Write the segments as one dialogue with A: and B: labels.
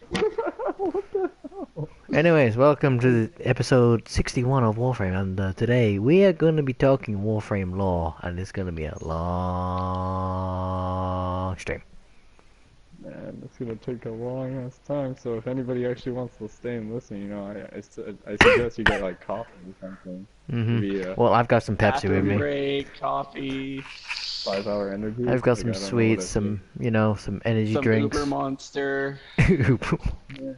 A: What the hell?
B: Anyways, welcome to episode 61 of Warframe, and today we are going to be talking Warframe lore, and it's going to be a long stream.
A: Man, it's gonna take a long ass time. So if anybody actually wants to stay and listen, I suggest you get like coffee or something to be a
B: Well, I've got some Pepsi with
C: Bathroom
B: me.
C: break, coffee,
A: 5 hour
B: I've
A: energy.
B: got
A: Like
B: some
A: I don't know what
B: sweets,
A: I say.
B: some energy
C: some Uber
B: drinks,
C: Monster.
A: Yeah.
C: Do you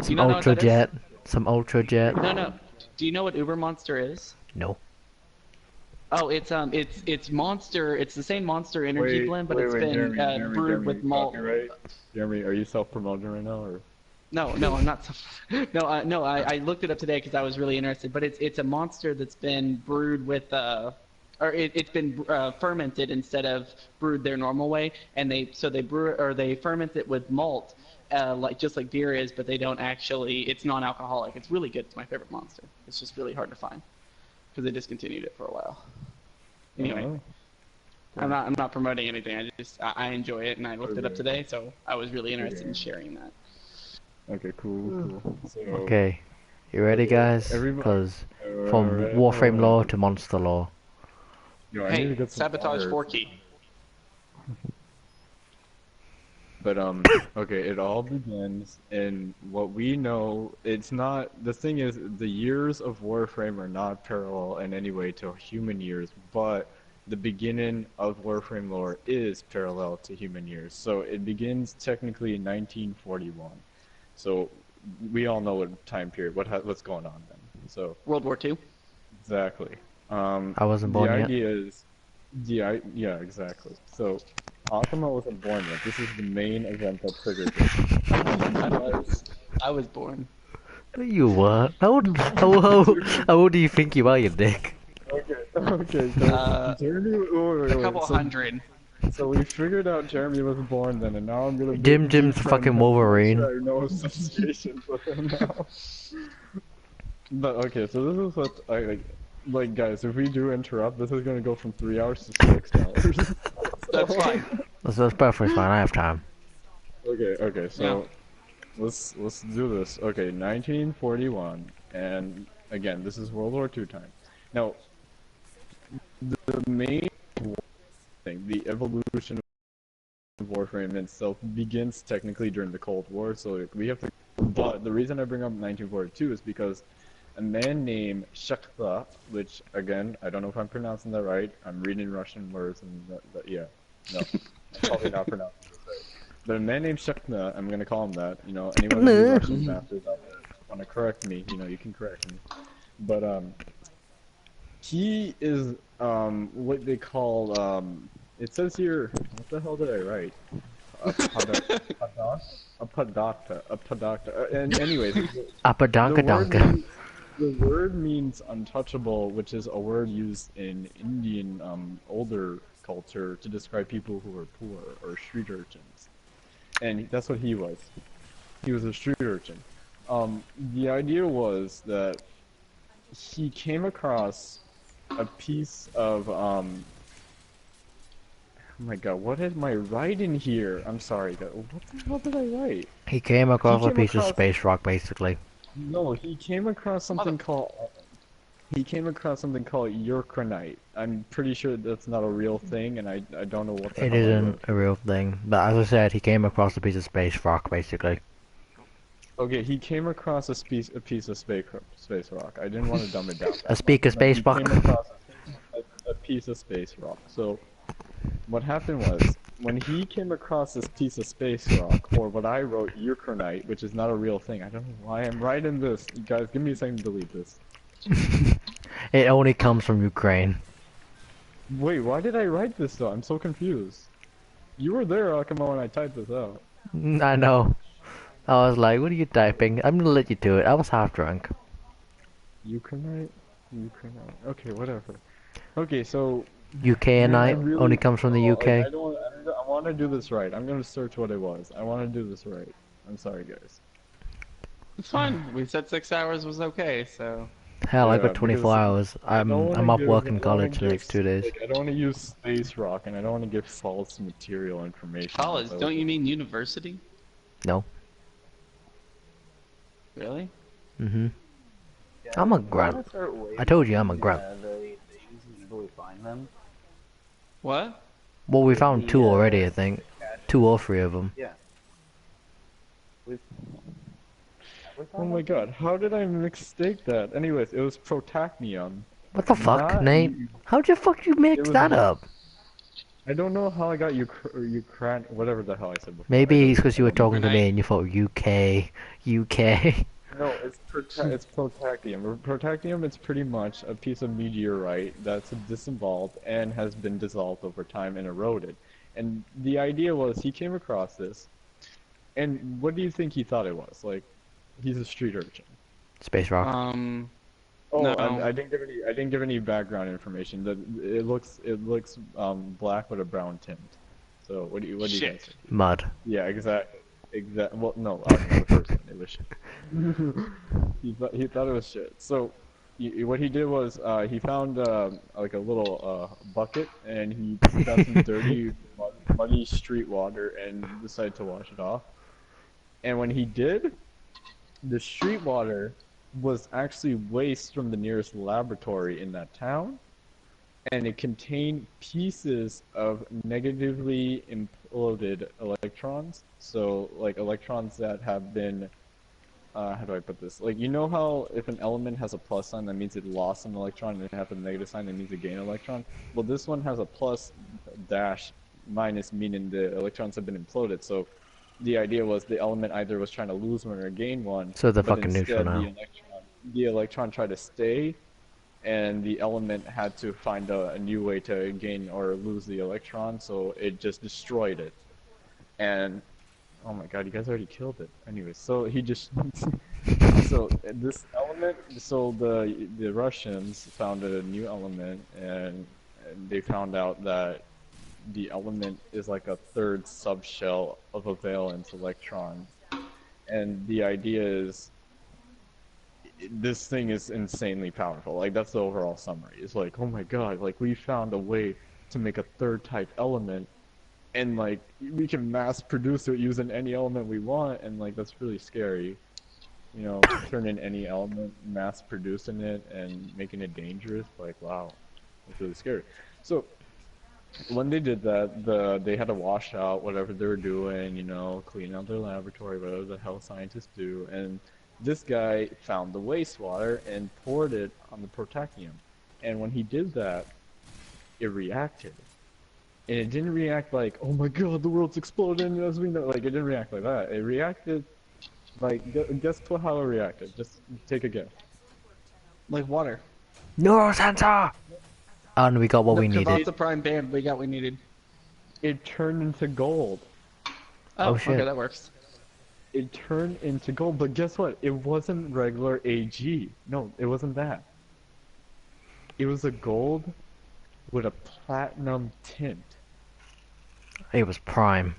B: some
C: not know what
B: Ultra
C: that is?
B: Jet, some Ultra Jet.
C: No, no. Do you know what Uber Monster is?
B: No.
C: Oh, it's Monster. It's the same Monster energy
A: Wait,
C: blend, but
A: wait,
C: it's
A: wait,
C: been
A: Jeremy, Jeremy,
C: brewed
A: Jeremy,
C: with malt.
A: copyright. Jeremy, are you self-promoting right now, or?
C: No, no, I'm not. No, I looked it up today because I was really interested. But it's a Monster that's been brewed with or it's been fermented instead of brewed their normal way, and they brew or they ferment it with malt, like just like beer is, but they don't actually. It's non-alcoholic. It's really good. It's my favorite Monster. It's just really hard to find because they discontinued it for a while. Anyway,
A: Oh,
C: I'm not promoting anything. I enjoy it, and I looked it up
A: okay,
C: today, so I was really interested in
A: okay,
C: sharing that.
A: okay, cool, cool. So,
B: Okay, you ready,
A: okay,
B: guys?
A: everybody,
B: Because from
A: alright,
B: Warframe
A: alright.
B: lore to monster lore.
A: Yo, I need to
C: Hey,
A: get some
C: sabotage
A: water.
C: 4 key.
A: But okay, it all begins in what we know. It's not, the thing is, the years of Warframe are not parallel in any way to human years, but the beginning of Warframe lore is parallel to human years. So it begins technically in 1941. So we all know what time period, what's going on then. So
C: World War II.
A: exactly.
B: I wasn't
A: The
B: born yet.
A: idea is, yeah, exactly. So Akuma wasn't born yet. This is the main event that triggered this.
C: I
A: Guys,
C: was. I was born.
B: You what? How old do you think you are, you dick?
A: okay, okay. So
C: Uh,
A: Jeremy,
C: a
A: wait,
C: couple
A: wait.
C: hundred.
A: So we figured out Jeremy was born then, and now I'm gonna
B: Jim's
A: befriend
B: fucking
A: him to make
B: Wolverine.
A: sure I know associations with him now. But okay, so this is what I like, guys. If we do interrupt, this is gonna go from 3 hours to 6 hours.
C: That's
A: So,
C: fine.
B: That's perfectly fine. I have time.
A: okay, okay.
C: Yeah.
A: So let's do this. Okay, 1941, and again, this is World War II time. Now, the main thing, the evolution of Warframe itself begins technically during the Cold War. So we have to. But the reason I bring up 1942 is because a man named Shakhta, which again, I don't know if I'm pronouncing that right. I'm reading Russian words, and yeah, no, I'm probably not pronouncing it right. But a man named Shakhta, I'm gonna call him that. You know, anyone of you Russian masters out there want to correct me, you can correct me. But he is what they call it says here, what the hell did I write? A padakta. And anyways, the word
B: Apadanka.
A: means the word means untouchable, which is a word used in Indian older culture to describe people who are poor or street urchins. And that's what he was. He was a street urchin. The idea was that he came across a piece of oh my god, what is my writing here? I'm sorry, what the hell did I write?
B: He came
A: He
B: across a
A: came
B: piece of
A: across
B: space rock, basically.
A: no, he came across
C: Mother.
A: something called urkronite. I'm pretty sure that's not a real thing, and I don't know what the
B: It
A: hell I
B: isn't
A: wrote
B: a
A: here.
B: real thing, but as I said, he came across a piece of space rock, basically.
A: Okay, he came across a piece of space rock. I didn't want to dumb it down
B: A
A: that much,
B: speaker
A: but he
B: space rock?
A: came across a piece of space rock. So what happened was, when he came across this piece of space rock, or what I wrote, urkronite, which is not a real thing. I don't know why I'm writing this. You guys, give me a second to delete this.
B: It only comes from Ukraine.
A: Wait, why did I write this though? I'm so confused. You were there, Akama, when I typed this out.
B: I know. I was like, what are you typing? I'm gonna let you do it. I was half drunk.
A: Ukranite? Ukranite. Okay, whatever. Okay, so, man, I
B: UKanite only
A: really,
B: comes from the
A: oh, like,
B: UK.
A: I want to do this right. I'm gonna search what it was. I want to do this right. I'm sorry, guys.
C: It's fine. We said 6 hours was okay, so.
B: Hell, I got
A: Yeah,
B: 24
A: because
B: hours.
A: I don't want to
B: I'm up
A: give,
B: working
A: I don't want
B: college
A: to
B: the
A: give,
B: next 2 days.
A: like, I don't want to use space rock, and I don't want to give false material information.
C: College, don't you mean university?
B: No.
C: Really?
B: Mm-hmm.
D: Yeah,
B: I'm a
D: you wanna
B: grunt.
D: start waiting
B: I told you I'm a
D: the,
B: grunt.
D: the things until we find them.
C: What?
B: Well, we
D: The,
B: found
D: the,
B: two already,
D: uh,
B: I think.
D: the cache.
B: 2 or 3 of them.
D: Yeah. We've, have we
A: Oh
D: found
A: my
D: them too?
A: god, how did I mistake that? Anyways, it was protacnium.
B: What the fuck,
A: Not
B: Nate? How'd you fuck you
A: it
B: mix
A: was
B: that
A: not,
B: up?
A: I don't know how I got Ukraine, whatever the hell I said before.
B: Maybe it's because
A: I
B: you were
A: don't know.
B: talking to me
C: Overnight.
B: and you thought UK, UK.
A: No, it's protactium. Protactium, it's pretty much a piece of meteorite that's disinvolved and has been dissolved over time and eroded. And the idea was he came across this, and what do you think he thought it was? Like, he's a street urchin.
B: Space rock.
A: Oh,
C: No.
A: and I didn't give any background information. That it looks black with a brown tint. So what do you guys
C: Shit.
A: think?
B: Mud.
A: Yeah, exact. Well, no, the first one it was shit. He thought it was shit. So what he did was he found like a little bucket and he got some dirty muddy street water and decided to wash it off. And when he did, the street water was actually waste from the nearest laboratory in that town, and it contained pieces of negatively imploded electrons. So, like electrons that have been, how do I put this? Like, you know how if an element has a plus sign, that means it lost an electron, and it has a negative sign, that means it gained an electron? Well, this one has a plus dash minus, meaning the electrons have been imploded. So, the idea was the element either was trying to lose one or gain one,
B: So they're
A: but
B: fucking neutral
A: instead
B: now.
A: the electron tried to stay, and the element had to find a new way to gain or lose the electron, so it just destroyed it. And oh my god, you guys already killed it. Anyway, so he just so this element, so the Russians found a new element, and they found out that the element is like a third subshell of a valence electron. And the idea is this thing is insanely powerful. Like, that's the overall summary. It's like, oh my god, like, we found a way to make a third type element, and like, we can mass produce it using any element we want, and like, that's really scary. You know, turning any element, mass producing it, and making it dangerous. Like, wow, that's really scary. So, when they did that, they had to wash out whatever they were doing, you know, clean out their laboratory, whatever the hell scientists do, and this guy found the wastewater and poured it on the protactium. And when he did that, it reacted. And it didn't react like, oh my god, the world's exploding as we know. Like, it didn't react like that. It reacted like, guess how it reacted. Just take a guess.
C: Like water.
B: Neurosensor! And we got what we needed.
C: Kavasa Prime Band, we got what we needed.
A: It turned into gold.
B: Oh, shit.
C: Okay, that works.
A: It turned into gold, but guess what? It wasn't regular AG. No, it wasn't that. It was a gold with a platinum tint.
B: It was prime.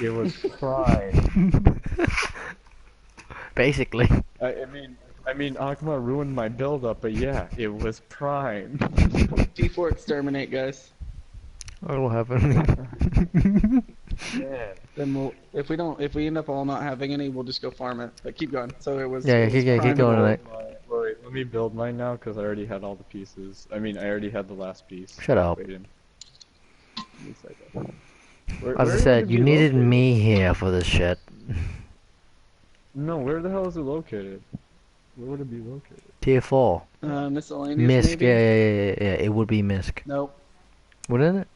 A: It was prime.
B: Basically.
A: I mean, Akuma ruined my build-up, but yeah, it was prime.
C: T4 exterminate, guys.
B: I don't have any.
A: Yeah.
C: Then we'll, if we end up all not having any, we'll just go farm it. But keep going. So it was.
B: Yeah,
C: it was
B: keep
C: prime
B: going.
C: gold.
B: Right.
A: Wait, let me build mine now, because I already had all the pieces. I mean, I already had the last piece.
B: Shut up.
A: Waiting. Give me a second.
B: As
A: Where
B: I
A: would
B: said,
A: it
B: you
A: be
B: needed
A: located?
B: me here for this shit.
A: No, where the hell is it located? Where would it be located?
B: Tier 4.
C: Miscellaneous.
B: Misk,
C: maybe?
B: yeah, it would be Misk.
C: Nope.
B: Wouldn't it?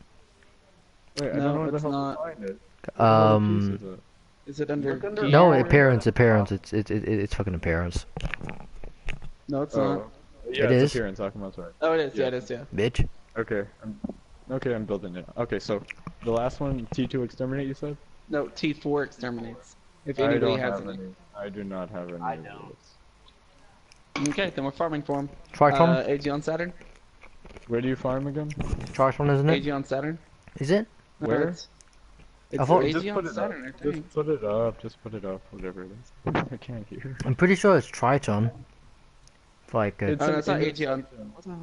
A: Wait, I
C: No,
A: don't know where the
C: it's
A: hell
C: not.
A: to find it. Where the hell
B: Um,
A: piece is it?
C: Is it under?
D: Look under
C: gear?
B: No,
D: Yeah.
B: appearance. It's fucking appearance.
C: No, it's not.
A: Yeah,
B: It
A: it's
B: is.
A: appearance. Akuma's right.
C: Oh, it is. Yeah,
A: Yeah.
C: it is. Yeah.
B: Bitch.
A: Okay, I'm building it. Okay, so the last one, T2 exterminate, you said?
C: No, T4 exterminates. If
A: I
C: anybody
A: don't
C: has
A: have any. I do not have any.
D: I
A: of
D: don't.
A: those.
C: Okay, then we're farming for him.
B: Try from?
C: AG on Saturn.
A: Where do you farm again?
B: Try from, isn't it?
C: AG on Saturn.
B: Is it?
C: No,
A: Where?
C: it's
B: I thought-
C: AG
A: Just
C: on
A: put it
C: Saturn, I
A: up.
C: think.
A: Just put it up. Just put it up. Whatever it is. I can't hear.
B: I'm pretty sure it's Triton. Like,
A: It's
C: Oh, no,
A: an
C: it's not AG on.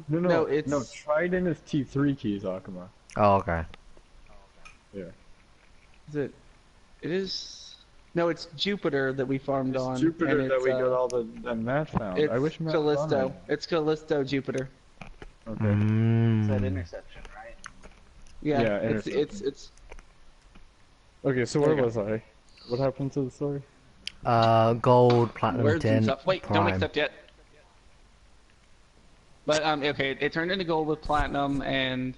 A: No,
C: No, it's
A: no. Trident is T3 keys, Akuma.
B: oh, okay.
A: Yeah.
C: Is it? It is. No, it's Jupiter that we farmed
A: It's
C: on.
A: Jupiter
C: and
A: that
C: it's,
A: we got all that Matt found.
C: It's
A: I wish Matt was on
C: Callisto.
A: right
C: It's Callisto Jupiter.
A: now. Okay.
D: Said
B: Mm.
D: interception, right?
C: Yeah,
A: Yeah,
C: it's
A: Okay, so
C: There
A: where
C: you go.
A: was I? What happened to the story?
B: Gold, platinum,
C: Words and
B: tin,
C: stuff. Wait,
B: prime.
C: don't accept yet. But okay, it turned into gold with platinum and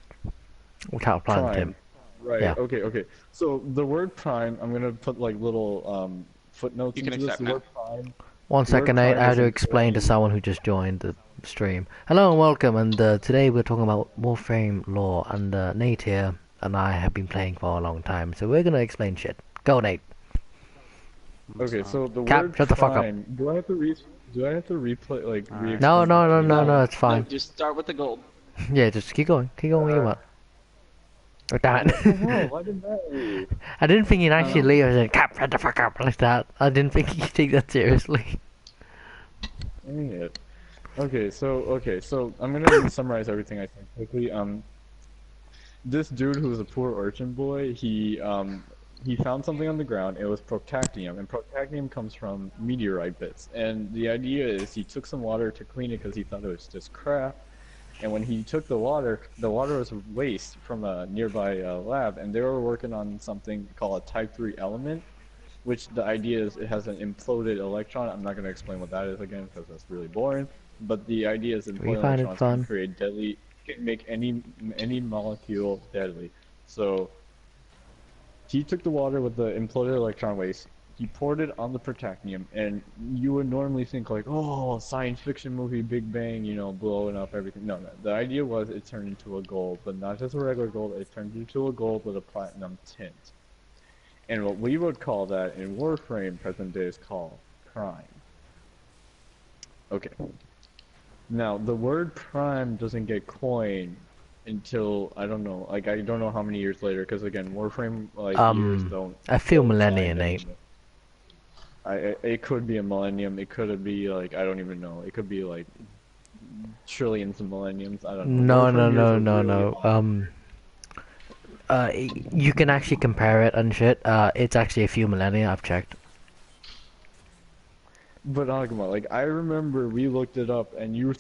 B: Without platinum, tin.
A: Right.
B: Yeah.
A: Okay. So the word prime, I'm gonna put like little footnotes
C: You can
A: into this.
C: accept
A: The
C: now.
A: word prime.
B: One
A: The word
B: second, I
A: prime
B: have
A: is
B: to explain to
A: important.
B: someone who just joined the stream. Hello and welcome, and today we're talking about Warframe lore, and Nate here and I have been playing for a long time, so we're gonna explain shit. Go, Nate.
A: Okay, so the
B: Cap,
A: word
B: shut the fuck up.
A: prime. Do I have to replay like re-explain
B: No,
A: it
B: no, no,
A: to you?
B: no, no, it's
C: no,
B: fine.
C: just start with the gold.
B: Yeah, just keep going where you want. Oh, damn
A: What the
B: it.
A: hell? Why did that leave?
B: I didn't think you'd actually
C: Um,
B: leave. I said, Cap, shut the fuck up, like that. I didn't think you'd take that seriously.
A: Dang it. Okay, so I'm gonna summarize everything I think quickly. This dude who was a poor urchin boy, he found something on the ground. It was protactinium, and protactinium comes from meteorite bits. And the idea is he took some water to clean it because he thought it was just crap. And when he took the water was waste from a nearby lab, and they were working on something called a Type 3 element, which the idea is it has an imploded electron. I'm not going to explain what that is again because that's really boring. But the idea is
B: We
A: imploded
B: find it
A: electrons
B: fun.
A: can create deadly, can make any molecule deadly. So he took the water with the imploded electron waste. He poured it on the protactinium, and you would normally think like, oh, science fiction movie, Big Bang, you know, blowing up everything. No. The idea was it turned into a gold, but not just a regular gold. It turned into a gold with a platinum tint. And what we would call that in Warframe present day is called prime. Okay. Now, the word prime doesn't get coined until, I don't know, like, I don't know how many years later, because again, Warframe, like, years don't...
B: A few
A: don't
B: millennia,
A: find
B: Nate.
A: anymore. It could be a millennium, it could be, like, I don't even know, it could be, like, trillions of millenniums, I don't know.
B: No,
A: Warframe
B: no,
A: years
B: no,
A: are
B: no,
A: really
B: no. You can actually compare it and shit. It's actually a few millennia. I've checked.
A: But Agma, like I remember we looked it up, and you were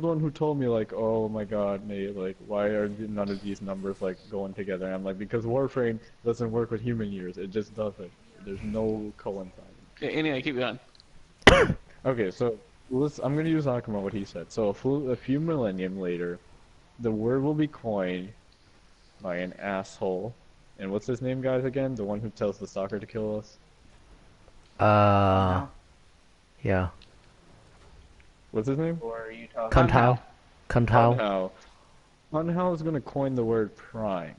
A: the one who told me like, oh my God, Nate, like why are none of these numbers like going together? And I'm like, because Warframe doesn't work with human years, it just doesn't. There's no coinciding.
C: Okay, anyway, keep going.
A: Okay, so I'm gonna use Agma what he said. So a few millennium later, the word will be coined by an asshole. And what's his name, guys? Again, the one who tells the stalker to kill us.
B: Yeah.
A: What's his name?
D: Or are you talking?
B: Kuntao. Kuntao.
A: Hunhao. Hunhao is gonna coin the word prime.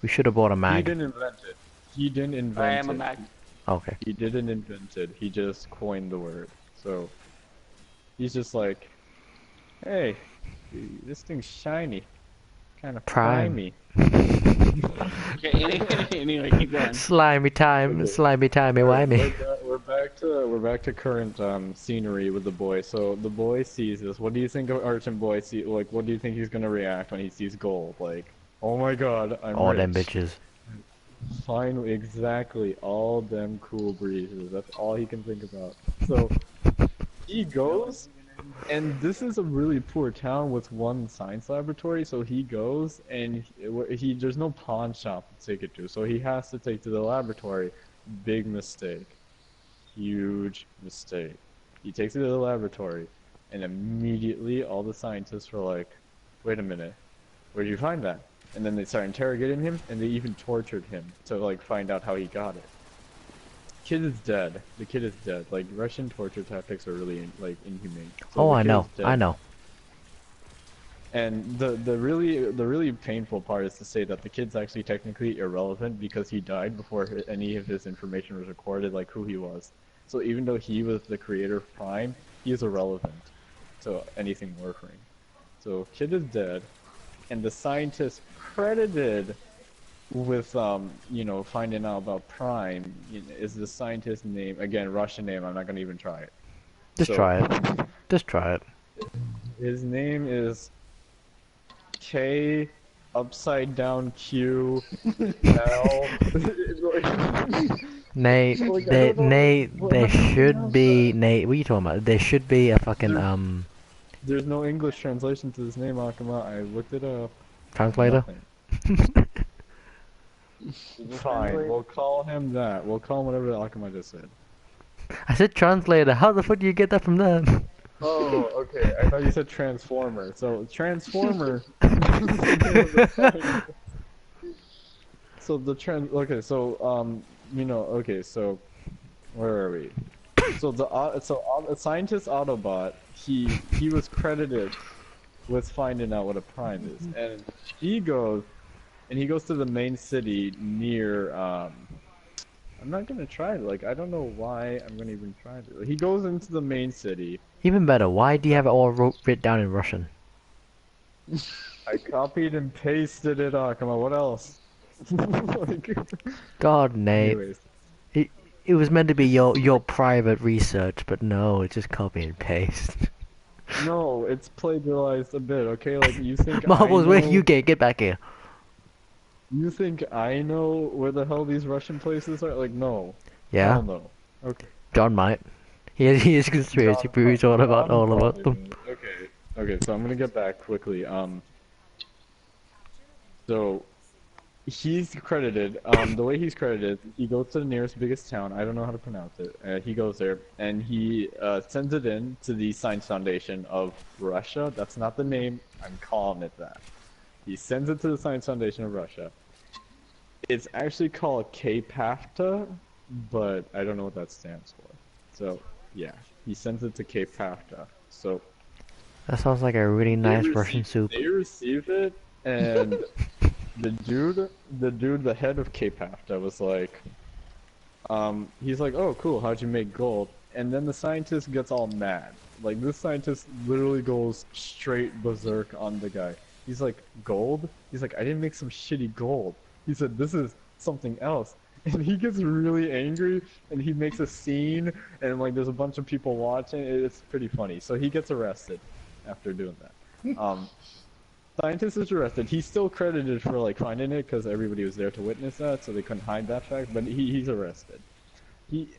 B: We should have bought a
A: He
B: mag.
A: didn't invent it. He didn't invent
C: I
A: it.
C: am a mag.
B: Okay.
A: He didn't invent it. He just coined the word. So he's just like, hey, this thing's shiny, kind of
B: Prime.
A: primey.
C: Okay, anyway, keep going.
B: Slimy time.
A: Okay.
B: Slimy timey wimey.
A: We're back to current scenery with the boy. So the boy sees this. What do you think of Urchin Boy see? Like, what do you think he's gonna react when he sees gold? Like, oh my God, I'm
B: All
A: rich.
B: them bitches.
A: Finally, exactly, all them cool breezes. That's all he can think about. So he goes, and this is a really poor town with one science laboratory. So he goes, and there's no pawn shop to take it to. So he has to take to the laboratory. Big mistake, huge mistake. He takes it to the laboratory, and immediately all the scientists were like, "Wait a minute, where did you find that?" And then they started interrogating him, and they even tortured him to like find out how he got it. Kid is dead. The kid is dead. Like Russian torture tactics are really like inhumane. So
B: Oh,
A: the
B: I
A: kid
B: know.
A: is dead.
B: I know.
A: And the really painful part is to say that the kid's actually technically irrelevant because he died before any of his information was recorded, like who he was. So even though he was the creator of Prime, he is irrelevant to anything Warframe. So kid is dead, and the scientist credited with you know, finding out about Prime is the scientist's name, again Russian name. I'm not gonna even try it.
B: Just
A: So,
B: try it. Just try it.
A: His name is K upside down Q L.
B: Nate,
A: Like, I
B: there,
A: don't know
B: Nate,
A: what,
B: there
A: how do you
B: should
A: pronounce
B: be
A: that?
B: Nate. What are you talking about? There should be a fucking
A: There's no English translation to this name, Akuma. I looked it up.
B: translator.
A: Nothing.
D: Google
A: Fine,
D: Translate.
A: we'll call him that. We'll call him whatever Akuma just said.
B: I said translator. How the fuck do you get that from there?
A: Oh, okay. I thought you said Transformer. So, Transformer. So the trend. Okay, so okay, so where are we? So a scientist Autobot, he was credited with finding out what a prime is, and he goes to the main city near. I'm not gonna try it. Like, I don't know why I'm gonna even try it. He goes into the main city.
B: Even better, why do you have it all written down in Russian?
A: I copied and pasted it. Oh, come on, what else? Like,
B: God, Nate.
A: anyways.
B: It was meant to be your private research, but no, it's just copy and paste.
A: No, it's plagiarized a bit, okay? Like, you think
B: Marbles, where you get back here.
A: You think I know where the hell these Russian places are? Like, no.
B: Yeah,
A: Hell no. Okay.
B: John might. He has conspiracy theories all about them.
A: Okay. Okay, so I'm gonna get back quickly. So he's credited. The way he's credited, he goes to the nearest biggest town. I don't know how to pronounce it. He goes there and he sends it in to the Science Foundation of Russia. That's not the name. I'm calling it that. He sends it to the Science Foundation of Russia. It's actually called K-PAFTA, but I don't know what that stands for. So yeah, he sends it to K-PAFTA. So
B: That sounds like a really nice Russian soup.
A: they received it, and the head of K-PAFTA was like, he's like, oh cool, how'd you make gold? And then the scientist gets all mad. Like, this scientist literally goes straight berserk on the guy. He's like, gold? He's like, I didn't make some shitty gold. He said, this is something else. And he gets really angry, and he makes a scene, and like, there's a bunch of people watching. It's pretty funny. So he gets arrested after doing that. Scientist is arrested. He's still credited for like finding it because everybody was there to witness that, so they couldn't hide that fact. But he's arrested.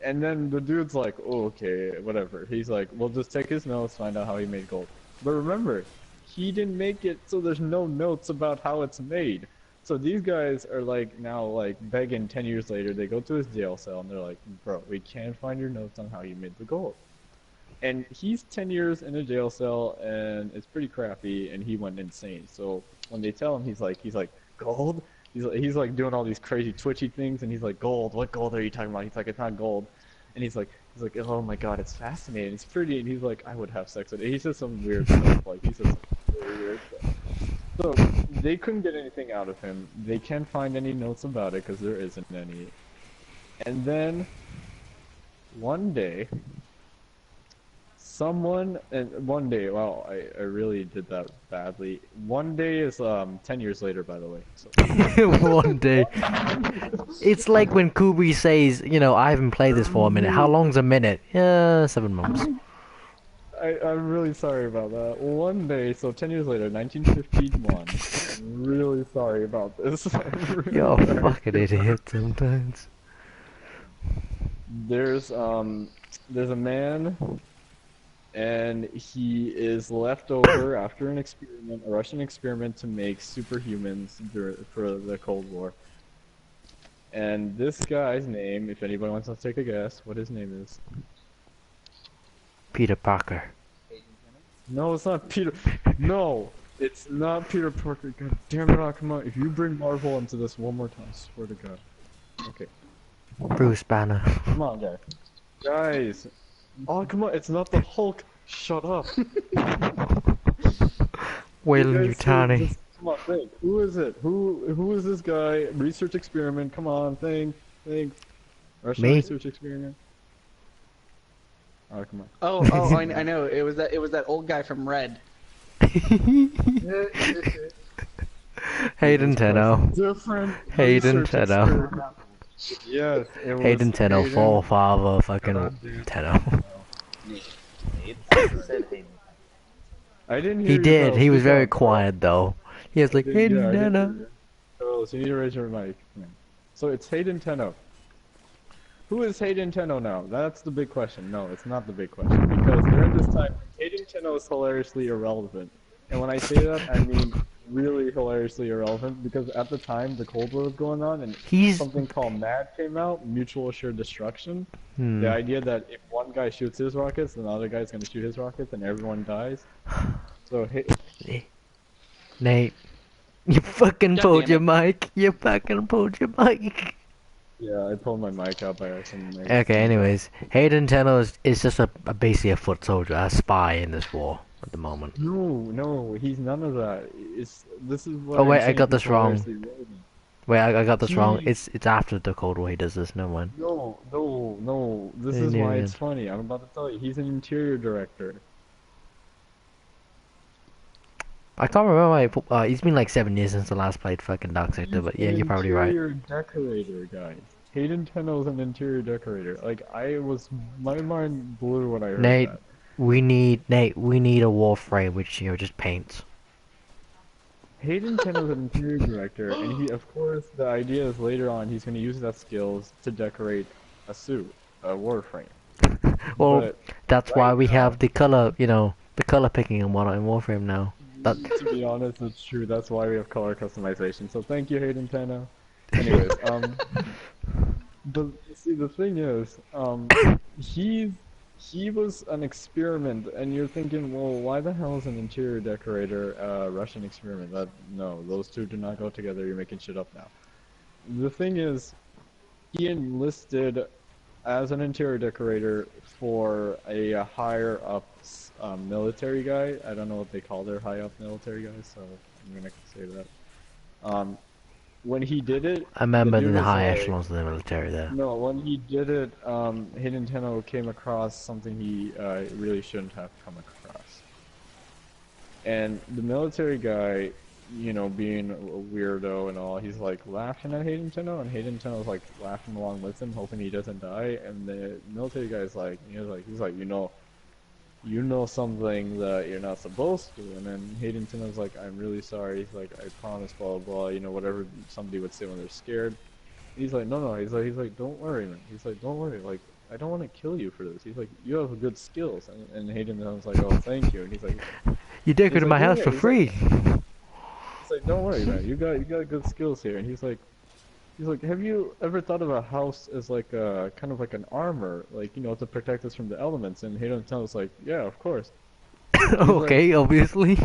A: And then the dude's like, oh, okay, whatever. He's like, we'll just take his notes, find out how he made gold. But remember, he didn't make it, so there's no notes about how it's made. So these guys are like now like begging 10 years later. They go to his jail cell and they're like, bro, we can't find your notes on how you made the gold. And he's 10 years in a jail cell, and it's pretty crappy, and he went insane. So when they tell him, he's like, gold? He's like doing all these crazy twitchy things, and he's like, gold? What gold are you talking about? He's like, it's not gold. And he's like, oh my god, it's fascinating, it's pretty. And he's like, I would have sex with it. He says some weird stuff, like, he says some really weird stuff. So they couldn't get anything out of him. They can't find any notes about it, because there isn't any. And then, one day, wow, I really did that badly. One day is 10 years later, by the way. So.
B: One day. It's like when Kubi says, you know, I haven't played this for a minute. How long's a minute? Yeah, 7 months.
A: I'm really sorry about that. One day, so 10 years later, 1951. I'm really sorry about this.
B: You're a fucking idiot sometimes.
A: There's a man, and he is left over after an experiment, a Russian experiment to make superhumans for the Cold War. And this guy's name, if anybody wants to take a guess, what his name is.
B: Peter Parker.
A: No, it's not Peter. No, it's not Peter Parker. God damn it, Akuma. If you bring Marvel into this one more time, I swear to God. Okay.
B: Bruce Banner.
A: Come on, guys. Guys. Oh, come on. It's not the Hulk. Shut up.
B: Weyland-Yutani.
A: Come on, think. Who is it? Who is this guy? Research experiment. Come on, think. Russian
B: Me?
A: research experiment. Oh, come on.
C: Oh, I know. It was that old guy from Red.
B: Hayden Tenno.
A: Different.
B: Hayden
A: research
B: Tenno.
A: experiment. Yes, it was
B: Hayden Tenno,
A: Hayden.
B: forefather fucking
A: Goddamn.
B: Tenno.
A: I didn't hear
B: He
A: you,
B: did.
A: though.
B: He was
A: Speak
B: very
A: up, bro.
B: quiet though. He was like,
A: Yeah,
B: Hayden
A: I didn't
B: Tenno.
A: hear you. Oh, so you need to raise your mic. Yeah. So it's Hayden Tenno. Who is Hayden Tenno now? That's the big question. No, it's not the big question because during this time, Hayden Tenno is hilariously irrelevant. And when I say that, I mean really hilariously irrelevant because at the time the Cold War was going on and
B: He's
A: something called MAD came out, Mutual Assured Destruction.
B: hmm.
A: The idea that if one guy shoots his rockets, then the other guy's gonna shoot his rockets and everyone dies. So
B: Nate, you fucking
C: God
B: pulled
C: damn
B: your
C: it.
B: mic. You fucking pulled your mic.
A: yeah, I pulled my mic out by accident.
B: Okay, anyways, Hayden Tenno is just a basically a foot soldier, a spy in this war at the moment.
A: No, he's none of that. This is what
B: Oh
A: I'm
B: wait, I
A: saying
B: got
A: he's
B: this wrong.
A: hilariously relevant.
B: Wait, I got this wrong.
A: He
B: It's after the Cold War he does this. Never mind.
A: No. This
B: I
A: is
B: knew
A: why
B: it.
A: it's funny. I'm about to tell you. He's an interior director.
B: I can't remember. It's been like 7 years since I last played fucking Dark Sector,
A: He's
B: but yeah,
A: an
B: you're probably right.
A: interior decorator, guys. Hayden Tenno's an interior decorator. Like my mind blew when I heard
B: Nate,
A: that.
B: we need a Warframe which just paints.
A: Hayden Tenno's an interior director, and of course, the idea is later on he's going to use that skills to decorate a suit, a Warframe.
B: Well,
A: But
B: that's why
A: right
B: we
A: now-
B: have the color picking and whatnot in Warframe now. That
A: To be honest, it's true. That's why we have color customization. So thank you, Hayden Tenno. Anyways, the thing is, he was an experiment, and you're thinking, well, why the hell is an interior decorator a Russian experiment? No, those two do not go together. You're making shit up now. The thing is, he enlisted as an interior decorator for a higher up military guy. I don't know what they call their high up military guys, so I'm gonna say that. When he did it,
B: I remember
A: dude
B: in the
A: was
B: high
A: like-
B: echelons of the military there.
A: No, when he did it, Hayden Tenno came across something he really shouldn't have come across. And the military guy, being a weirdo and all, he's like laughing at Hayden Tenno, and Hayden Tenno's like laughing along with him, hoping he doesn't die. And the military guy's like, he's like, you know something that you're not supposed to. And then Hayden Tenno's like, I'm really sorry. He's like, I promise, blah blah blah. Whatever somebody would say when they're scared. He's like, no. He's like, don't worry, man. He's like, don't worry. Like, I don't want to kill you for this. He's like, you have good skills. And Hayden was like, oh, thank you. And he's like,
B: You decorated
A: like,
B: my house
A: yeah,
B: for
A: he's
B: free.
A: It's like, don't worry, man. You got good skills here. And he's like, have you ever thought of a house as like a kind of like an armor, like to protect us from the elements? And Hayden was like, yeah, of course.
B: Okay, obviously.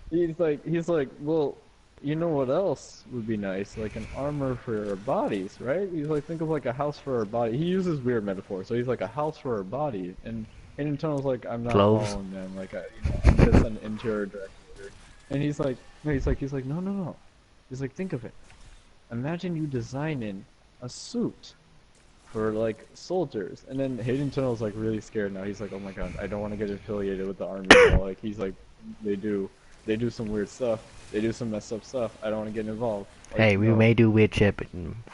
A: He's like, well, you know what else would be nice? Like an armor for our bodies, right? He's like, think of like a house for our body. He uses weird metaphors, so he's like a house for our body. And Hayden was like, I'm not
B: Clothes.
A: following them. Like, I'm just an interior director. And he's like, no. He's like, think of it. Imagine you designing a suit for like soldiers, and then Hayden was like really scared now. He's like, oh my god, I don't want to get affiliated with the army at all. Like, he's like, they do some weird stuff. They do some messed up stuff. I don't want to get involved. Like,
B: Hey, we
A: no.
B: may do weird shit, but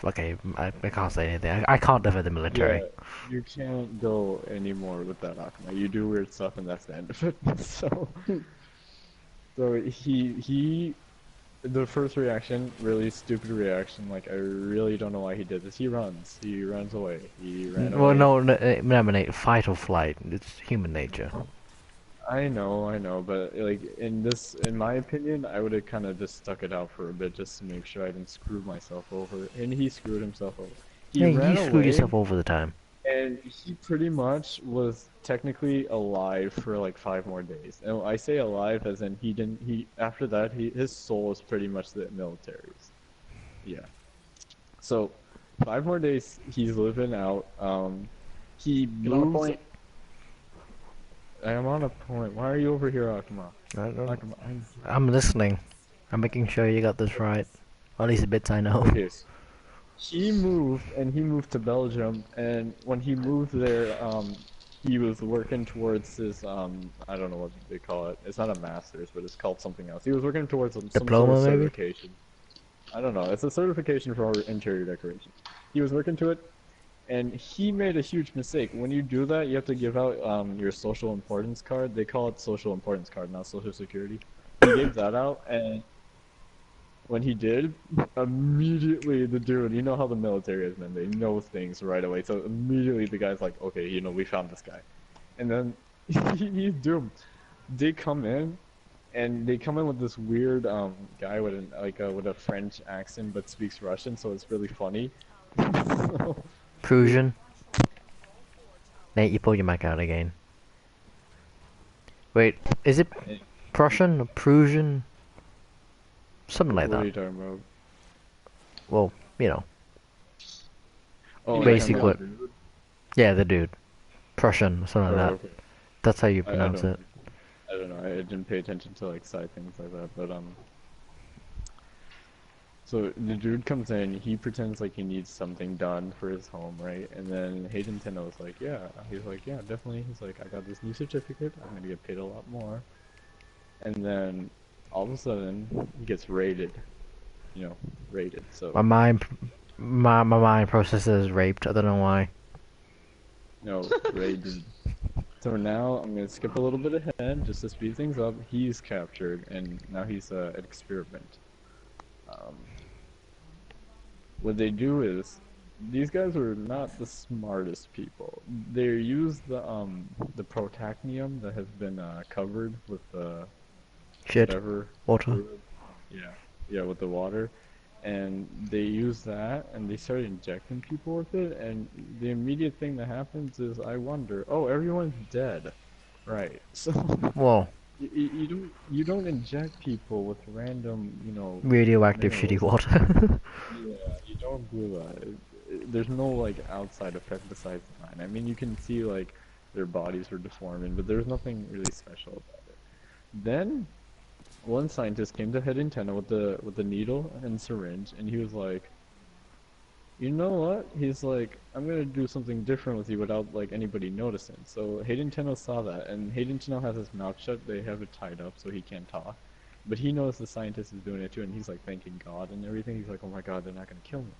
B: okay, I can't say anything. I can't defend the military.
A: Yeah, you can't go anymore with that Akuma. You do weird stuff, and that's the end of it. So he the first reaction, really stupid reaction. Like, I really don't know why he did this. He runs away. He ran away.
B: Well, no, remember, Nate, fight or flight. It's human nature.
A: I know, but like in my opinion, I would have kind of just stuck it out for a bit just to make sure I didn't screw myself over. And he screwed himself over. He
B: Hey,
A: ran
B: you screwed
A: away,
B: yourself over the time.
A: and he pretty much was technically alive for like 5 more days. And I say alive as in after that his soul is pretty much the military's. Yeah. So 5 more days he's living out. He
D: You on a
A: moves.
D: point?
A: I am on a point. Why are you over here, Akuma?
B: I don't-
A: Akuma,
B: I'm listening. I'm making sure you got this right. Or at least the bits I know.
A: Okay. He moved to Belgium, and when he moved there, he was working towards his I don't know what they call it. It's not a master's, but it's called something else. He was working towards some
B: Diploma,
A: sort of
B: maybe?
A: certification. I don't know. It's a certification for interior decoration. He was working to it, and he made a huge mistake. When you do that, you have to give out your social importance card. They call it social importance card, not social security. He gave that out, and when he did, immediately the dude, you know how the military is, man, they know things right away. So immediately the guy's like, okay, you know, we found this guy. And then he's doomed. They come in, and they come in with this weird guy with an with a French accent but speaks Russian, so it's really funny. So,
B: Prussian. Nate, you pull your mic out again. Wait, is it Prussian or Prussian? Something like
A: what are
B: that.
A: you talking about?
B: Well, you know.
A: Oh,
B: Basic
A: you're
B: what-
A: talking about the dude?
B: Yeah, the dude. Prussian, something like
A: Oh,
B: that.
A: okay.
B: That's how you
A: I
B: pronounce
A: don't.
B: it.
A: I don't know. I didn't pay attention to like side things like that, but So the dude comes in, he pretends like he needs something done for his home, right? And then Hayden Tenno's like, yeah. He's like, yeah, definitely. He's like, I got this new certificate. I'm gonna get paid a lot more. And then all of a sudden, he gets raided. You know, raided. So
B: My mind processes raped. I don't know why.
A: no, raided. So now I'm gonna skip a little bit ahead just to speed things up. He's captured, and now he's an experiment. Um, what they do is these guys are not the smartest people. They use the protacnium that has been covered with
B: Shit.
A: whatever
B: Water.
A: fluid. Yeah, with the water, and they use that and they start injecting people with it. And the immediate thing that happens is I wonder, oh, everyone's dead, right? So
B: Whoa.
A: you don't inject people with random, you know,
B: Radioactive shitty
A: minerals.
B: water.
A: Yeah, you don't do that. There's no like outside effect besides mine. I mean, you can see like their bodies are deforming, but there's nothing really special about it. Then one scientist came to head antenna with the needle and syringe, and he was like, you know what? He's like, I'm gonna do something different with you without like anybody noticing. So Hayden Tenno saw that, and Hayden Tenno has his mouth shut. They have it tied up so he can't talk. But he knows the scientist is doing it too, and he's like thanking God and everything. He's like, oh my God, they're not gonna kill me.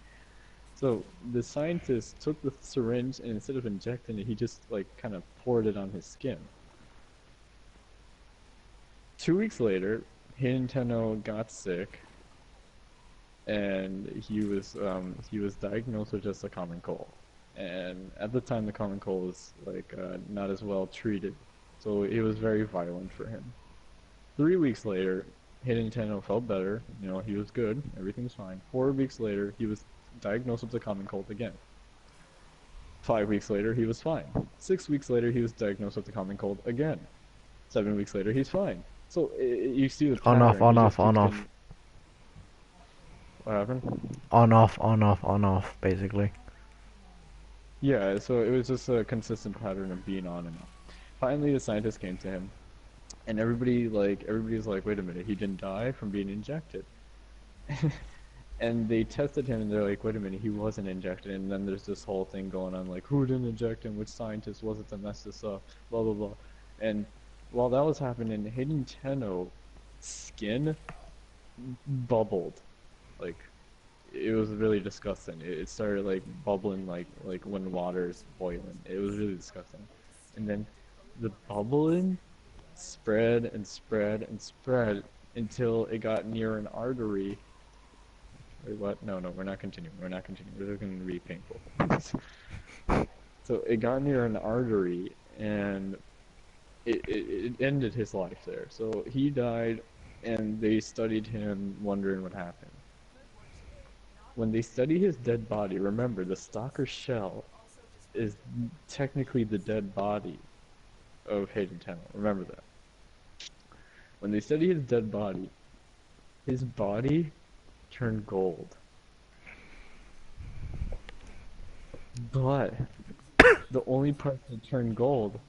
A: So the scientist took the syringe, and instead of injecting it, he just like kind of poured it on his skin. 2 weeks later, Hayden Tenno got sick, and he was diagnosed with just a common cold. And at the time, the common cold was like not as well treated, so it was very violent for him. 3 weeks later, Hayden Tenno felt better. You know, he was good. Everything's fine. 4 weeks later, he was diagnosed with the common cold again. 5 weeks later, he was fine. 6 weeks later, he was diagnosed with the common cold again. 7 weeks later, he's fine. So you see the
B: On off,
A: pattern.
B: on
A: He
B: off,
A: just
B: on
A: keeps
B: off.
A: getting- What happened?
B: On off, on off, on off, basically.
A: Yeah, so it was just a consistent pattern of being on and off. Finally, the scientist came to him, and everybody's like, wait a minute, he didn't die from being injected. And they tested him, and they're like, wait a minute, he wasn't injected. And then there's this whole thing going on, like, who didn't inject him? Which scientist was it to mess this up? Blah, blah, blah. And while that was happening, Hayden Tenno's skin bubbled. Like, it was really disgusting. It started, like, bubbling like when water is boiling. It was really disgusting. And then the bubbling spread and spread and spread until it got near an artery. Wait, what? No, we're not continuing. We're not continuing. This is going to be painful. So it got near an artery, and it ended his life there. So he died, and they studied him, wondering what happened. When they study his dead body, remember, the stalker shell is technically the dead body of Hayden Tenno. Remember that. When they study his body turned gold. But the only parts that turned gold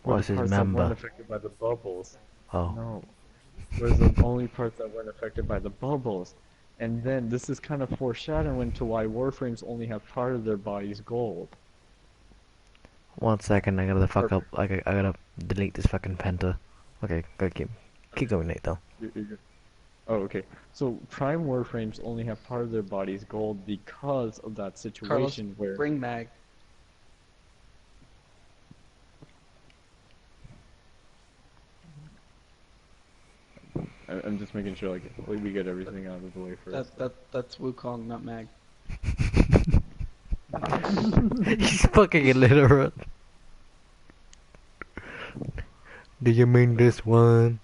A: were
B: Was
A: the
B: his
A: parts that weren't
B: member?
A: affected by the bubbles.
B: Oh.
A: No. Whereas the only parts that weren't affected by the bubbles. And then this is kind of foreshadowing to why Warframes only have part of their bodies gold.
B: 1 second, I gotta fuck up. I gotta delete this fucking penta. Okay, go keep going, Nate. Though.
A: You're good. Oh, okay. So Prime Warframes only have part of their bodies gold because of that
C: Carlos,
A: situation where.
C: bring mag.
A: I'm just making sure like we get everything out of the way first.
C: That's Wukong, not Mag.
B: He's fucking illiterate. Do you mean this one?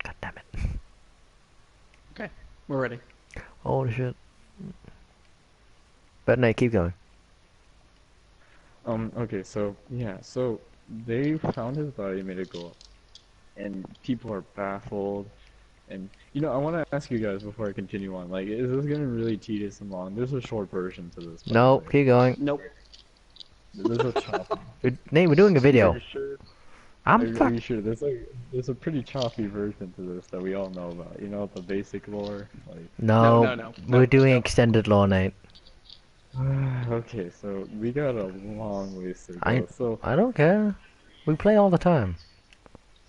B: God damn it.
C: Okay, we're ready.
B: Holy shit. But no, keep going.
A: Okay, so yeah, so they found his body, made it go up, and people are baffled. And you know, I want to ask you guys before I continue on, like, is this getting really tedious and long? There's a short version to this. By the
B: Nope,
A: way.
B: keep going.
C: Nope.
A: There's a choppy.
B: Nate, we're doing a video.
A: Are you sure?
B: I'm
A: Are you sure? There's a pretty choppy version to this that we all know about. You know, the basic lore. Like.
B: No, we're doing
C: no.
B: extended lore, Nate.
A: Okay, so we got a long ways to go. So
B: I don't care. We play all the time.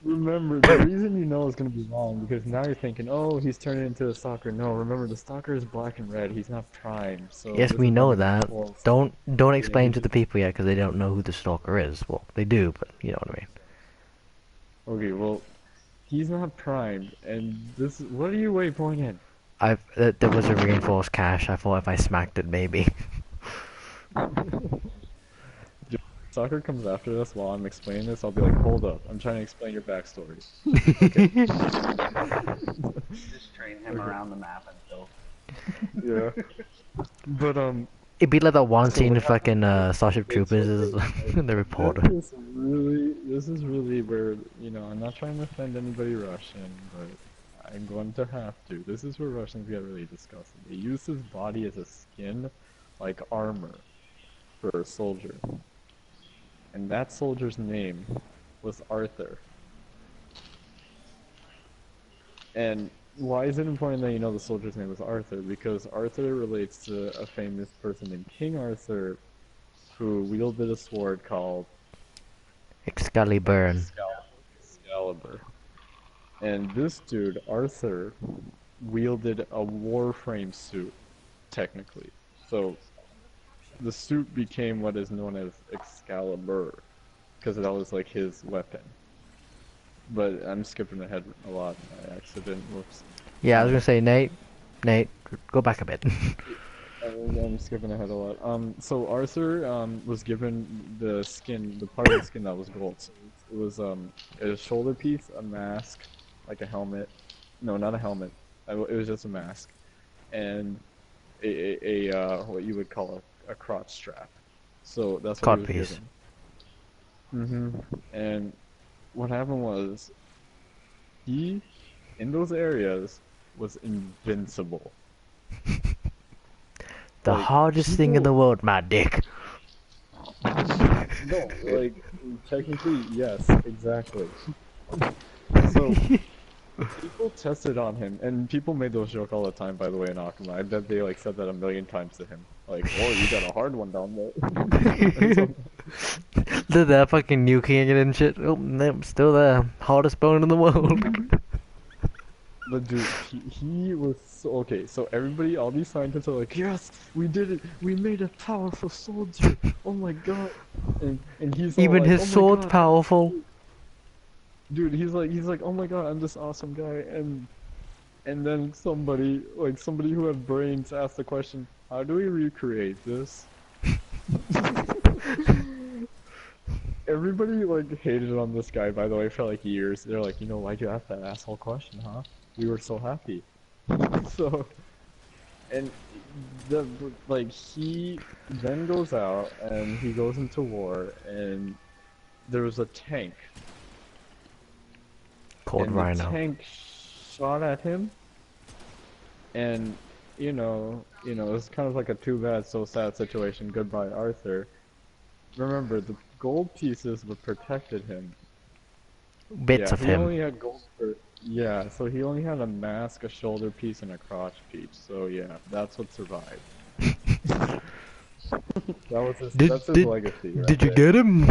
A: remember, the reason you know it's gonna be long because now you're thinking, oh, he's turning into a stalker. No, remember the stalker is black and red. He's not prime. So
B: Yes,
A: this
B: we
A: is
B: know
A: gonna be
B: that.
A: close.
B: Don't explain to the people yet because they don't know who the stalker is. Well, they do, but you know what I mean.
A: Okay, well, he's not primed, and this. What are you waypointing?
B: There was a reinforced cache. I thought if I smacked it, maybe.
A: Stalker comes after us while I'm explaining this. I'll be like, hold up, I'm trying to explain your backstory.
D: Just train him around the map until.
A: Yeah. But
B: It'd be like that one
A: So
B: scene
A: what
B: in fucking Starship Troopers is the reporter.
A: This is really where, you know, I'm not trying to offend anybody Russian, but I'm going to have to. This is where Russians get really disgusting. They use his body as a skin, like armor, for a soldier. And that soldier's name was Arthur. And why is it important that you know the soldier's name was Arthur? Because Arthur relates to a famous person named King Arthur, who wielded a sword called
B: Excalibur.
A: Excalibur. And this dude, Arthur, wielded a Warframe suit, technically. So the suit became what is known as Excalibur, because that was like his weapon. But I'm skipping ahead a lot by accident. Whoops.
B: Yeah, I was gonna say, Nate, go back a bit.
A: I'm skipping ahead a lot. So Arthur was given the skin, the part of the skin that was gold. So it was a shoulder piece, a mask, like a helmet. No, not a helmet. It was just a mask, and a what you would call a crotch strap. So that's what he was
B: Codpiece.
A: given. And what happened was, he, in those areas, was invincible.
B: The
A: Like,
B: hardest thing in the world, my dick.
A: No, like, technically, yes, exactly. So, people tested on him, and people made those jokes all the time, by the way, in Akuma. I bet they, like, said that 1,000,000 times to him. Like, oh, you got a hard one down there.
B: Did that fucking nuking it and shit? Oh, no, still the hardest bone in the world.
A: But dude, he was so, okay, so everybody, all these scientists are like, yes, we did it, we made a powerful soldier, oh my god, and he's all
B: Even
A: like,
B: his
A: "Oh my
B: sword's
A: God."
B: powerful.
A: Dude, he's like, oh my god, I'm this awesome guy, and then somebody who had brains asked the question, how do we recreate this? Everybody, like, hated on this guy, by the way, for, like, years. They're like, you know, why'd you ask that asshole question, huh? We were so happy. So, and he then goes out, and he goes into war, and there was a tank.
B: Called
A: And
B: Rhino.
A: the tank shot at him, and, you know, it's kind of like a too bad, so sad situation. Goodbye, Arthur. Remember, the gold pieces would protected him.
B: Bits of
A: he
B: him.
A: only had gold for, so he only had a mask, a shoulder piece, and a crotch piece. So yeah, that's what survived. That's his legacy. Right
B: Did you
A: there.
B: get him?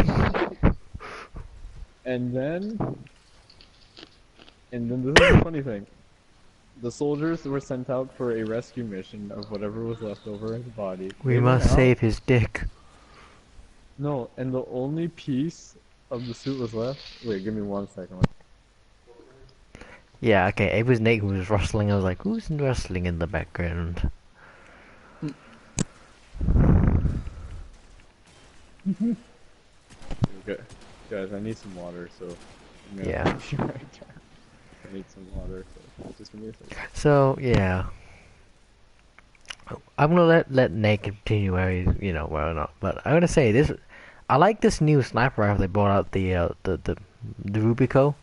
A: And then this is the funny thing. The soldiers were sent out for a rescue mission of whatever was left over in his body.
B: We
A: They went
B: must
A: out-
B: save his dick.
A: No, and the only piece of the suit was left. Wait, give me 1 second.
B: Yeah, okay, it was Nate who was rustling. I was like, who's rustling in the background?
A: Okay. Guys, I need some water, so I'm gonna
B: Yeah.
A: be right there. I need some water, so just give me a second.
B: So, yeah. I'm gonna let Nate continue where he's, where or not. But I'm gonna say this, I like this new sniper rifle they brought out, the Rubico.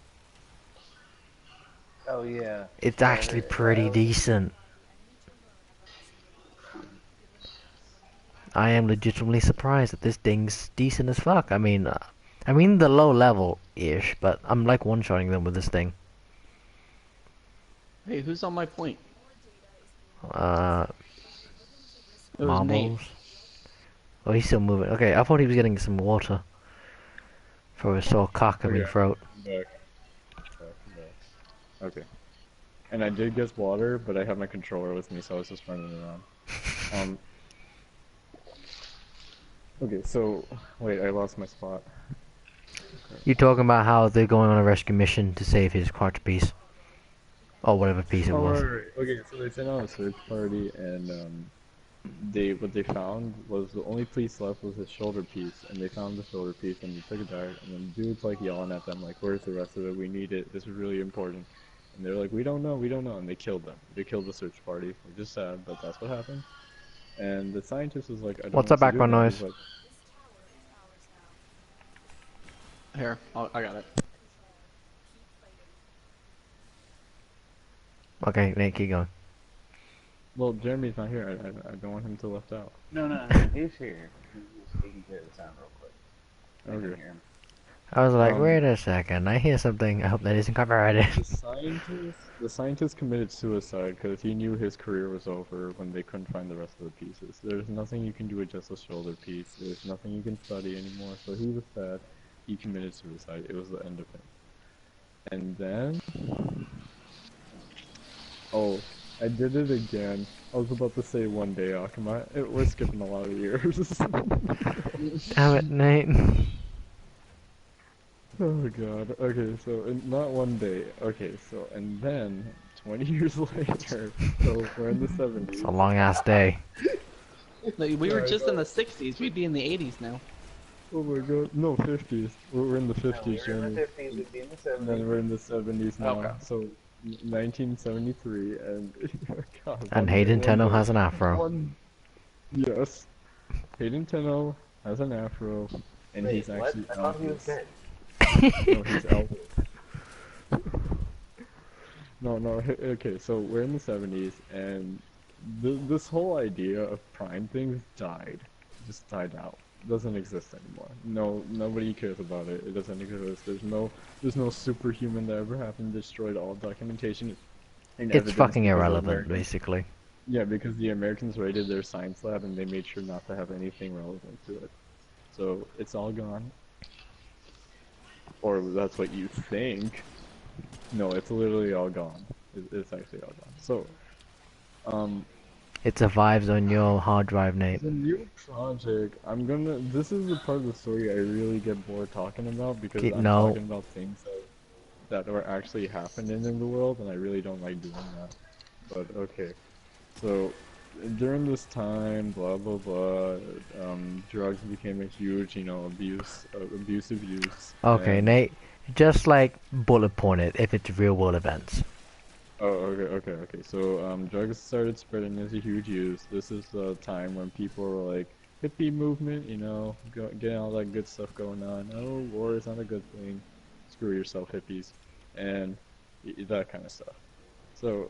D: Oh yeah.
B: It's actually pretty decent. I am legitimately surprised that this thing's decent as fuck. I mean the low level-ish, but I'm like one-shotting them with this thing.
C: Hey, who's on my point?
B: Uh,
C: It was Nate.
B: Marbles. Oh, he's still moving. Okay, I thought he was getting some water for his sore cock-coming
A: Okay,
B: throat.
A: back. Okay. And I did get water, but I have my controller with me, so I was just running around. Okay, so wait, I lost my spot.
B: You talking about how they're going on a rescue mission to save his crotch piece, or whatever piece it
A: Oh,
B: was.
A: right. Okay, so they sent out a search party, and what they found was the only piece left was his shoulder piece, and they found the shoulder piece, and they took it back, and then dude's like yelling at them, like, "Where's the rest of it? We need it. This is really important." And they're like, we don't know," and they killed them. They killed the search party, which is sad, but that's what happened. And the scientist was like, "I don't know
B: What's that
A: what to do
B: background
A: now."
B: noise?
A: He's like,
C: Here, I got it.
B: Okay, Nate, keep going.
A: "Well, Jeremy's not here. I don't want him to left out."
D: No, he's here. He can get the sound real quick. I can
A: Okay.
D: hear him.
B: I was like, wait a second, I hear something. I hope that isn't copyrighted.
A: The scientist committed suicide because he knew his career was over when they couldn't find the rest of the pieces. There's nothing you can do with just a shoulder piece. There's nothing you can study anymore. So he was sad. He committed suicide. It was the end of him. And then, oh, I did it again. I was about to say one day, Akuma. We're skipping a lot of years.
B: Damn it, Nate.
A: Oh god. Okay, so not one day. Okay, so and then 20 years later, so we're in the 70s.
B: It's a long ass day.
C: Like, we were just in the 60s. We'd be in the 80s now.
A: Oh my god. No, 50s. We're in the 50s,
D: We were in
A: Jeremy.
D: the 50s, we'd be in the 70s.
A: And then we're in the 70s now.
C: Okay.
A: So 1973 and god.
B: And Hayden Tenno has an afro.
A: Yes. Hayden Tenno has an afro and
D: Wait,
A: he's
D: what?
A: actually
D: I thought he was
A: Elvis.
D: dead.
A: No, he's Elvis. No, okay, so we're in the 70s, and this whole idea of prime things just died out. Doesn't exist anymore. No, nobody cares about it. It doesn't exist. There's no superhuman that ever happened, destroyed all documentation. And
B: It's
A: evidence
B: fucking
A: because the
B: irrelevant,
A: Americans-
B: basically.
A: Yeah, because the Americans raided their science lab and they made sure not to have anything relevant to it. So it's all gone. Or that's what you think. No, it's literally all gone. It's actually all gone. So,
B: It survives on your hard drive, Nate.
A: the new project, this is the part of the story I really get bored talking about because I'm
B: No.
A: talking about things that are actually happening in the world and I really don't like doing that. But okay. So, during this time, blah blah blah, drugs became a huge, abusive use.
B: Okay,
A: and-
B: Nate, just like bullet point it if it's real world events.
A: Oh, okay. So, drugs started spreading as a huge use. This is the time when people were like, hippie movement, getting all that good stuff going on. Oh, war is not a good thing. Screw yourself, hippies. And that kind of stuff. So,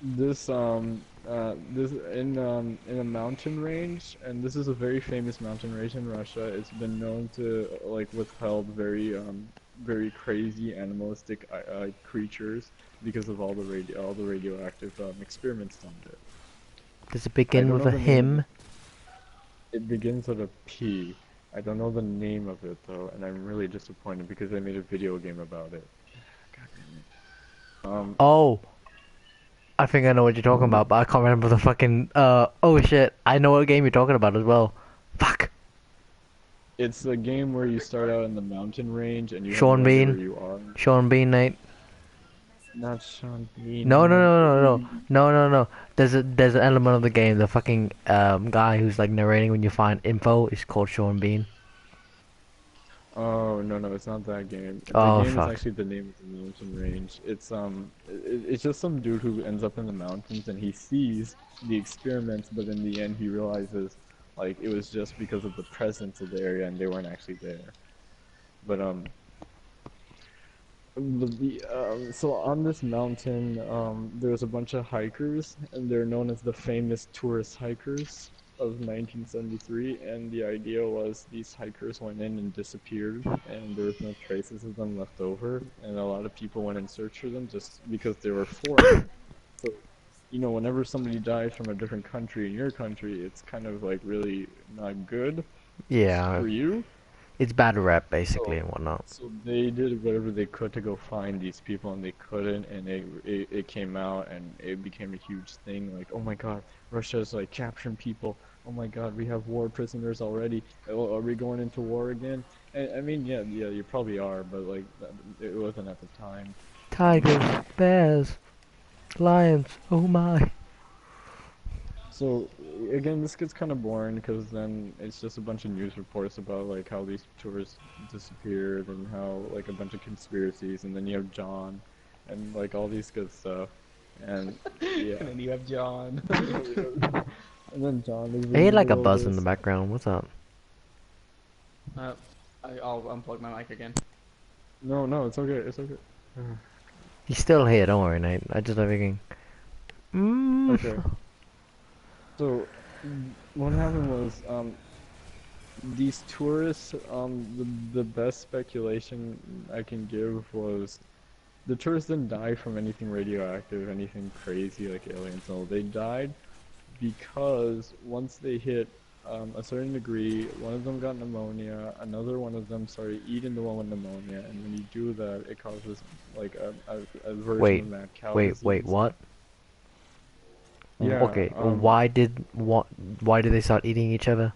A: this in a mountain range, and this is a very famous mountain range in Russia. It's been known to withheld very crazy animalistic creatures because of all the radioactive experiments done there.
B: Does it
A: I
B: begin
A: don't
B: with
A: know
B: a
A: the name.
B: hymn?
A: It begins with a P. I don't know the name of it though, and I'm really disappointed because they made a video game about it. God damn it.
B: Oh, I think I know what you're talking about, but I can't remember the fucking. Oh shit! I know what game you're talking about as well. Fuck.
A: It's a game where you start out in the mountain range and you
B: Sean
A: have no idea
B: Bean.
A: where you are.
B: Sean Bean, Nate.
A: Not Sean Bean.
B: No, no,
A: No.
B: no, no, no, no, no, no. There's an element of the game. The fucking guy who's like narrating when you find info is called Sean Bean.
A: Oh no, no, it's not that game. The
B: Oh
A: game is
B: fuck.
A: actually the name of the mountain range. It's just some dude who ends up in the mountains and he sees the experiments, but in the end he realizes like it was just because of the presence of the area and they weren't actually there. But so on this mountain, there's a bunch of hikers, and they're known as the famous tourist hikers of 1973. And the idea was these hikers went in and disappeared, and there was no traces of them left over. And a lot of people went in search for them just because they were foreign. So, whenever somebody dies from a different country in your country, it's kind of like really not good
B: Yeah,
A: for you.
B: it's bad rap basically
A: So,
B: and whatnot.
A: so they did whatever they could to go find these people, and they couldn't, and it came out, and it became a huge thing. Like, oh my God, Russia's like capturing people. Oh my God, we have war prisoners already. Oh, are we going into war again? And, I mean, yeah, you probably are, but like, it wasn't at the time.
B: Tigers, bears, lions. Oh my.
A: So again, this gets kind of boring because then it's just a bunch of news reports about like how these tourists disappeared and how like a bunch of conspiracies, and then you have John, and like all these good stuff, and yeah,
C: And then you have John.
A: and then John is
B: I hear like a
A: reading all
B: buzz in the
A: this.
B: background. What's up?
C: I'll unplug my mic again.
A: No, no, it's okay, it's okay.
B: He's still here. Don't worry, Nate. I just thinking.
A: Okay. So what happened was these tourists, the best speculation I can give was the tourists didn't die from anything radioactive, anything crazy like aliens. No, they died because once they hit a certain degree, one of them got pneumonia, another one of them started eating the one with pneumonia, and when you do that, it causes like a version
B: Wait,
A: of mad cow
B: wait,
A: disease.
B: what?
A: Yeah,
B: Okay, why did they start eating each other?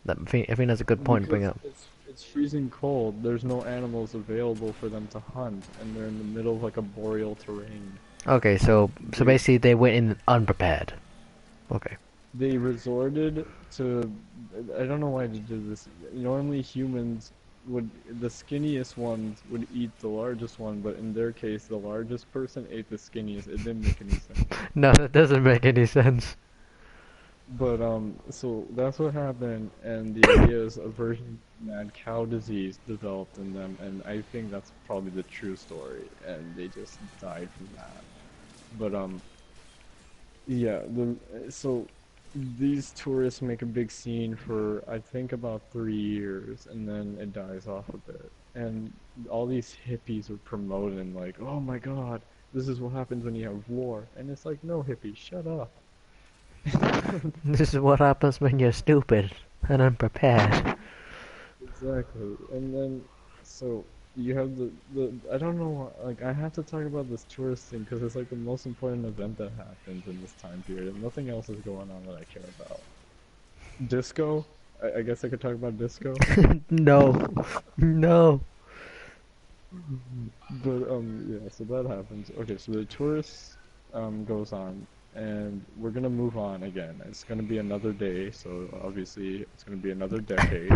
B: I think that's a good point to bring
A: because
B: up.
A: it's freezing cold. There's no animals available for them to hunt, and they're in the middle of like a boreal terrain.
B: Okay, so
A: They
B: basically they went in unprepared. Okay.
A: they resorted to. I don't know why they did this. Normally humans the skinniest ones would eat the largest one, but in their case, the largest person ate the skinniest. It didn't make any sense.
B: No, that doesn't make any sense.
A: But so that's what happened, and the idea is a version of mad cow disease developed in them, and I think that's probably the true story, and they just died from that. But yeah, so these tourists make a big scene for I think about 3 years, and then it dies off a bit, and all these hippies are promoting like, oh my God, this is what happens when you have war, and it's like, no hippie, shut up.
B: This is what happens when you're stupid and unprepared.
A: Exactly, and then so you have the I don't know, like I have to talk about this tourist thing because it's like the most important event that happens in this time period, and nothing else is going on that I care about. Disco, I guess I could talk about disco,
B: No, no.
A: but yeah, so that happens. Okay, so the tourist goes on, and we're gonna move on again. It's gonna be another day, so obviously it's gonna be another decade.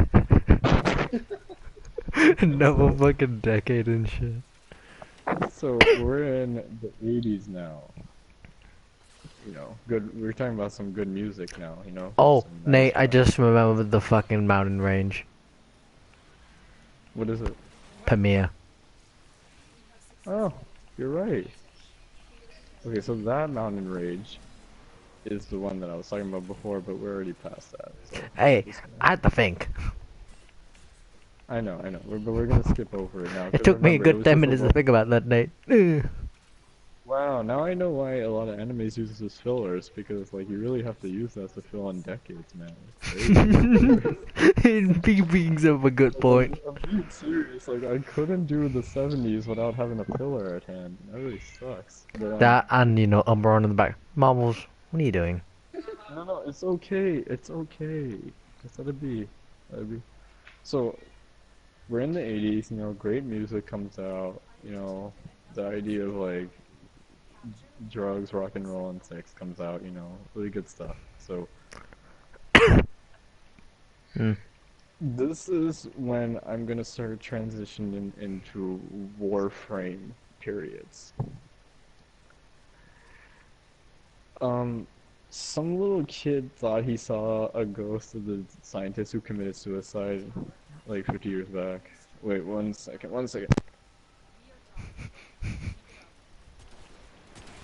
B: Another fucking decade and shit.
A: So we're in the 80s now. Good. We're talking about some good music now.
B: Oh,
A: Some nice
B: Nate, I
A: rap.
B: just remembered the fucking mountain range.
A: What is it?
B: Pamir.
A: Oh, you're right. Okay, so that mountain range is the one that I was talking about before, but we're already past that. So
B: Hey,
A: just
B: I had to think.
A: I know. But we're gonna skip over it now.
B: It
A: 'Cause
B: took me a
A: remember, it
B: good
A: was
B: 10
A: just a
B: minutes to
A: low.
B: think about that, Nate.
A: Wow, now I know why a lot of animes use this as fillers, because like you really have to use that to fill in decades, man. It's crazy.
B: He brings up a good point.
A: I'm being serious. Like I couldn't do the 70s without having a filler at hand. That really sucks. But
B: That and, Umbron in the back. Marbles, what are you doing?
A: no, it's okay. It's okay. Just let it be. Let it be. So we're in the 80s. Great music comes out. the idea of like drugs, rock and roll, and sex comes out. You know, really good stuff. So this is when I'm gonna start transitioning into Warframe periods. Some little kid thought he saw a ghost of the scientist who committed suicide like 50 years back. Wait, one second.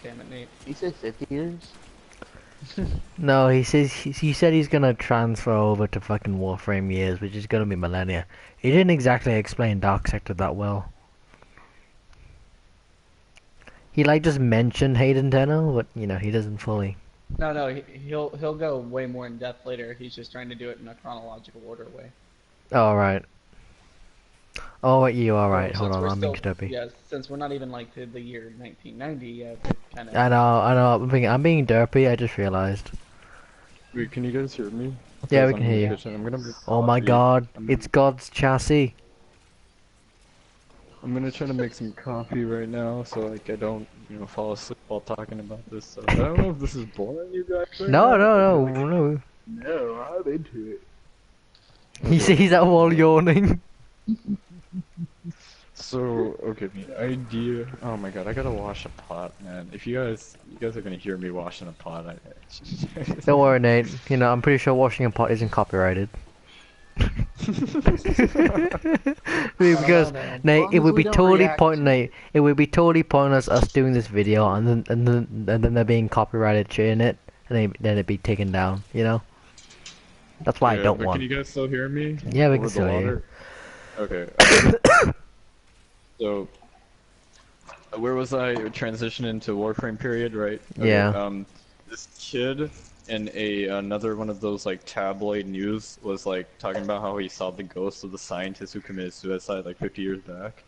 C: Damn it, Nate.
D: You said 50 years?
B: No, he said he's gonna transfer over to fucking Warframe years, which is gonna be millennia. He didn't exactly explain Dark Sector that well. He like just mentioned Hayden Tenno, but you know he doesn't fully.
C: No, he'll go way more in depth later. He's just trying to do it in a chronological order way.
B: Oh right. Oh wait, you are right.
C: So
B: Hold
C: since
B: on,
C: we're
B: I'm being
C: still-
B: stupid.
C: Yeah, since we're not even like to the year 1990 yet, kind of.
B: I know. I'm being derpy. I just realized.
A: Wait, can you guys hear me?
B: Yeah, we
A: Because
B: can
A: I'm in
B: hear
A: the
B: you.
A: kitchen. I'm gonna make
B: Oh my
A: coffee.
B: God!
A: I'm
B: It's God's chassis.
A: gonna try to make some coffee right now, so like I don't, fall asleep while talking about this. So I don't know if this is boring you guys. Right
B: No,
A: now.
B: no.
A: No, I'm into it.
B: He sees that while yawning.
A: So, okay, the idea. Oh my god, I gotta wash a pot, man. If you guys are gonna hear me washing a pot,
B: Don't worry, Nate. You know, I'm pretty sure washing a pot isn't copyrighted. Because Nate, it would be totally pointless. Nate, it would be totally pointless us doing this video and then there being copyrighted shit in it, and then it'd be taken down. You know. That's why I don't
A: but
B: want.
A: Can you guys still hear me?
B: Yeah, we
A: Over
B: can
A: the
B: still hear you.
A: water? Okay. So, where was I? Transition into Warframe period, right? Okay,
B: Yeah.
A: This kid in another one of those like tabloid news was like talking about how he saw the ghost of the scientist who committed suicide like 50 years back,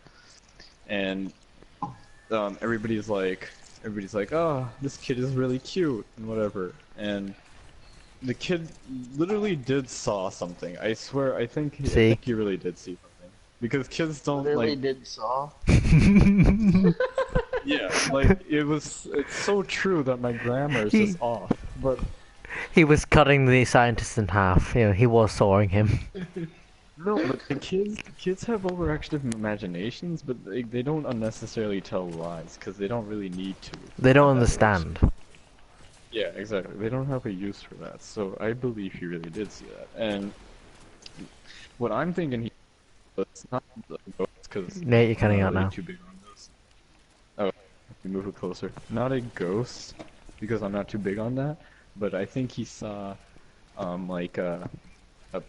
A: and everybody's like, oh, this kid is really cute and whatever, and the kid literally did saw something. I swear, I think he really did see something. Because kids don't
D: Literally
A: like.
D: did saw?
A: Yeah, like it's so true that my grammar is just off. But
B: He was cutting the scientist in half. You know, he was sawing him.
A: no, but the kids have overactive imaginations, but they don't unnecessarily tell lies because they don't really need to.
B: They don't understand.
A: Yeah, exactly. They don't have a use for that. So I believe he really did see that. And what I'm thinking it's not the ghost because
B: Nate, you're cutting out now.
A: Too big on those. Oh, you move it closer. Not a ghost because I'm not too big on that, but I think he saw like a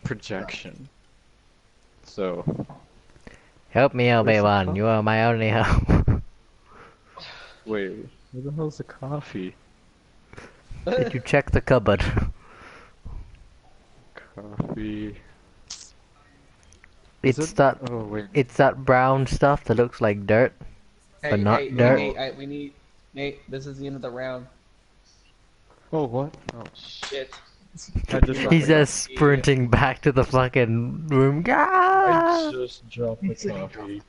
A: projection. So
B: Help me,
A: Where's the
B: Obi-Wan.
A: cup?
B: You are my only hope.
A: wait, where the hell's the coffee?
B: Did you check the cupboard?
A: Coffee.
B: It's
A: Is it?
B: that.
A: Oh wait.
B: It's that brown stuff that looks like dirt. But not dirt.
C: Nate, we need Nate. This is the end of the round.
A: Oh what? Oh.
C: Shit.
A: I just dropped
B: He's
A: the
B: just sprinting back to the fucking room. Ah!
A: I just dropped the coffee.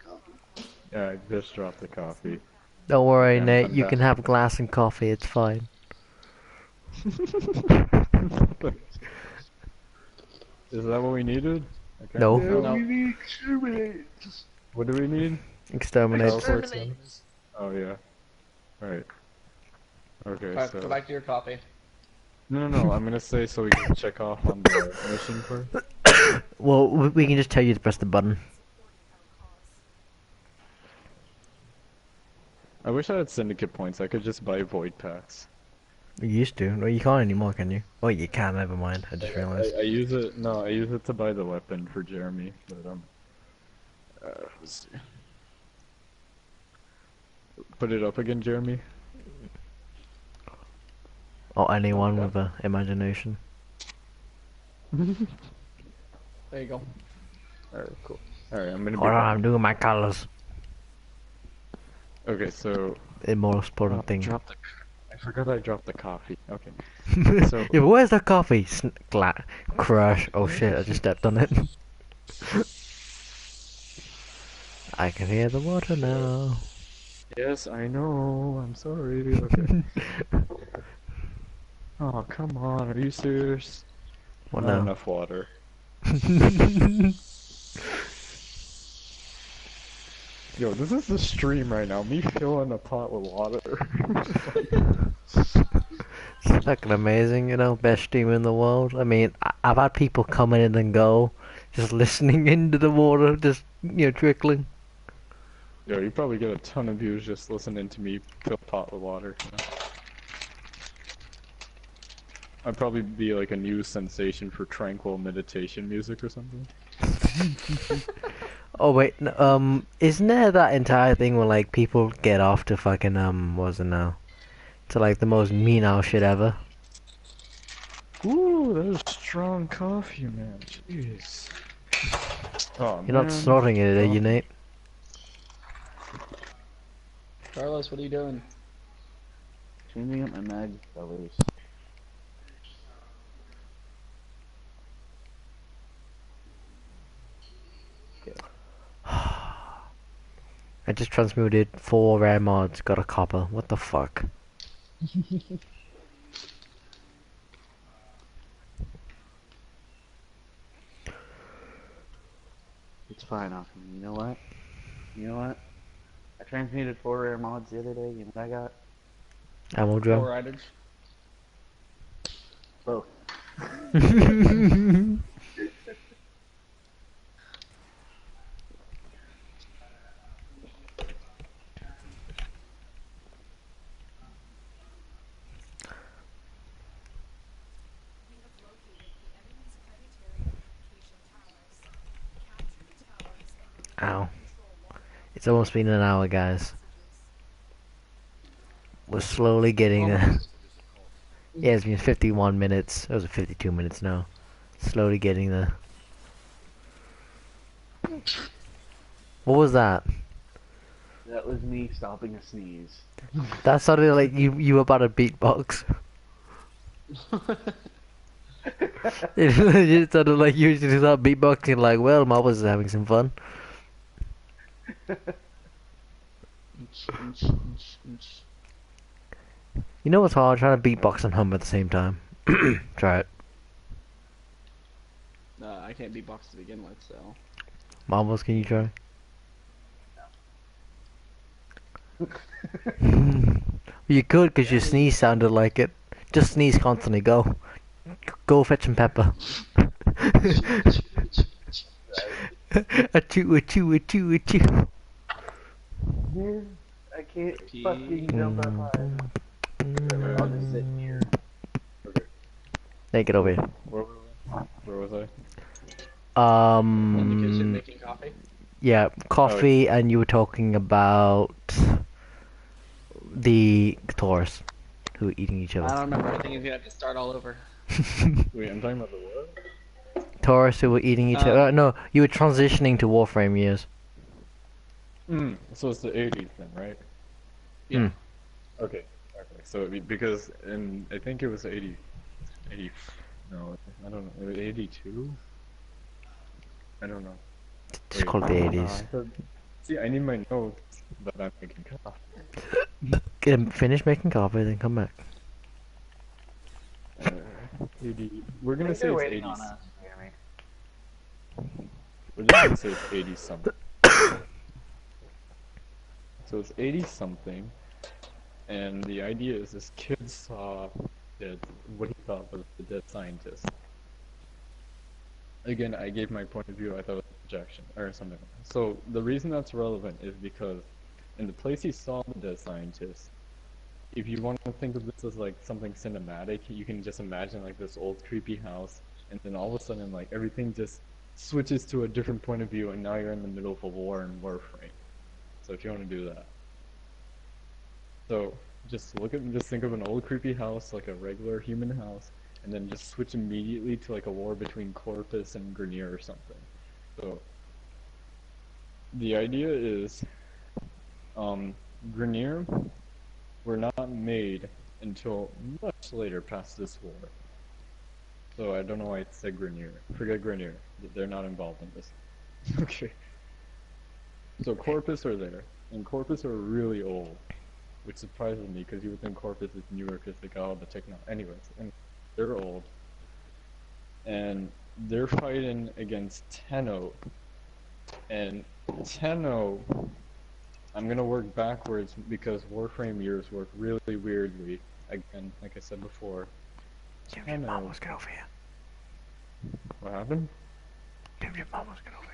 A: Yeah, I just dropped the coffee.
B: Don't worry,
A: Yeah,
B: Nate.
A: I'm
B: You
A: back.
B: can have glass and coffee. It's fine.
A: Is that what we needed? Okay.
B: No.
C: No.
D: need exterminate.
A: What do we need?
B: Exterminate.
D: Exterminate.
A: Oh yeah. Alright. Okay,
C: Alright,
A: so
C: go back to your coffee.
A: no, I'm gonna say so we can check off on the mission first.
B: Well, we can just tell you to press the button.
A: I wish I had syndicate points. I could just buy void packs.
B: You used to. Well, you can't anymore, can you? Oh, you can. Never mind. I just realized.
A: I use it. No, I use it to buy the weapon for Jeremy. But let's see. Put it up again, Jeremy.
B: Or anyone
A: Okay.
B: with a imagination.
C: There you go.
A: Alright, cool. Alright, I'm gonna be
B: Hold on,
A: back.
B: I'm doing my colors.
A: Okay, so
B: The most important thing.
A: I forgot I dropped the coffee. Okay. So
B: Yeah, but where's the coffee? Crush. Oh shit, I just stepped on it. I can hear the water now.
A: Yes, I know. I'm sorry. Okay. Oh, come on. Are you serious?
B: What
A: Not
B: now?
A: enough water. Yo, this is the stream right now. Me filling a pot with water.
B: It's fucking amazing, you know, best stream in the world. I mean, I've had people coming in and go, just listening into the water, just, you know, trickling.
A: Yo, you probably get a ton of views just listening to me fill a pot with water. You know? I'd probably be like a new sensation for tranquil meditation music or something.
B: Oh wait, isn't there that entire thing where like people get off to fucking what was it now? To like the most mean out shit ever.
A: Ooh, that is strong coffee, man. Jeez. Oh
B: You're not
A: man.
B: snorting it, are you,
A: Coffee.
B: Nate?
C: Carlos, what are you doing?
D: Changing up my mag colors. Okay.
B: I just transmuted 4 rare mods, got a copper. What the fuck?
D: It's fine, Austin. You know what? You know what? I transmuted 4 rare mods the other day. You know what I got?
B: Ammo drum.
C: Four riders.
D: Both.
B: Ow. It's almost been an hour, guys. We're slowly getting there.
C: Almost.
B: Yeah, it's been 51 minutes. It was 52 minutes now. Slowly getting there. What was that?
D: That was me stopping a sneeze.
B: That sounded like you were about to beatbox. It sounded like you just start beatboxing like, well, Ma was having some fun. You know what's hard? Trying to beatbox and hum at the same time. Try it.
C: I can't beatbox to begin with, so.
B: Marbles, can you try? You could, because your sneeze sounded like it. Just sneeze constantly, go. Go fetch some pepper. Achoo, achoo, achoo, achoo.
D: I can't fucking jump that high. I'll just sit here.
B: Hey, get over here.
A: Where was I?
C: In the kitchen making coffee.
B: Yeah, coffee, and you were talking about the Taurus who were eating each
C: I
B: other.
C: don't remember. I think he's gonna have to start all over.
A: Wait, I'm talking about the what?
B: Taurus who were eating each other. No, you were transitioning to Warframe years.
A: So it's the 80s then, right?
C: Yeah.
A: Okay. Okay. So because I think it was 80, no, I don't know. It was 82. I don't know.
B: Just call it the 80s.
A: See, I need my notes that I'm making coffee.
B: Finish making coffee, then come back.
A: 80. We're gonna say
D: They're
A: it's
D: waiting
A: 80s.
D: on us, Jeremy.
A: We're just gonna say it's 80 something. So it's 80 something, and the idea is this kid saw what he thought was the dead scientist. Again, I gave my point of view. I thought it was a projection or something. So the reason that's relevant is because in the place he saw the dead scientist, if you want to think of this as like something cinematic, you can just imagine like this old creepy house, and then all of a sudden like everything just switches to a different point of view, and now you're in the middle of a war in Warframe. So if you want to do that. So just think of an old creepy house, like a regular human house, and then just switch immediately to like a war between Corpus and Grenier or something. So the idea is, Grenier were not made until much later past this war. So I don't know why it said Grenier. Forget Grenier. They're not involved in this. Okay. So Corpus are there, and Corpus are really old, which surprises me because you would think Corpus is newer because they got all the technology. Anyways, and they're old, and they're fighting against Tenno, and Tenno. I'm gonna work backwards because Warframe years work really weirdly. Again, like I said before.
B: Jim, mom was get over here.
A: What happened?
B: Jim, mom was get over here.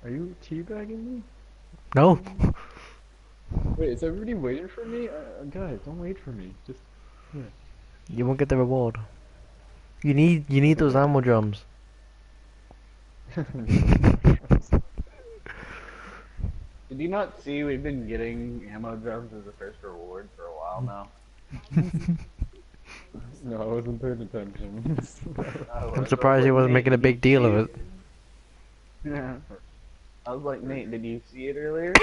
A: Are you teabagging me?
B: No.
A: Wait, is everybody waiting for me? Guys, don't wait for me. Just here.
B: You won't get the reward. You need those ammo drums.
D: Did you not see we've been getting ammo drums as the first reward for a while now?
A: No, I wasn't paying attention.
B: I'm surprised he wasn't making a big deal of it.
D: Yeah. I was like, Nate, did you see it earlier?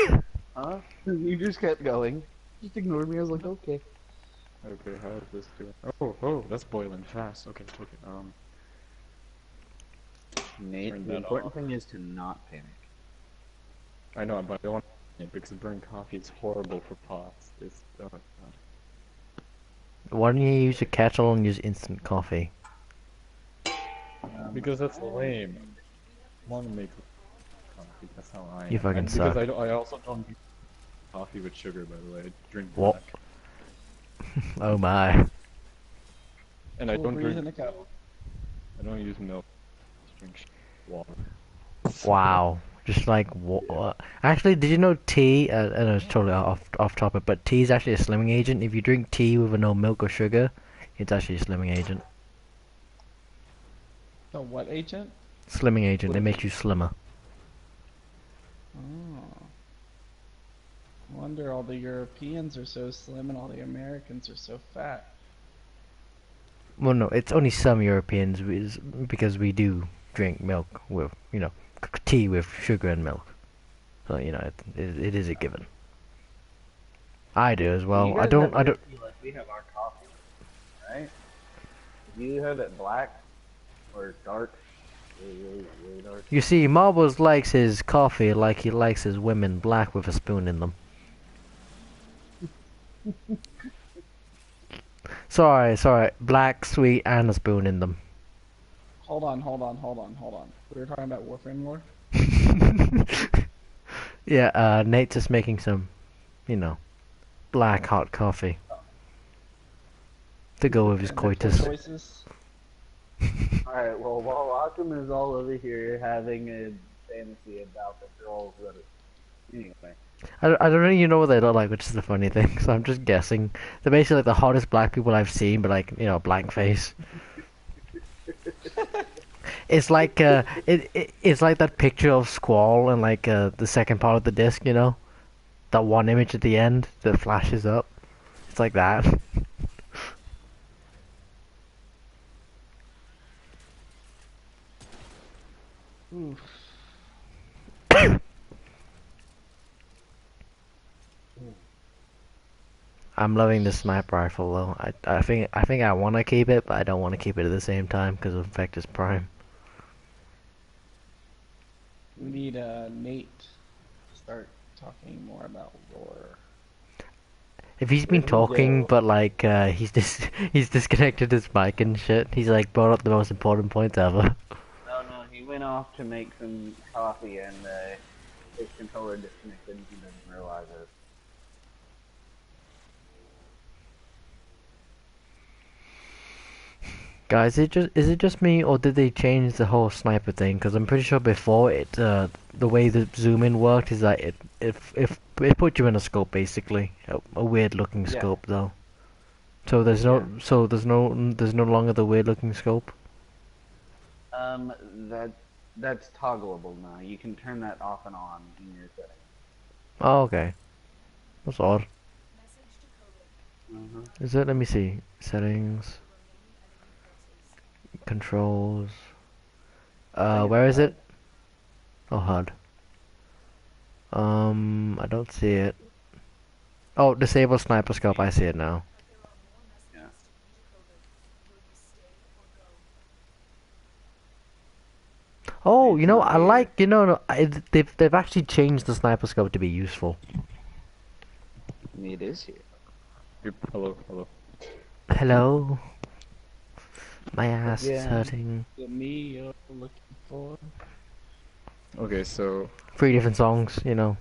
D: Huh? You just kept going. Just ignored me. I was like, okay.
A: Okay, how is this doing? Oh, that's boiling fast. Okay.
D: Nate,
A: Turn
D: the
A: that
D: important
A: off.
D: thing is to not panic.
A: I know, but I don't want it because burnt coffee is horrible for pots. It's oh god.
B: Why don't you use a kettle and use instant coffee?
A: Because that's lame. I want to make coffee. That's how I am.
B: You fucking
A: And
B: suck.
A: because I also don't drink coffee with sugar, by the way. I drink
B: What?
A: black.
B: Oh my.
A: And I don't
C: breeze in
A: drink.
C: the cup.
A: I don't use milk. I just drink water.
B: Wow. Just like what? Actually, did you know tea? I know it's totally off topic, but tea is actually a slimming agent. If you drink tea with no milk or sugar, it's actually a slimming agent.
C: The what agent?
B: Slimming agent. It makes you slimmer.
C: Oh. No wonder all the Europeans are so slim and all the Americans are so fat.
B: Well, no, it's only some Europeans because we do drink milk with, tea with sugar and milk. So it is a given. I do as well.
D: You
B: I
D: guys
B: don't.
D: have your tea like we have our coffee, right? Do you have it black or dark? Really dark?
B: You see, Marbles likes his coffee like he likes his women black with a spoon in them. Sorry. Black, sweet, and a spoon in them.
C: Hold on. We were talking about Warframe lore?
B: Yeah, Nate's just making some, black hot coffee. To go with his coitus.
C: Choices?
D: Alright, well, while Akum is all over here having a fantasy about the girls that are... Anyway.
B: I don't really know what they look like, which is the funny thing, so I'm just guessing. They're basically like the hottest black people I've seen, but like, blank face. It's like it's like that picture of Squall and like the second part of the disc, that one image at the end that flashes up. It's like that.
C: Oof.
B: I'm loving the sniper rifle though. I think I want to keep it, but I don't want to keep it at the same time because of Vector's Prime.
C: We need Nate to start talking more about lore.
B: If he's been talking, but like he's disconnected his mic and shit. He's like brought up the most important points ever.
D: No, he went off to make some coffee and his controller disconnected and he doesn't realize it.
B: Guys, is it just me, or did they change the whole sniper thing? Because I'm pretty sure before the way the zoom in worked is that it put you in a scope basically, a weird looking scope though. So there's no longer the weird looking scope.
D: That's toggleable now. You can turn that off and on in your settings.
B: Oh, okay. That's odd.
D: Mm-hmm.
B: Is it? Let me see. Settings. Controls. Where is it? Oh, HUD. I don't see it. Oh, disable sniper scope. I see it now.
D: Yeah.
B: Oh, you know, I
D: here.
B: like, they've actually changed the sniper scope to be useful.
D: It is here.
A: Hello, hello.
B: Hello. My ass is
D: Yeah.
B: hurting.
C: The me you're looking for.
A: Okay, so
B: 3 different songs, you know.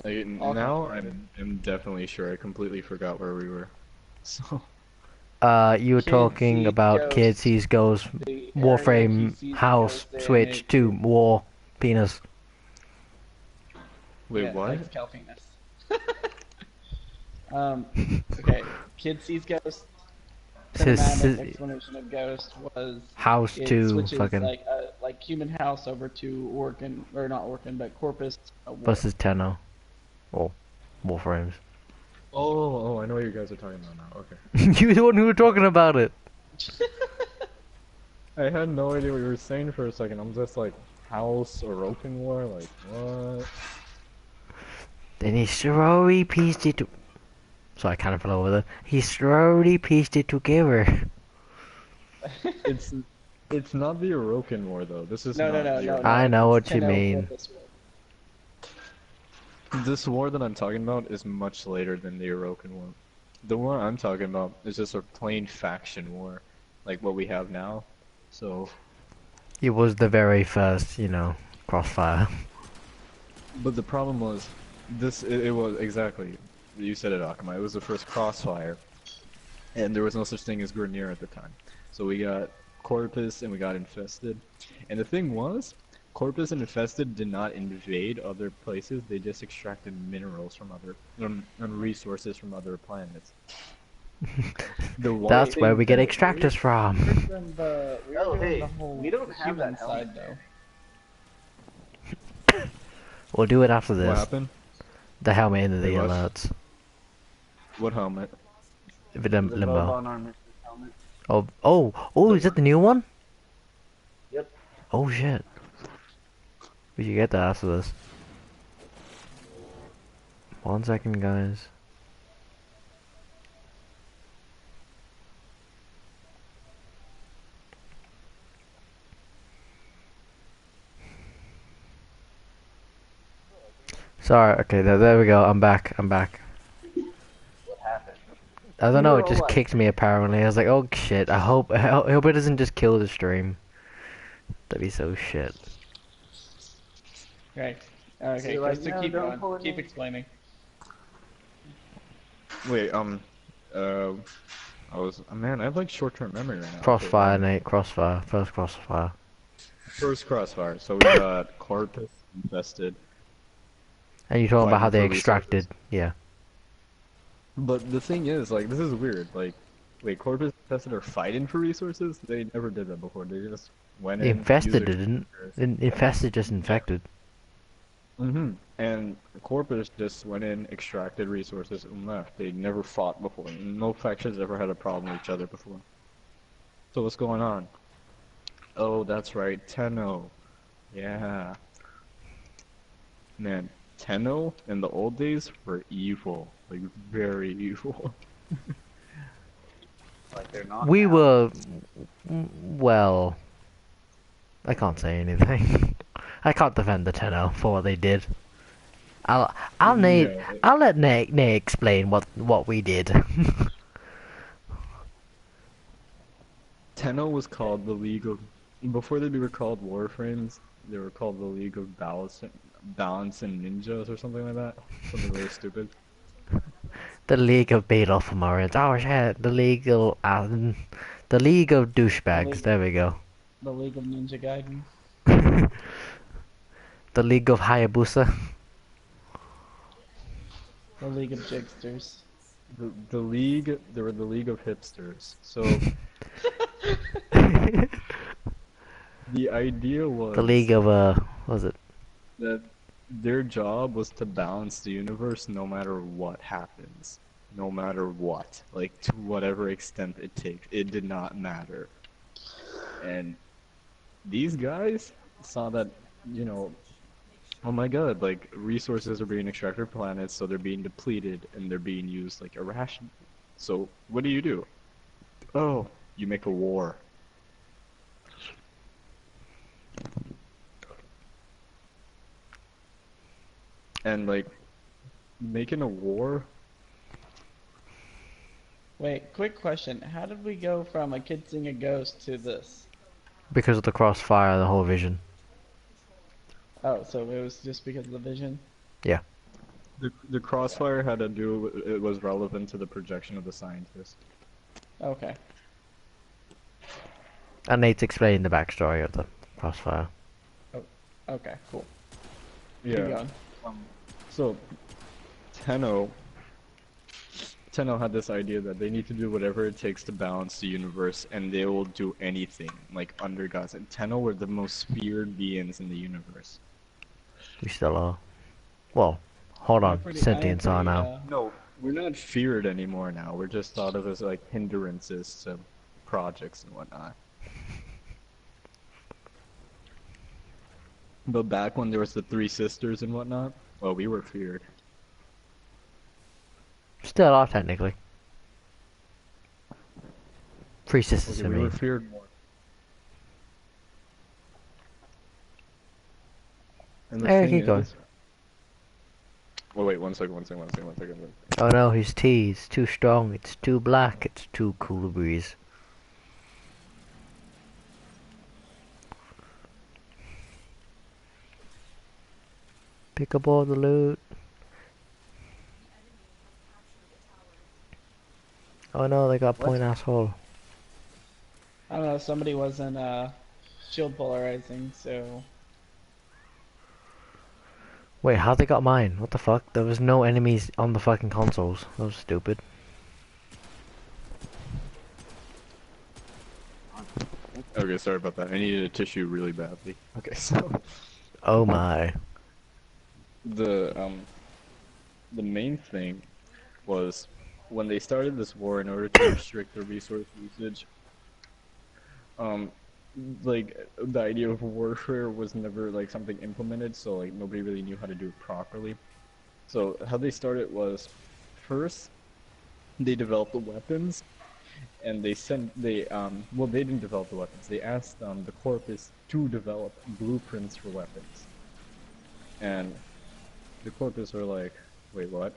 A: now I'm definitely sure I completely forgot where we were. So
B: You were
C: Kid
B: talking
C: sees
B: about
C: ghost.
B: Kid Sees Ghost,
C: The area he
B: Warframe,
C: sees the
B: House,
C: ghost in,
B: Switch to War, Penis.
A: wait,
C: Yeah,
A: what?
C: X Calpinus. Okay. Kid sees ghost. Cinematic explanation of ghost was
B: House
C: it
B: to
C: switches
B: fucking
C: like human house over to organ or not organ but corpus war.
B: versus Tenno. Or Warframes.
A: Oh, I know what you guys are talking about now. Okay.
B: You're the one who were talking about it.
A: I had no idea what you were saying for a second. I'm just like, House or Open War? Like, what?
B: Then he slowly pieced it to... So I kind of fell over there. He slowly pieced it together.
A: It's it's not the Orokin War though. This is
C: No,
A: not
C: no,
A: the
C: no,
A: Orokin.
C: no.
B: I know what
C: It's
B: you
C: Tenno
B: mean.
C: Corpus War.
A: This war that I'm talking about is much later than the Orokin War. The war I'm talking about is just a plain faction war, like what we have now. So,
B: It was the very first, crossfire.
A: but the problem was, it was exactly, you said it, Akama. It was the first crossfire, and there was no such thing as Grineer at the time. So we got Corpus and we got Infested, and the thing was, Corpus and Infested did not invade other places. They just extracted minerals from and resources from other planets.
B: That's where we get extractors from.
D: We don't have
C: human
D: that
C: side
D: helmet.
C: though.
B: We'll do it after this.
A: What happened?
B: The helmet and the
A: Wait, what?
B: alerts.
A: What helmet?
B: If it
D: The
B: limbo.
D: Bobon Armistice helmet.
B: Oh, is that the new one?
D: Yep.
B: Oh shit. We should get that after this. 1 second, guys. Sorry, okay, there we go. I'm back.
D: What happened?
B: I don't
D: You
B: know,
D: were
B: it
D: all
B: just
D: like-
B: kicked me apparently. I was like, oh shit, I hope it doesn't just kill the stream. That'd be so shit.
C: Okay. Okay,
D: So you're like,
C: Krista,
D: no,
C: keep
D: don't pull
C: going.
D: it
C: Keep
D: in.
C: explaining.
A: Wait, man, I have like short-term memory right now.
B: Crossfire,
A: Okay,
B: Nate, crossfire. First crossfire.
A: First crossfire. So we got Corpus Infested.
B: And you're talking about how
A: Fighting
B: they
A: for
B: extracted,
A: resources.
B: yeah.
A: But the thing is, like, this is weird. Like, wait, Corpus Infested are fighting for resources? They never did that before. They just went in.
B: Infested didn't. Infested just infected.
A: And Corpus just went in, extracted resources, and left. They never fought before. No factions ever had a problem with each other before. So what's going on? Oh, that's right, Tenno. Yeah. Man, Tenno in the old days were evil. Like, very evil.
D: Like they're not.
B: We
D: now.
B: were... Well... I can't say anything. I can't defend the Tenno for what they did. I'll let Nate explain what we did.
A: Tenno was called the League of... Before they were called Warframes, they were called the League of Balance and Ninjas or something like that. Something really stupid.
B: The League of Beta Marines. Oh shit, the League of Douchebags, there we go.
C: The League of Ninja Gaiden.
B: The League of Hayabusa.
C: The League of Jigsters.
A: The League, they were the League of Hipsters. So, the idea was...
B: The League of, what was it?
A: that their job was to balance the universe no matter what happens. No matter what. Like, to whatever extent it takes. It did not matter. And these guys saw that, oh my god, like, resources are being extracted from planets, so they're being depleted, and they're being used like irrationally. So, what do? Oh, You make a war. And like making a war.
C: Wait, quick question. How did we go from a kid seeing a ghost to this?
B: Because of the crossfire, the whole vision.
C: Oh, so it was just because of the vision?
B: Yeah.
A: The crossfire had to do. It was relevant to the projection of the scientist.
C: Okay.
B: And Nate's explained the backstory of the crossfire.
C: Oh, okay, cool.
A: Yeah.
C: Keep going.
A: So, Tenno had this idea that they need to do whatever it takes to balance the universe, and they will do anything, like under gods. And Tenno were the most feared beings in the universe.
B: We still are. Well, hold on.
C: pretty-
B: Sentients are
C: pretty,
B: now.
A: No, we're not feared anymore now. We're just thought of as like hindrances to projects and whatnot. But back when there was the three sisters and whatnot, well, we were feared.
B: Still are, technically. Three sisters,
A: Okay,
B: I
A: we
B: mean.
A: were feared more. And the
B: Hey,
A: thing
B: keep going.
A: is... Oh wait, one second.
B: Oh no, his tea is too strong, it's too black, it's too cool a breeze. Pick up all the loot. Oh no, they got point asshole.
C: I don't know, somebody wasn't shield polarizing, so...
B: Wait, how they got mine? What the fuck? There was no enemies on the fucking consoles. That was stupid.
A: Okay, sorry about that. I needed a tissue really badly. Okay, so...
B: Oh my.
A: The main thing was when they started this war in order to restrict the resource usage, like the idea of warfare was never like something implemented, so like nobody really knew how to do it properly. So how they started was first they developed the weapons, and they well, they didn't develop the weapons. They asked the corpus to develop blueprints for weapons, and the corpus are like, wait, what?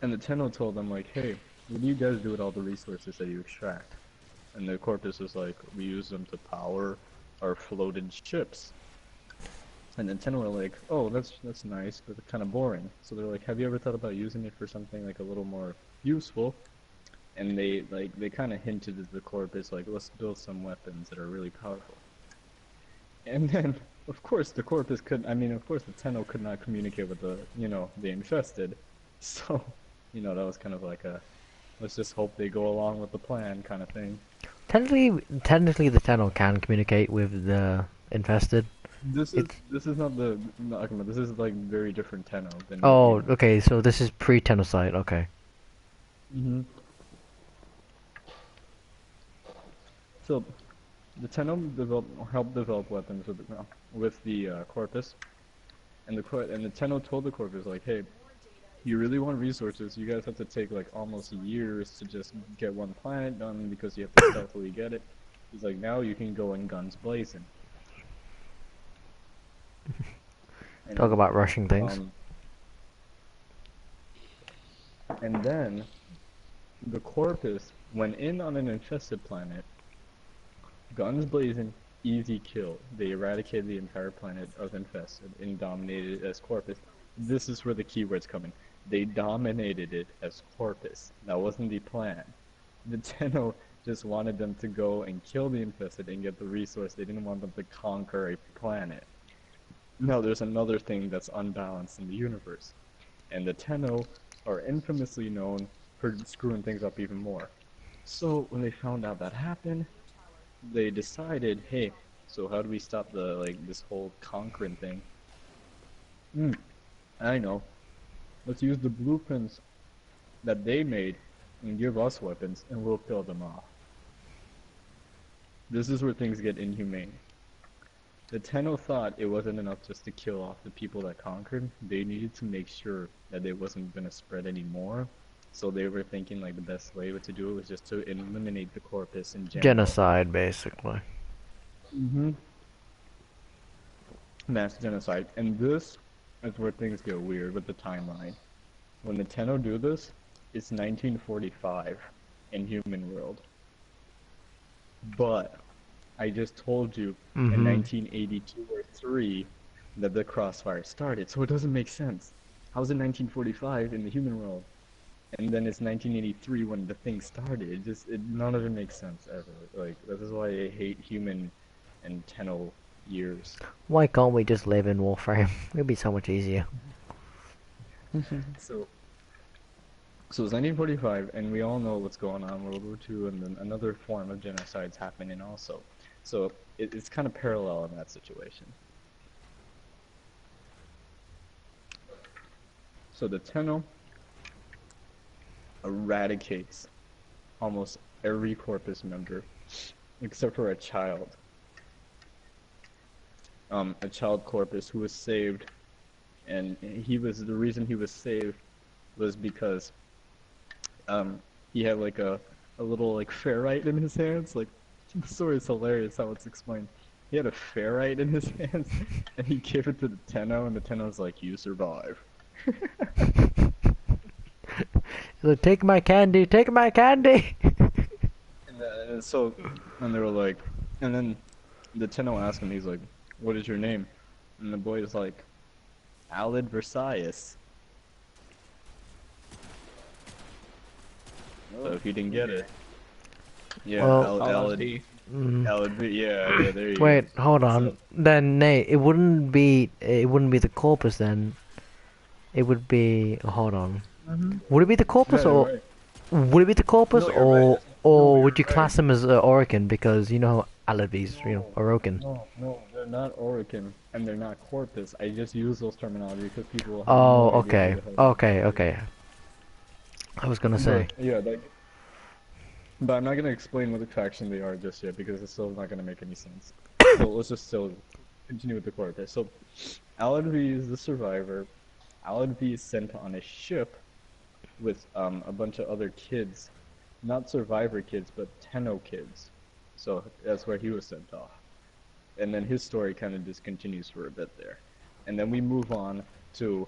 A: And the Tenno told them like, hey, what do you guys do with all the resources that you extract? And the corpus was like, we use them to power our floated ships. And then Tenno were like, oh, that's nice, but kind of boring. So they're like, have you ever thought about using it for something like a little more useful? And they kind of hinted at the corpus like, let's build some weapons that are really powerful. And then, of course, the corpus of course the Tenno could not communicate with the infested. So, that was kind of like a, let's just hope they go along with the plan kind of thing.
B: Technically the Tenno can communicate with the infested.
A: This is not Akuma, this is like very different Tenno than...
B: Oh, okay, so this is pre-Tenocide, okay.
A: Mm-hmm. So, the Tenno helped develop weapons with the corpus, and the Tenno told the corpus like, hey, you really want resources, you guys have to take like almost years to just get one planet done because you have to stealthily get it. He's like, now you can go in guns blazing.
B: Talk about rushing things.
A: And then the corpus went in on an infested planet, guns blazing, easy kill. They eradicated the entire planet of infested and dominated it as corpus. This is where the keywords come in. They dominated it as corpus. That wasn't the plan. The Tenno just wanted them to go and kill the infested and get the resource. They didn't want them to conquer a planet. Now there's another thing that's unbalanced in the universe, and the Tenno are infamously known for screwing things up even more. So when they found out that happened, they decided, hey, so how do we stop this whole conquering thing? I know. Let's use the blueprints that they made and give us weapons, and we'll kill them off. This is where things get inhumane. The Tenno thought it wasn't enough just to kill off the people that conquered. They needed to make sure that it wasn't going to spread anymore. So they were thinking like the best way to do it was just to eliminate the corpus in general.
B: Genocide, basically.
A: Mm-hmm. Mass genocide. And this is where things get weird with the timeline. When the Tenno do this, it's 1945 in human world. But I just told you in 1982 or 3 that the crossfire started, so it doesn't make sense. How's it 1945 in the human world? And then it's 1983 when the thing started. None of it makes sense ever. Like, this is why I hate human and Tenno years.
B: Why can't we just live in Warframe? It'd be so much easier.
A: So it's 1945, and we all know what's going on in World War II, and then another form of genocide's happening also. So it's kind of parallel in that situation. So the Tenno eradicates almost every corpus member, except for a child. A child corpus who was saved, and the reason he was saved was because he had like a little like ferrite in his hands. Like, the story is hilarious how it's explained. He had a ferrite in his hands, and he gave it to the Tenno, and the Tenno's like, "You survive."
B: Like, take my candy, take my candy!
A: And so, and they were like, and then the Tenno asked him, he's like, "What is your name?" And the boy is like, "Alid Versailles." So if you didn't get it, yeah,
B: Well,
A: Alid, yeah, there you go.
B: Wait, hold on. Then, Nate, it wouldn't be the corpus then. It would be, hold on. Would it be the corpus would it be the corpus,
A: No, you're right.
B: or would you class them as Orokin, because you know how Alavis, Orokin?
A: No, they're not Orokin, and they're not corpus. I just use those terminology because people have
B: Oh,
A: no idea
B: okay. I was gonna say.
A: But I'm not gonna explain what faction they are just yet because it's still not gonna make any sense. So let's just still continue with the corpus. So, Alad V is the survivor. Alad V is sent on a ship with a bunch of other kids, not survivor kids, but Tenno kids. So that's where he was sent off. And then his story kind of just continues for a bit there. And then we move on to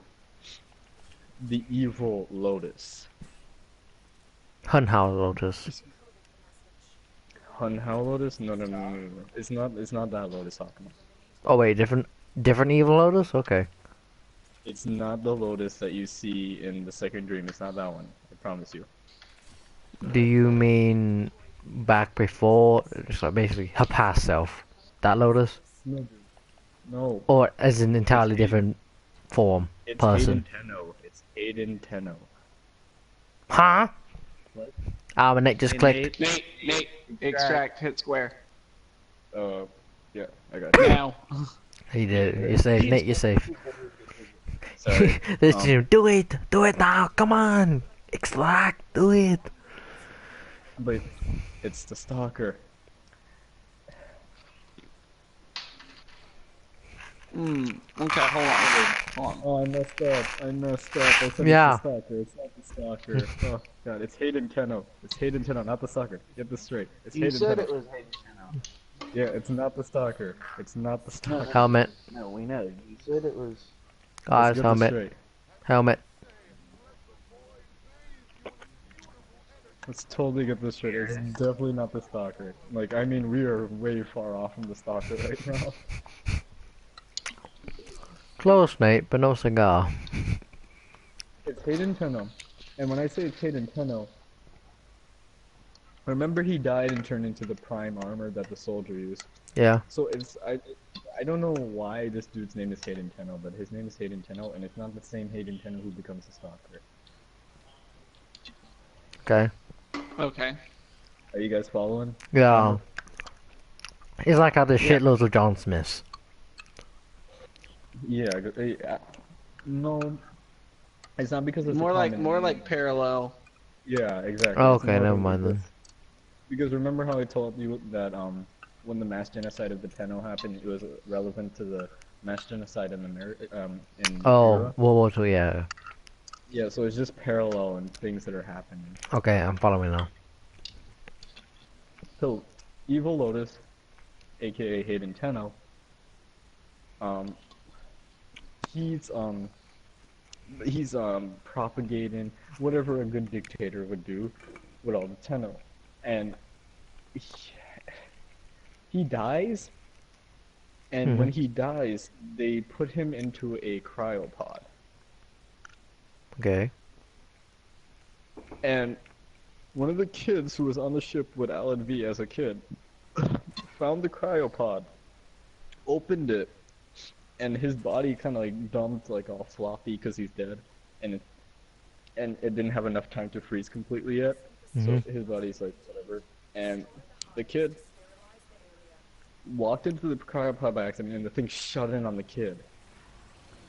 A: the evil Lotus.
B: Hunhao Lotus.
A: Hunhao Lotus? No. It's not that Lotus, Hakama.
B: Oh wait, different evil Lotus? Okay.
A: It's not the Lotus that you see in the second dream. It's not that one. I promise you.
B: Do you mean back before, just like basically her past self? That Lotus?
A: No, dude. No.
B: Or as an entirely different form, person?
A: It's Hayden Tenno.
B: Huh?
A: What?
B: Ah, my neck just clicked.
C: Nate, extract, hit square.
A: Yeah, I got it.
C: Now.
B: He did. You're safe, Nate. You're safe.
A: Sorry.
B: Do it now. Come on, extract. Do it.
A: But it's the stalker.
C: Okay, hold on.
A: Oh, I messed up. I said
B: Yeah.
A: it's the stalker. It's not the stalker. Oh god, it's Hayden Tenno. It's Hayden Tenno, not the stalker. Get this straight. It's
D: You
A: Hayden
D: said
A: Tenno.
D: it was Hayden Tenno.
A: Yeah, it's not the stalker. It's not the stalker.
B: Helmet.
D: No, we know. You said it was.
B: Guys,
A: Let's get this
B: helmet.
A: straight.
B: Helmet.
A: Let's totally get this straight. It's definitely not the stalker. Like, I mean, we are way far off from the stalker right now.
B: Close, Nate, but no cigar.
A: It's Hayden Tenno. And when I say it's Hayden Tenno, remember he died and turned into the prime armor that the soldier used.
B: Yeah.
A: So I don't know why this dude's name is Hayden Tenno, but his name is Hayden Tenno, and it's not the same Hayden Tenno who becomes a stalker.
B: Okay.
C: Okay.
A: Are you guys following?
B: Yeah. It's like how there's shitloads of John Smiths.
A: Yeah. No. It's not because it's
C: More
A: a common
C: like
A: name.
C: parallel.
A: Yeah, exactly.
B: Oh,
A: It's
B: okay,
A: more
B: never
A: of a-
B: mind then.
A: Because remember how I told you that when the mass genocide of the Tenno happened, it was relevant to the mass genocide in
B: Oh,
A: Europe?
B: World War II, yeah.
A: Yeah, so it's just parallel and things that are happening.
B: Okay, I'm following now.
A: So, Evil Lotus, aka Hayden Tenno, um, he's propagating whatever a good dictator would do with all the Tenno, and he dies, and when he dies, they put him into a cryopod.
B: Okay.
A: And one of the kids who was on the ship with Alan V as a kid found the cryopod, opened it, and his body kind of like dumped like all floppy because he's dead, and it didn't have enough time to freeze completely yet, so his body's like whatever. And the kid walked into the cryopod by accident, and the thing shut in on the kid.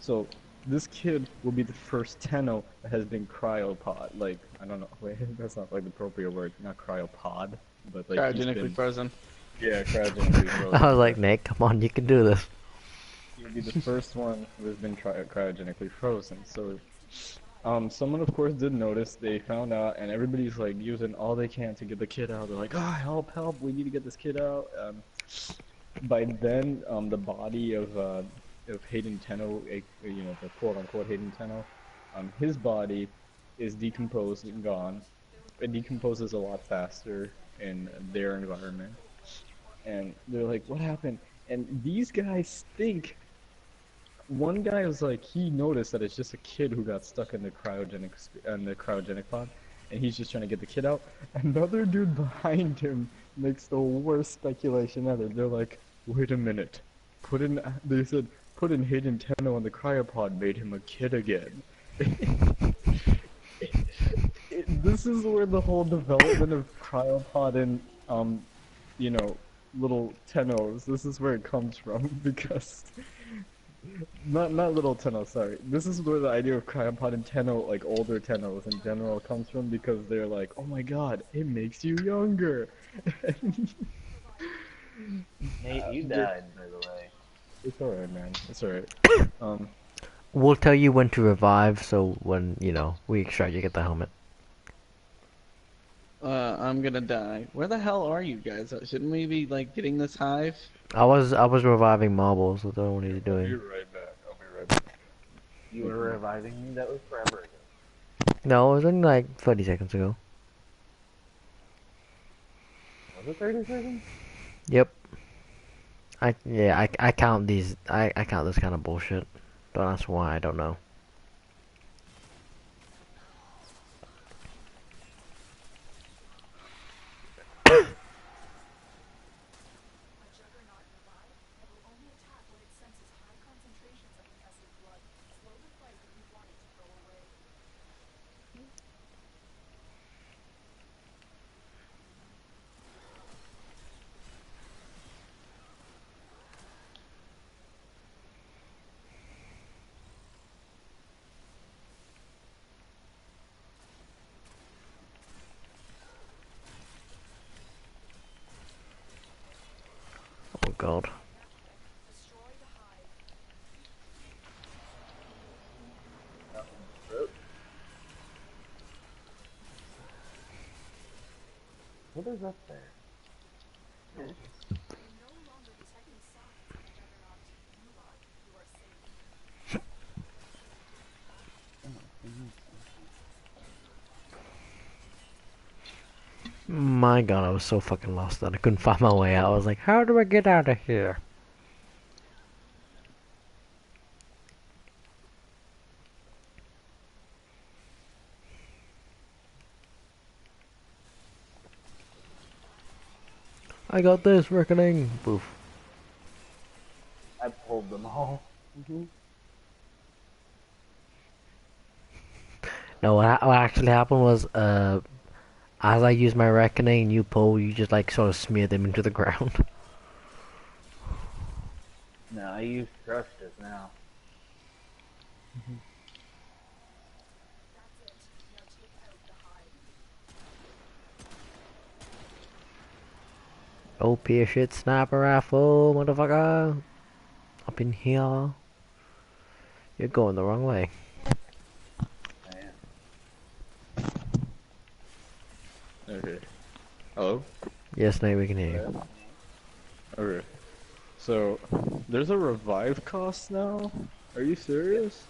A: So this kid will be the first Tenno that has been cryopod. Like, I don't know, wait, that's not like the appropriate word, not cryopod, but like
C: Cryogenically frozen.
A: Yeah, cryogenically frozen.
B: I was like, Nick, come on, you can do this.
A: He'll be the first one who has been cryogenically frozen. So, someone of course did notice. They found out, and everybody's like using all they can to get the kid out. They're like, "Ah, help, help! We need to get this kid out." By then, the body of Hayden Tenno, the quote-unquote Hayden Tenno, his body is decomposed and gone. It decomposes a lot faster in their environment. And they're like, what happened? And these guys think, one guy was like, he noticed that it's just a kid who got stuck in the cryogenic pod, and he's just trying to get the kid out. Another dude behind him makes the worst speculation ever. They're like, wait a minute, they said, put in Hayden Tenno in the cryopod made him a kid again. This is where the whole development of cryopod and, little Tennos, this is where it comes from, because not little Tenno, sorry. This is where the idea of cryopod and Tenno, like older Tennos in general, comes from, because they're like, oh my god, it makes you younger.
D: Nate, you died, by the way.
A: It's alright, man. It's alright.
B: We'll tell you when to revive, so when, we extract, you get the helmet.
C: I'm gonna die. Where the hell are you guys? Shouldn't we be like getting this hive?
B: I was reviving marbles, so I don't know what he's doing.
A: I'll be right back. I'll be right back.
D: You were reviving me? That was forever ago.
B: No, it was only like 30 seconds ago.
D: Was it 30 seconds?
B: Yep. I count these. I count this kind of bullshit. Don't ask why. I don't know. Oh god.
D: What is up there?
B: My god, I was so fucking lost that I couldn't find my way out. I was like, how do I get out of here? I got this, reckoning. Boof.
D: I pulled them all.
B: No, what actually happened was, as I used my reckoning and you pull, you just like sort of smear them into the ground.
D: No, I used thrust just now.
B: OP as shit, sniper rifle, motherfucker. Up in here. You're going the wrong way.
D: I am.
A: Okay. Hello?
B: Yes, Nate, we can hear you.
A: Okay. So, there's a revive cost now? Are you serious?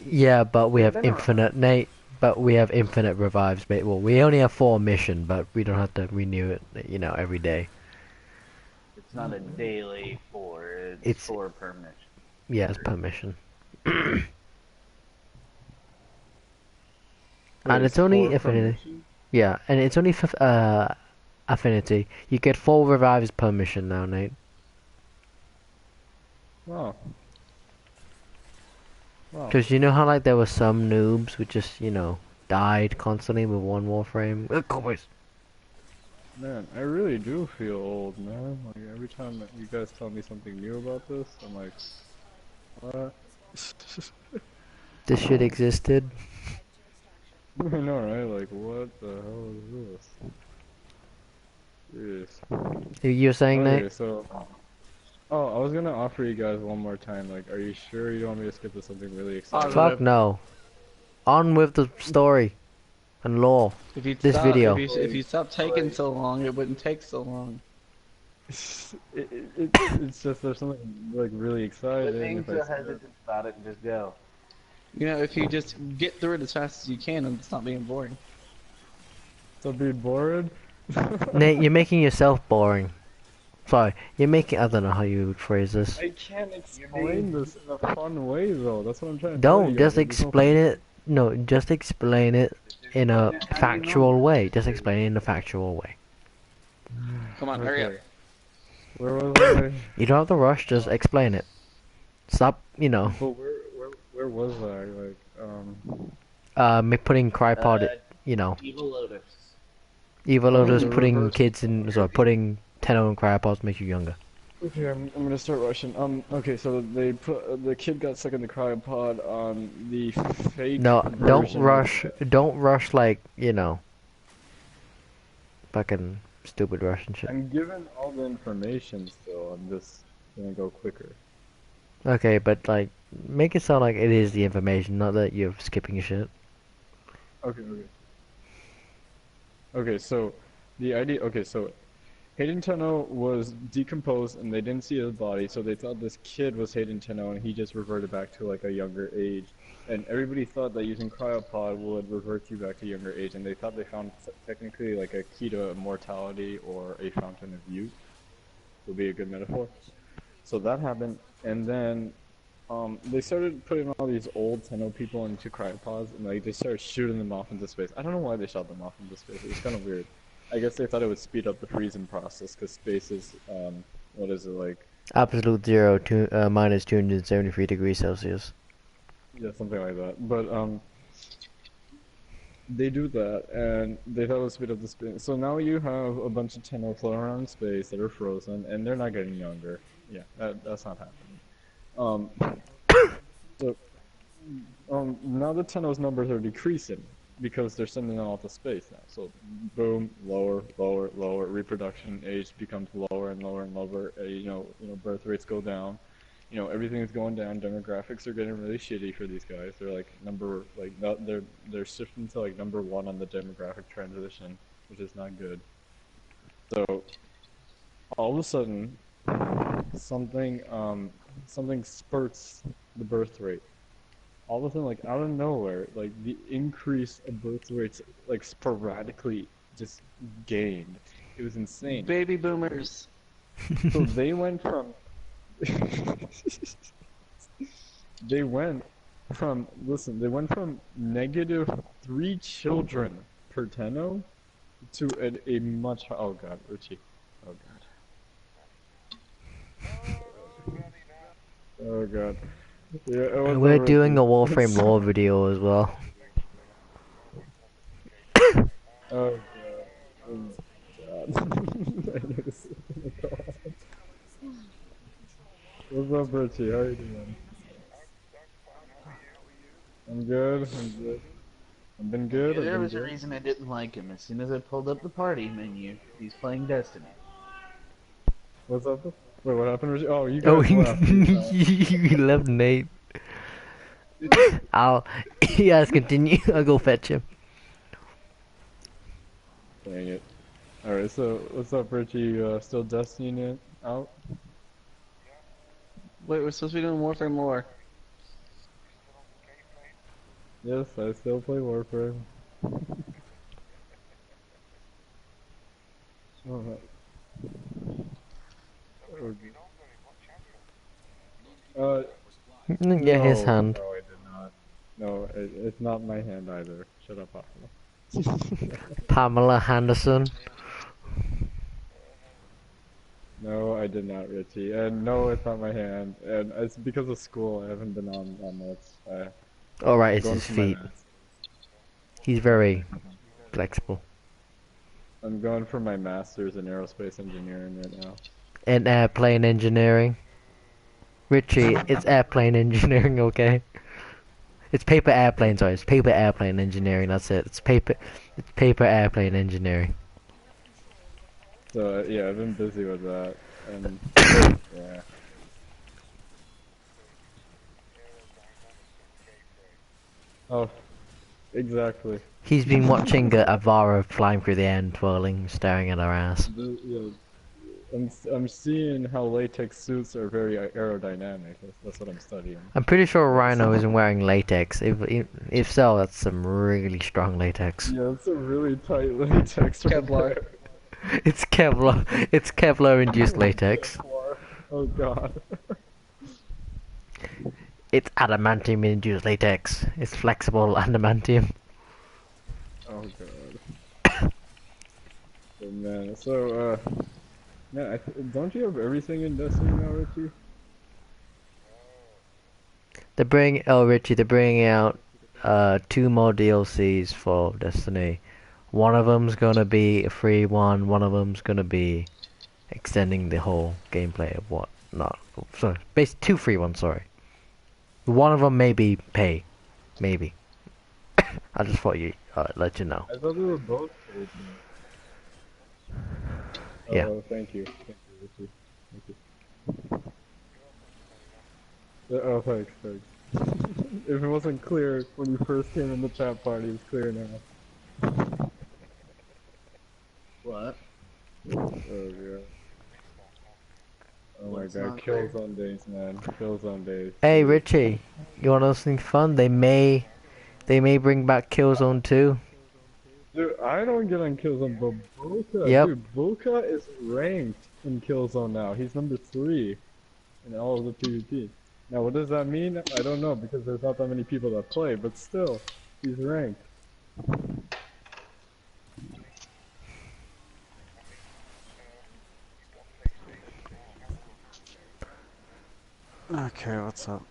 B: Yeah, but we
D: They've
B: have
D: been
B: infinite, Nate. But we have infinite revives, mate. Well, we only have 4 mission, but we don't have to renew it, you know, every day.
D: It's not a daily 4, it's
B: It's
D: 4 per mission.
B: yeah, it's per mission.
A: Wait,
B: And it's
A: it's
B: only
A: 4 per
B: affinity.
A: mission?
B: Yeah, and it's only for affinity. You get 4 revives per mission now, Nate.
A: Wow. Wow.
B: Because you know how like there were some noobs who just, you know, died constantly with one Warframe? Cowboys.
A: Man, I really do feel old, man. Like, every time that you guys tell me something new about this, I'm like, what?
B: This shit existed.
A: I know, right? Like, what the hell is this? Jeez.
B: You're saying,
A: Okay,
B: Nate?
A: so... Oh, I was gonna offer you guys one more time, like, are you sure you don't want me to skip to something really exciting?
B: Fuck no. On with the story and lore.
C: If you
B: This
C: stop,
B: video.
C: if you stop taking so long, it wouldn't take so long.
A: It's just there's something, like, really
D: Quit
A: exciting.
D: being
A: If I
D: so
A: say it.
D: hesitant about it and just go.
C: You know, if you just get through it as fast as you can and it's not being boring.
A: So be bored?
B: Nate, you're making yourself boring. Sorry, you're making. I don't know how you would phrase this.
A: I can't explain this in a fun way, though. That's what I'm trying to tell
B: Don't
A: you
B: just
A: guys. There's no
B: explain it. No, just explain it in a factual way. Just explain it in a factual way.
C: Come on, hurry up.
A: Okay. Where was I?
B: You don't have to rush. Just explain it. Stop. You know.
A: But where was I? Like,
B: Putting crypod. You know.
D: Evil Lotus.
B: Evil
A: Oh,
B: Lotus
A: the
B: putting
A: reverse-
B: kids in. Sorry, putting Tenno in cryopods makes you younger.
A: Okay, I'm gonna start rushing. Okay, so they put the kid got stuck in the cryopod on the fake.
B: No, don't
A: version of-
B: rush. Don't rush like, you know. Fucking stupid Russian shit.
A: I'm given all the information still. I'm just gonna go quicker.
B: Okay, but like, make it sound like it is the information, not that you're skipping shit.
A: Okay. Okay, so the idea. Okay, so Hayden Tenno was decomposed and they didn't see his body, so they thought this kid was Hayden Tenno and he just reverted back to like a younger age. And everybody thought that using cryopod would revert you back to younger age, and they thought they found technically like a key to immortality or a fountain of youth would be a good metaphor. So that happened, and then they started putting all these old Tenno people into cryopods, and like they started shooting them off into space. I don't know why they shot them off into space. It was kind of weird. I guess they thought it would speed up the freezing process because space is what is it like?
B: Absolute zero to minus 273 degrees Celsius.
A: Yeah, something like that. But they do that, and they thought it would speed up the space. So now you have a bunch of Tenno floating around in space that are frozen, and they're not getting younger. Yeah, that's not happening. So now the Tenno's numbers are decreasing because they're sending them off to space now. So boom, lower. Reproduction age becomes lower and lower and lower. You know, birth rates go down. You know, everything is going down. Demographics are getting really shitty for these guys. They're like they're shifting to like number 1 on the demographic transition, which is not good. So all of a sudden, something spurts the birth rate. All of a sudden, like out of nowhere, like the increase of birth rates like sporadically just gained. It was insane.
C: Baby boomers.
A: So they went from they went from -3 children per Tenno to a much oh god, Richie. Oh god. Oh god. Yeah, it was
B: We're
A: over
B: doing a
A: to-
B: Warframe lore video as well.
A: Oh god. Oh god. I knew this was gonna go on. What's up, Richie? How are you doing? I'm good. I've been good.
D: There was a reason I didn't like him. As soon as I pulled up the party menu, he's playing Destiny.
A: What's up? Wait, what happened, Richie? Oh, you
B: Oh,
A: guys left.
B: you left Nate. Yes, continue. I'll go fetch him.
A: Dang it. Alright, so what's up, Richie? You still dusting it out?
C: Wait, we're supposed to be doing Warframe lore.
A: Yes, I still play Warframe. Oh,
B: Yeah, his
A: no,
B: hand.
A: no, I did not. No, it's not my hand either. Shut up, Papa.
B: Pamela Henderson.
A: No, I did not, Richie. And no, it's not my hand. And it's because of school. I haven't been on that much.
B: Alright, it's
A: Going
B: his
A: for my
B: feet.
A: master's.
B: He's very flexible.
A: I'm going for my master's in aerospace engineering right now.
B: And airplane engineering. Richie, it's airplane engineering, okay? It's paper airplane, sorry, it's paper airplane engineering, that's it. It's paper airplane engineering.
A: So yeah, I've been busy with that, and yeah. Oh, exactly.
B: He's been watching Avara flying through the air and twirling, staring at her ass.
A: Yeah, I'm seeing how latex suits are very aerodynamic. That's what I'm studying.
B: I'm pretty sure Rhino isn't wearing latex. If so, that's some really strong latex.
A: Yeah, it's a really tight latex. Right
C: Kevlar.
A: there.
B: It's Kevlar. It's Kevlar-induced latex.
A: Oh god.
B: It's adamantium-induced latex. It's flexible adamantium.
A: Oh god. Oh, man, so man, don't you have everything in Destiny now, Richie?
B: Richie, they're bringing out 2 more DLCs for Destiny. One of them's gonna be a free one. One of them's gonna be extending the whole gameplay of what not. Sorry, basically 2 free ones. Sorry. One of them may be pay, maybe. I just thought you let you know.
A: I thought they were both paid.
B: Yeah.
A: Oh, thank you, Richie. Thank you. Oh, thanks. If it wasn't clear when you first came in the chat party, it's clear now.
D: What?
A: Oh god. Oh my
D: What's
A: god,
D: not clear?
A: Killzone days, man. Killzone days.
B: Hey Richie, you want to know something fun? They may bring back Killzone 2.
A: Dude, I don't get on Killzone, but Boka,
B: Yep.
A: dude, Boka is ranked in Killzone now. He's number 3 in all of the PvP. Now, what does that mean? I don't know, because there's not that many people that play, but still, he's ranked.
D: Okay, what's up?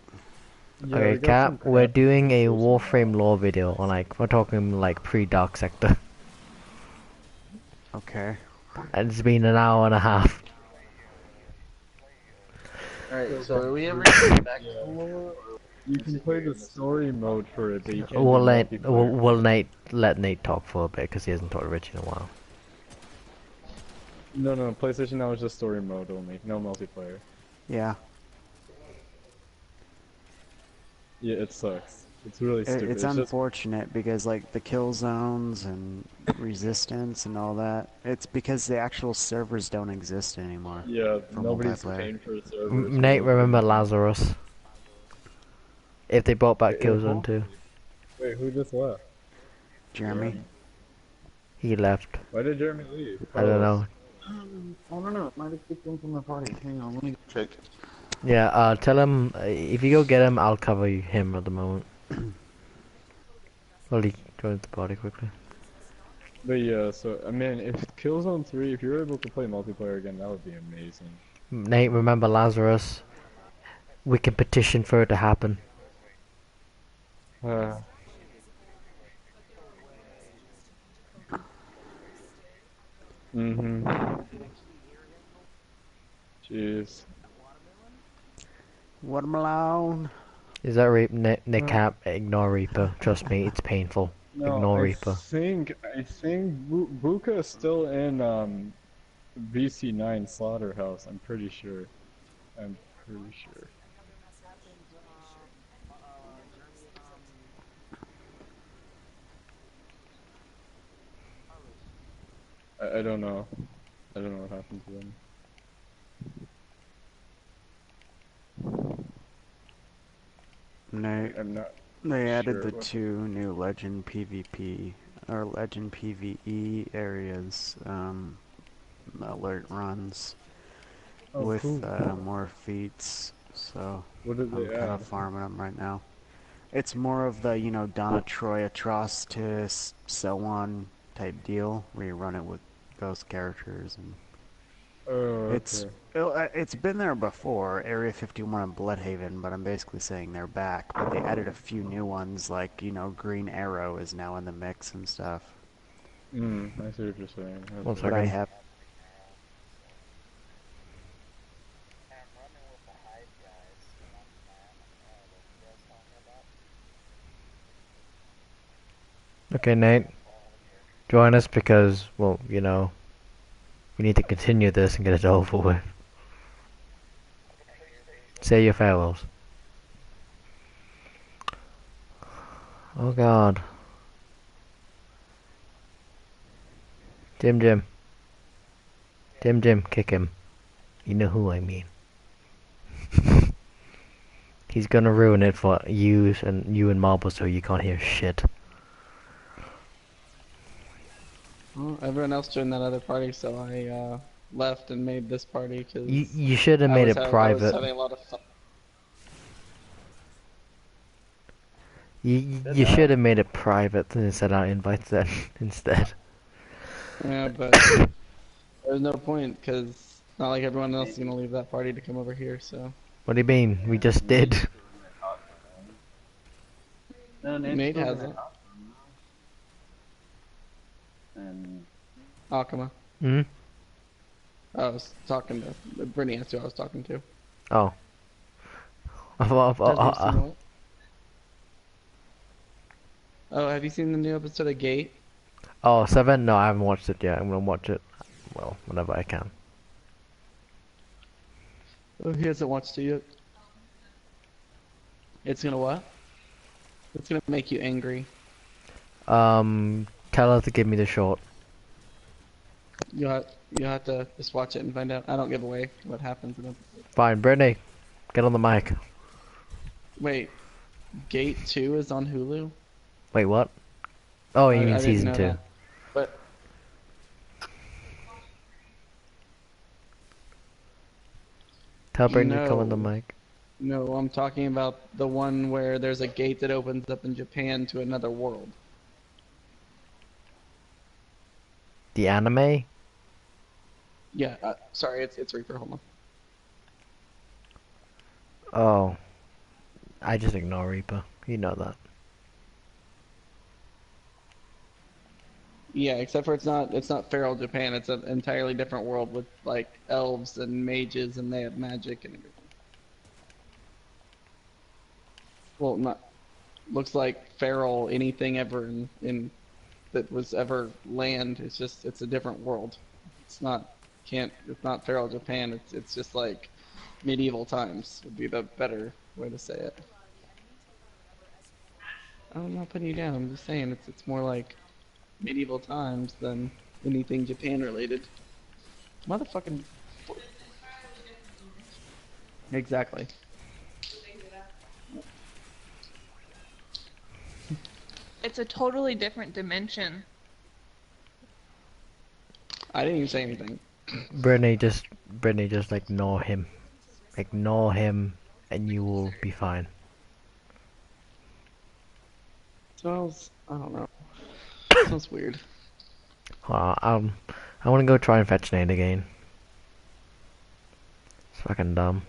A: Yeah,
B: Okay,
A: we got
B: Cap,
A: some
B: we're
A: crap
B: doing a
A: information
B: Warframe
A: now.
B: lore video on we're talking pre-Dark Sector.
D: Okay.
B: And it's been an hour and a half.
C: Alright, so are we ever getting back
A: Yeah.
C: to lore?
A: You can play the story mode for it, but you can't
B: We'll
A: do multiplayer.
B: let Nate talk for a bit because he hasn't talked to Richie in a while.
A: No, PlayStation now is just story mode only, no multiplayer.
D: Yeah.
A: Yeah, it sucks. It's really stupid.
D: It's
A: just
D: unfortunate because like the kill zones and resistance and all that, it's because the actual servers don't exist anymore.
A: yeah,
D: for
A: nobody's
D: multiplayer.
A: paying for servers.
B: Nate, remember Lazarus? If they brought back
A: Wait,
B: Killzone 2.
A: Wait, who just left?
D: Jeremy?
B: He left.
A: Why did Jeremy leave?
B: I don't know.
D: I don't know. It might have kicked him from the party. Hang on, let me check.
B: Yeah, tell him, if you go get him, I'll cover him at the moment. Well, he joined the party quickly.
A: But yeah, so I mean, if Killzone 3, if you're able to play multiplayer again, that would be amazing.
B: Nate, remember Lazarus? We can petition for it to happen.
A: Jeez.
D: Watermerhlone.
B: Is that Nick Cap? Ignore Reaper. Trust me, it's painful.
A: No,
B: Ignore
A: I
B: Reaper.
A: think Buka is still in VC9 Slaughterhouse. I'm pretty sure. I'm pretty sure. I don't know. I don't know what happened to them. I'm not
E: They added
A: sure
E: the
A: what.
E: 2 new Legend PvP or Legend PvE areas alert runs
A: Oh,
E: with
A: cool.
E: more feats. So
A: What did
E: I'm
A: they
E: kind
A: add?
E: of farming them right now. It's more of the Donna Troy Atrocitus, so on type deal where you run it with ghost characters and
A: Oh,
E: it's
A: okay.
E: it's been there before, Area 51 and Bloodhaven, but I'm basically saying they're back. But they added a few new ones, like Green Arrow is now in the mix and stuff.
A: I see what you're saying.
B: One
A: Okay.
E: But I
B: second.
E: have
B: Okay, Nate. Join us because, well, we need to continue this and get it over with. Say your farewells. Oh God. Jim. Jim, kick him. You know who I mean. He's gonna ruin it for you and Marble so you can't hear shit.
C: Well, everyone else joined that other party, so I left and made this party because
B: You should have made it
C: I was
B: private.
C: having a lot of fun.
B: You should have made it private and sent out invites then instead.
C: Yeah, but there's no point because not like everyone else is gonna leave that party to come over here. So
B: What do you mean? We just did.
D: No, Nate's
C: Nate
D: still
C: hasn't.
D: And
C: Akama.
B: Hmm?
C: I was talking to Brittany. That's who I was talking to.
B: Oh. I thought-
C: Have you seen it? Oh, have you seen the new episode of Gate?
B: Oh, 7? No, I haven't watched it yet. I'm gonna watch it, well, whenever I can.
C: Oh, he hasn't watched it yet. It's gonna what? It's gonna make you angry.
B: Tell her to give me the short.
C: You have to just watch it and find out. I don't give away what happens in it.
B: Fine, Brittany, get on the mic.
C: Wait, Gate 2 is on Hulu?
B: Wait, what? Oh, you
C: I
B: mean
C: didn't
B: season
C: know
B: 2.
C: that. But
B: Tell Brittany to come on the
C: no,
B: mic.
C: no, I'm talking about the one where there's a gate that opens up in Japan to another world.
B: The anime?
C: Yeah, sorry, it's Reaper. Hold on.
B: Oh. I just ignore Reaper. You know that.
C: Yeah, except for it's not feral Japan. It's an entirely different world with like elves and mages, and they have magic and everything. Well, not looks like feral anything ever in that was ever land. It's a different world. It's not feral Japan. It's just like medieval times would be the better way to say it. I'm not putting you down. I'm just saying it's more like medieval times than anything Japan related. Motherfucking. Exactly.
F: It's a totally different dimension.
C: I didn't even say anything.
B: Brittany, just ignore him. Ignore him, and you will be fine.
C: Smells. I don't know. Smells weird.
B: I want to go try and fetch Nate again. It's fucking dumb.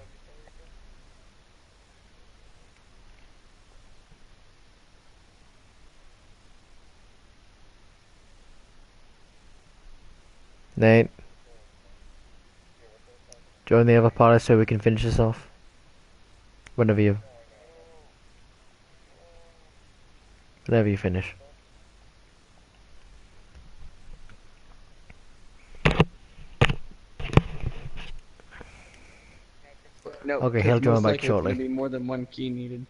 B: Nate, join the other party so we can finish this off. Whenever you finish.
C: No,
B: Okay,
C: 'cause
B: he'll join
C: most
B: back
C: likely
B: shortly.
C: It's gonna be more than one key needed.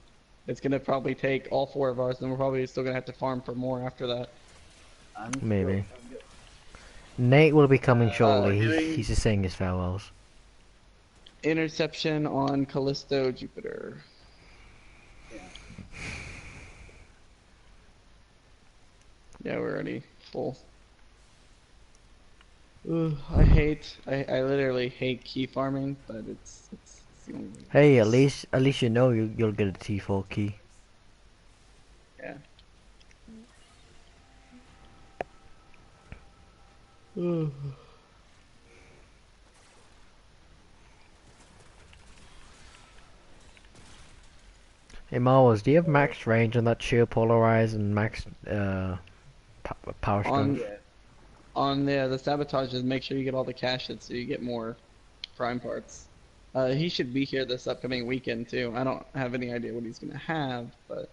C: It's gonna probably take all 4 of ours, and we're probably still gonna have to farm for more after that.
B: Maybe. Nate will be coming shortly.
C: doing-
B: He's just saying his farewells.
C: Interception on Callisto Jupiter. Yeah, we're already full. Ugh, I literally hate key farming, but it's the only way.
B: Hey, at least you know you'll get a T4 key.
C: Yeah. Ugh.
B: Hey Marwels, do you have max range on that sheer polarize and max power strength?
C: On the sabotages, make sure you get all the caches so you get more prime parts. He should be here this upcoming weekend too. I don't have any idea what he's gonna have, but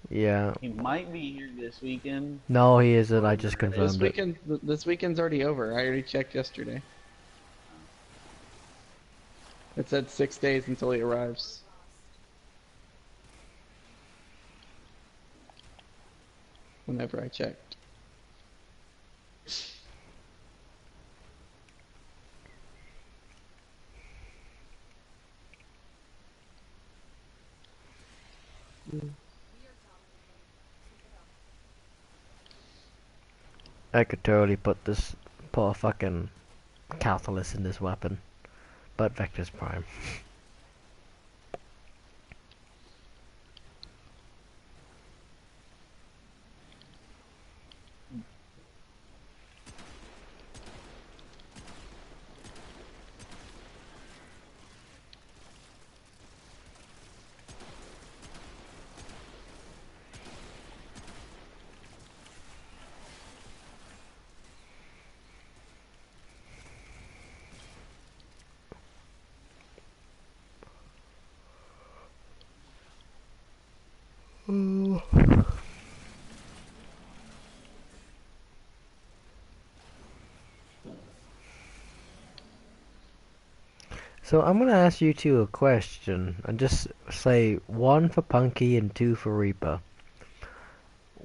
B: Yeah.
D: He might be here this weekend.
B: No, he isn't. I just confirmed it.
C: this weekend's already over. I already checked yesterday. It said 6 days until he arrives. Whenever I checked.
B: I could totally put a fucking catalyst in this weapon, but Vector's prime. So I'm gonna ask you two a question, and just say one for Punky and two for Reaper.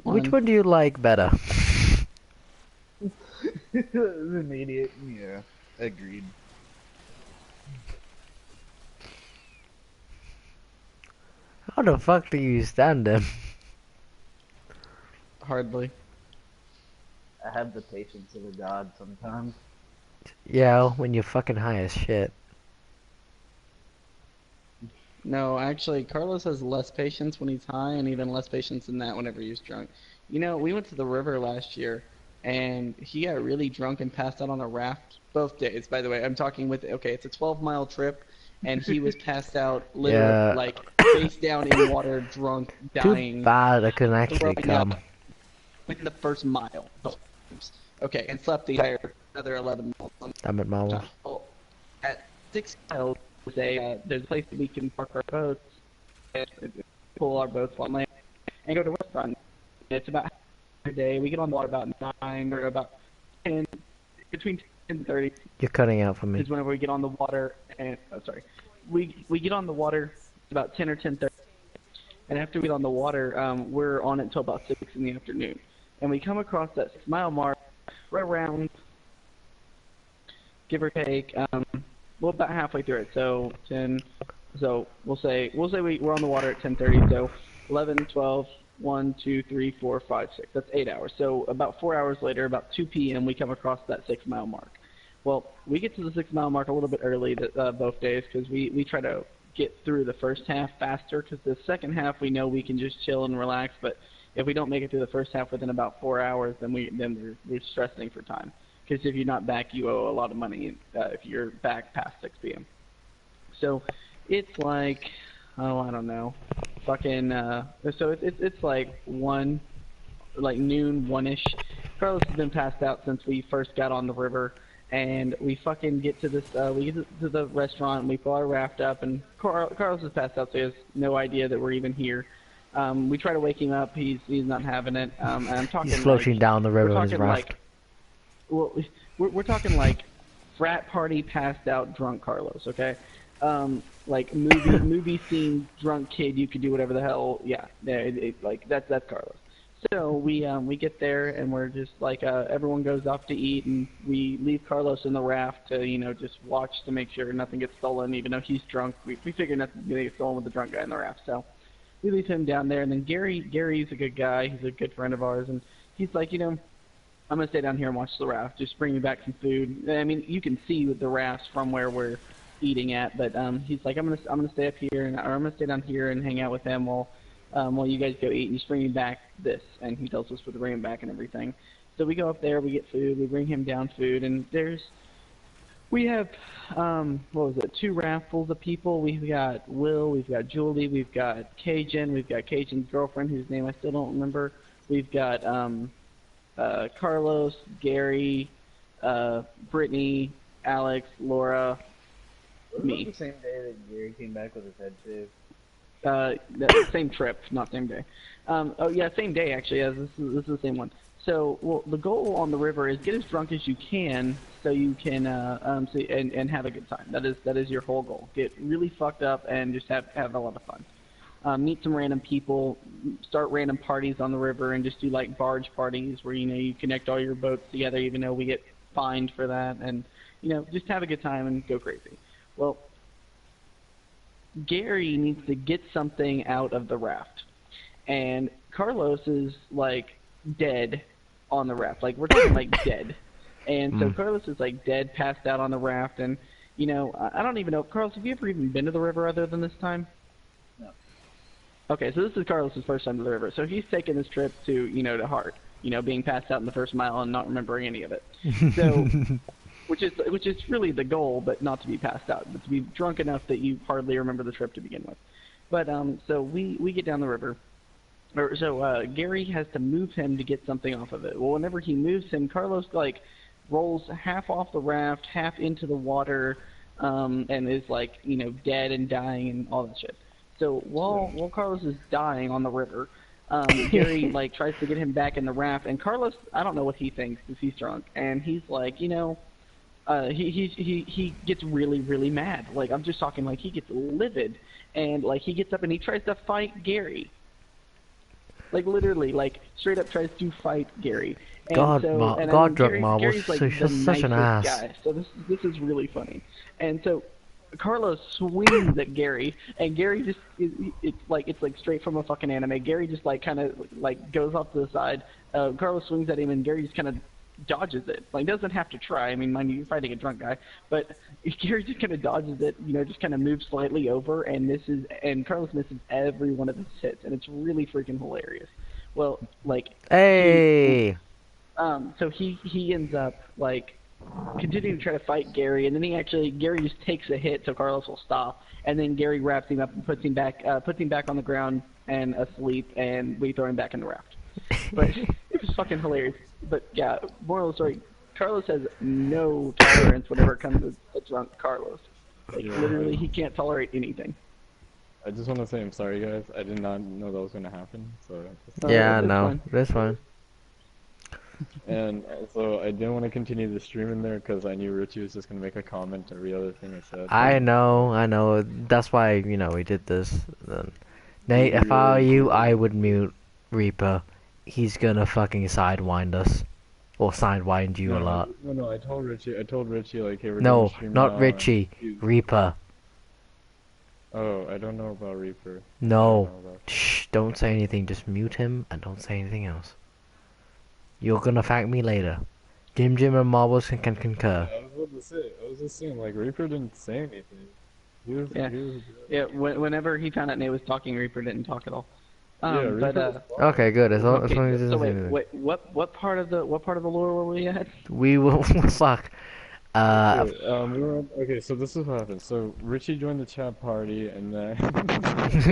B: Which one do you like better?
D: Immediate. Yeah. Agreed.
B: How the fuck do you stand him?
C: Hardly.
D: I have the patience of a god sometimes.
B: Yeah, when you're fucking high as shit.
C: No, actually, Carlos has less patience when he's high, and even less patience than that whenever he's drunk. You know, we went to the river last year, and he got really drunk and passed out on a raft both days. By the way, I'm talking with okay, it's a 12-mile trip, and he was passed out, literally
B: Yeah.
C: like face down in water, drunk, dying.
B: Too bad I couldn't actually
C: throwing up
B: come.
C: within the first mile. Okay, and slept the entire other 11 miles.
B: Damn it, Marvel.
C: At 6 miles, there's a place that we can park our boats, and pull our boats on land, and go to a restaurant. It's about half a day. We get on the water about 9 or about 10, between 10 and 30
B: You're cutting out for me.
C: is whenever we get on the water. And we get on the water about 10 or 10:30, and after we get on the water, we're on it until about 6 in the afternoon, and we come across that 6-mile mark right around, give or take, well, about halfway through it. So 10. So we'll say we're on the water at 10:30. So 11, 12, 1, 2, 3, 4, 5, 6. That's 8 hours. So about 4 hours later, about 2 p.m., we come across that 6-mile mark. Well, we get to the 6-mile mark a little bit early both days because we try to get through the first half faster because the second half we know we can just chill and relax. But if we don't make it through the first half within about 4 hours, then we're stressing for time. Because if you're not back, you owe a lot of money if you're back past 6 p.m. So it's like, oh, I don't know, fucking. So it's like noon, 1-ish. Carlos has been passed out since we first got on the river, and we fucking get to this. We get to the restaurant, and we pull our raft up, and Carlos is passed out, so he has no idea that we're even here. We try to wake him up. He's not having it. And I'm talking.
B: He's floating down the river
C: we're
B: on his
C: talking
B: raft.
C: like, well, we're talking like frat party passed out drunk Carlos, okay? Like movie scene drunk kid, you could do whatever the hell. Yeah, like that's Carlos. So we get there and we're just like everyone goes off to eat and we leave Carlos in the raft to just watch to make sure nothing gets stolen. Even though he's drunk, we figure nothing's gonna get stolen with the drunk guy in the raft. So we leave him down there and then Gary's a good guy. He's a good friend of ours and he's like I'm gonna stay down here and watch the raft. Just bring me back some food. I mean you can see the rafts from where we're eating at, but he's like I'm gonna stay up here and or I'm gonna stay down here and hang out with him while you guys go eat and just bring me back this. And he tells us what to bring him back and everything. So we go up there, we get food, we bring him down food, and we have, what was it, 2 raftfuls of people. We've got Will, we've got Julie, we've got Cajun, we've got Cajun's girlfriend, whose name I still don't remember. We've got Carlos, Gary, Brittany, Alex, Laura, me.
D: The same day that Gary came back with his head shaved.
C: Same trip, not same day. Oh yeah, same day actually. Yeah, this is the same one. So, well, the goal on the river is get as drunk as you can, so you can and have a good time. That is your whole goal. Get really fucked up and just have a lot of fun. Meet some random people, start random parties on the river, and just do like barge parties where you connect all your boats together, even though we get fined for that, and just have a good time and go crazy. Well, Gary needs to get something out of the raft, and Carlos is like dead on the raft. Like we're talking like dead, and so Carlos is like dead, passed out on the raft, and I don't even know. Carlos, have you ever even been to the river other than this time?
D: No.
C: Okay, so this is Carlos's first time to the river, so he's taking this trip to heart. Being passed out in the first mile and not remembering any of it. So. Which is really the goal, but not to be passed out, but to be drunk enough that you hardly remember the trip to begin with. But so we get down the river. So Gary has to move him to get something off of it. Well, whenever he moves him, Carlos like rolls half off the raft, half into the water, and is like dead and dying and all that shit. So while Carlos is dying on the river, Gary like tries to get him back in the raft, and Carlos, I don't know what he thinks because he's drunk, and he's like he gets really, really mad. Like, I'm just talking, like, he gets livid, and, like, he gets up and he tries to fight Gary. Like, literally, like, straight up tries to fight Gary. And
B: God, drunk Marvel,
C: Gary's, like, the
B: such an ass.
C: guy, so this is really funny. And so Carlos swings at Gary, and Gary just, it's like straight from a fucking anime. Gary just, like, kind of, like, goes off to the side. Carlos swings at him, and Gary just kind of dodges it. Like, doesn't have to try. I mean, mind you, you're fighting a drunk guy, but Gary just kind of dodges it. Just kind of moves slightly over, and Carlos misses every one of his hits, and it's really freaking hilarious. Well, like,
B: hey,
C: so he ends up like continuing to try to fight Gary, and then Gary just takes a hit, so Carlos will stop, and then Gary wraps him up and puts him back on the ground and asleep, and we throw him back in the raft. But it was fucking hilarious. But yeah, moral of the story, Carlos has no tolerance whenever it comes to a drunk Carlos. Like, literally, he can't tolerate anything.
A: I just want to say I'm sorry, guys. I did not know that was going to happen. So
B: yeah, no, that's fine.
A: And so I didn't want to continue the stream in there because I knew Richie was just going to make a comment to every other thing I said.
B: I know. That's why we did this. Nate, if I were you, I would mute Reaper. He's gonna fucking sidewind us, or sidewind you a lot.
A: No, I told Richie like, hey, we're
B: no,
A: gonna stream
B: not
A: now.
B: Richie, Reaper.
A: Oh, I don't know about Reaper.
B: No, shh, don't say anything. Just mute him and don't say anything else. You're gonna thank me later. Jim and Marbles can concur.
A: I was just saying, like, Reaper didn't say anything. He was
C: Whenever he found out Nate was talking, Reaper didn't talk at all.
B: Okay, good. As long as
C: so wait, what part of the lore were we at?
B: We will fuck.
A: Okay, so this is what happened. So Richie joined the chat party, and then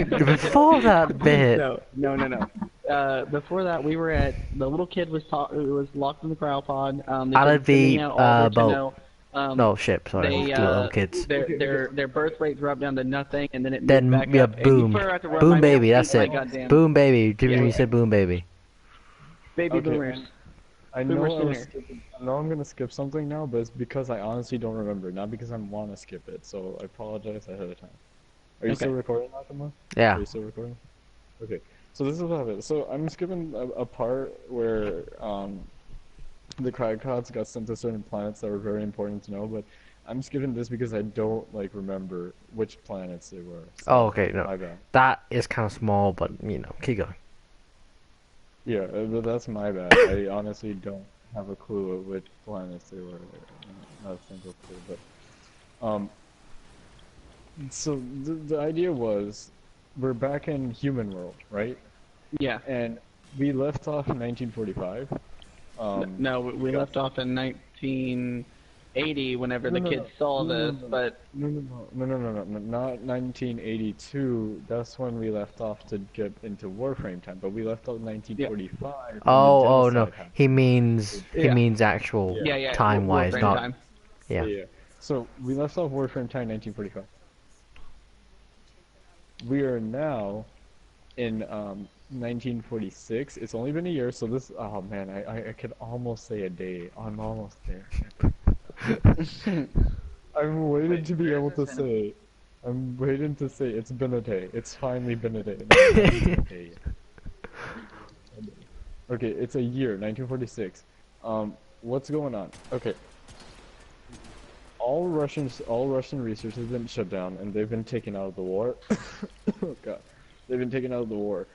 B: before that bit.
C: No. Before that, we were at the little kid was locked in the cryo pod.
B: Out of the boat. No, ship. Sorry, little kids.
C: Their birth rate dropped down to nothing, and then it moved back up.
B: Boom, boom baby. That's it. Boom baby. Jimmy said boom baby.
C: Baby boomers.
A: I know I'm gonna skip something now, but it's because I honestly don't remember, not because I want to skip it. So I apologize ahead of time. Are you still recording, Nakama?
B: Yeah.
A: Are you still recording? Okay. So this is about it. So I'm skipping a part where the Crycots got sent to certain planets that were very important to know, but I'm skipping this because I don't like remember which planets they were. So
B: Oh, okay, no.
A: my bad.
B: That is kind of small, but, you know, keep going.
A: Yeah, but that's my bad. I honestly don't have a clue of which planets they were. Not a single clue, but so the idea was we're back in human world, right?
C: Yeah.
A: And we left off in 1945.
C: No, we left off in 1980 whenever the kids saw this, but
A: No, not 1982. That's when we left off to get into Warframe time. But we left off in 1945. When the
B: Oh, no.
A: genocide happened.
B: He means
C: Yeah.
B: actual
C: yeah,
B: time-wise,
C: Warframe
B: not...
C: time.
B: Yeah.
A: Yeah. So we left off Warframe time 1945. We are now in 1946. It's only been a year, so this. Oh man, I could almost say a day. I'm almost there. I'm waiting to be able to say. I'm waiting to say it's been a day. It's finally been a day. No, it's not been a day yet. Okay, it's a year, 1946. What's going on? Okay. All Russian research has been shut down, and they've been taken out of the war. Oh God, they've been taken out of the war.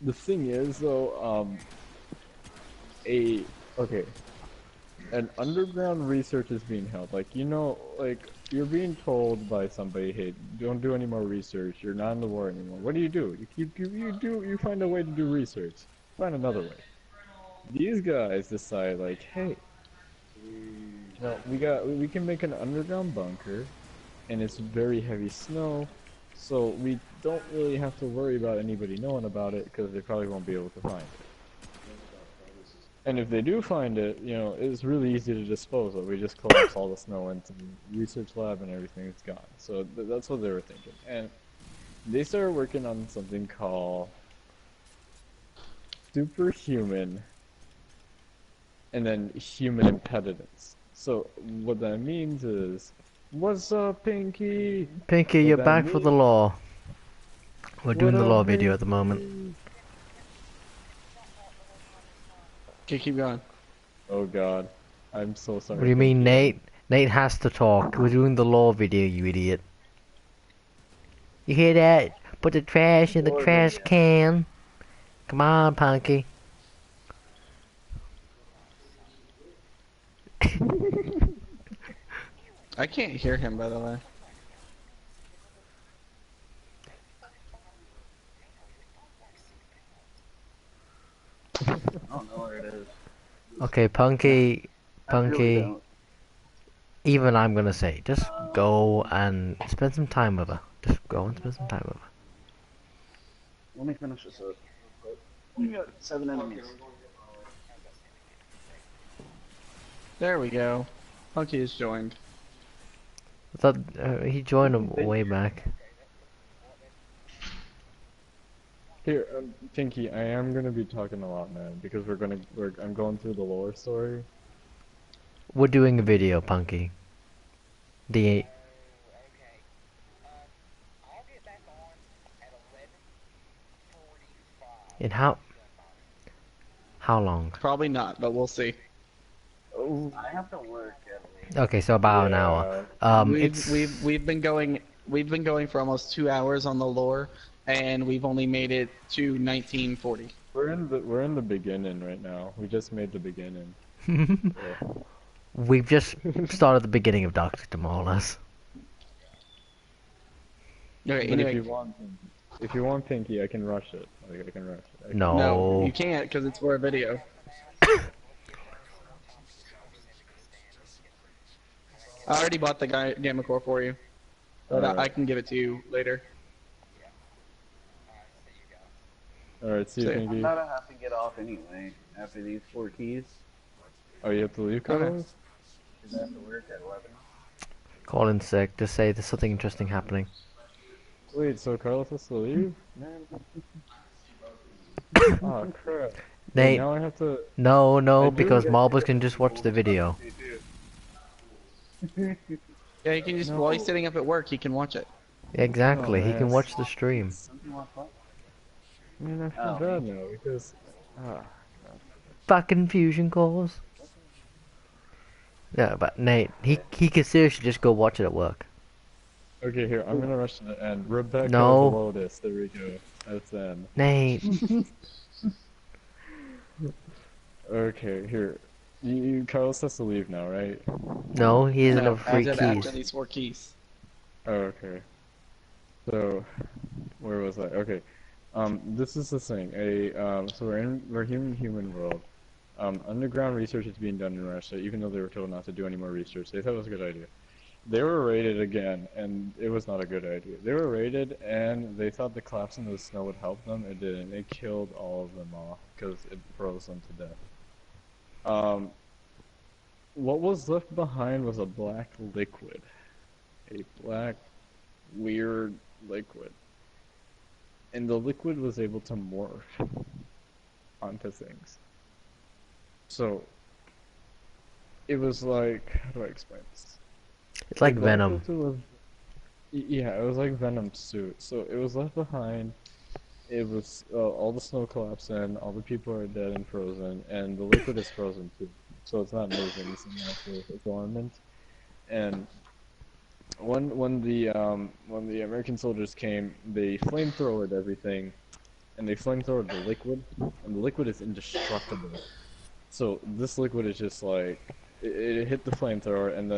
A: The thing is, though, an underground research is being held. Like, you know, like you're being told by somebody, hey, don't do any more research. You're not in the war anymore. What do? You find a way to do research. Find another way. These guys decide, like, hey, no, we can make an underground bunker, and it's very heavy snow, so we don't really have to worry about anybody knowing about it because they probably won't be able to find it. And if they do find it, you know, it's really easy to dispose of. We just collapse all the snow into the research lab and everything is gone. So that's what they were thinking. And they started working on something called superhuman and then human impedance. So what that means is, what's up, Pinky?
B: Pinky,
A: What
B: you're
A: that
B: back for the
A: means-
B: law. We're doing
A: What
B: the law
A: up,
B: video at the moment.
A: Pinky?
C: Okay, keep going.
A: Oh God, I'm so sorry.
B: What do you mean,
A: Pinky.
B: Nate? Nate has to talk. We're doing the law video, you idiot. You hear that? Put the trash in the trash can. Come on, Punky.
C: I can't hear him, by the way.
D: I don't know where it is.
B: Okay, Punky.
D: I really
B: Punky.
D: don't.
B: Even I'm gonna say, just go and spend some time with her. Just go and spend some time with her.
D: Let me finish this up. We got 7 enemies.
C: There we go. Punky is joined.
B: I thought he joined way back.
A: Here, Pinky, I am gonna be talking a lot, man, because I'm going through the lore story.
B: We're doing a video, Punky. The in how long?
C: Probably not, but we'll see.
D: I have to work at least.
B: Okay, so about an hour.
C: We've been going for almost 2 hours on the lore, and we've only made it to 1940.
A: We're in the beginning right now. We just made the beginning. Yeah.
B: We've just started the beginning of Doctor, more or less.
C: Okay,
A: But
C: anyway,
A: if you want Pinky, I can rush it. Like, I can rush it.
C: no, you can't because it's for a video. I already bought the Gamma Core for you, but I
A: Alright.
C: can give it to you later.
A: Alright, see you,
C: See.
D: I'm
A: Pinky.
D: about to have to get off anyway after these 4 keys.
A: Oh, you have to leave,
C: Okay.
A: Carlos?
D: Because I have to work at 11.
B: Call in sick. Just say there's something interesting happening.
A: Wait, so Carlos has to leave? Oh crap.
B: Nate,
A: Now I have to.
B: no,
A: I do
B: because
A: get-
B: Marbles can just watch the video.
C: Yeah, you can just while he's sitting up at work, he can watch it.
B: Exactly, he can
A: man.
B: watch the stream.
D: Something like that.
A: Man, I feel
D: Oh.
A: bad now because.
B: Fucking fusion cores. Yeah, but Nate, he could seriously just go watch it at work.
A: Okay, here, I'm gonna rush to the end. Rebecca the
B: No.
A: Lotus, there we go. That's the end.
B: Nate.
A: Okay, here. Carlos has to leave now, right?
B: No, he has
C: No,
B: another three
C: after
B: keys.
C: these 4 keys.
A: Oh, okay. So, where was I? Okay. This is the thing. So we're here in human world. Underground research is being done in Russia, even though they were told not to do any more research. They thought it was a good idea. They were raided again, and it was not a good idea. They were raided, and they thought the collapse in the snow would help them. It didn't. It killed all of them off, because it froze them to death. What was left behind was a black liquid. A black, weird liquid. And the liquid was able to morph onto things. So, it was like, how do I explain this?
B: It's like
A: The black
B: Venom.
A: liquid was, yeah, it was like Venom's suit. So it was left behind. It was all the snow collapsed in, all the people are dead and frozen, and the liquid is frozen too. So it's not moving; it's natural, it's dormant. And when the American soldiers came, they flamethrowered everything, and they flamethrowered the liquid, and the liquid is indestructible. So this liquid is just like it hit the flamethrower, and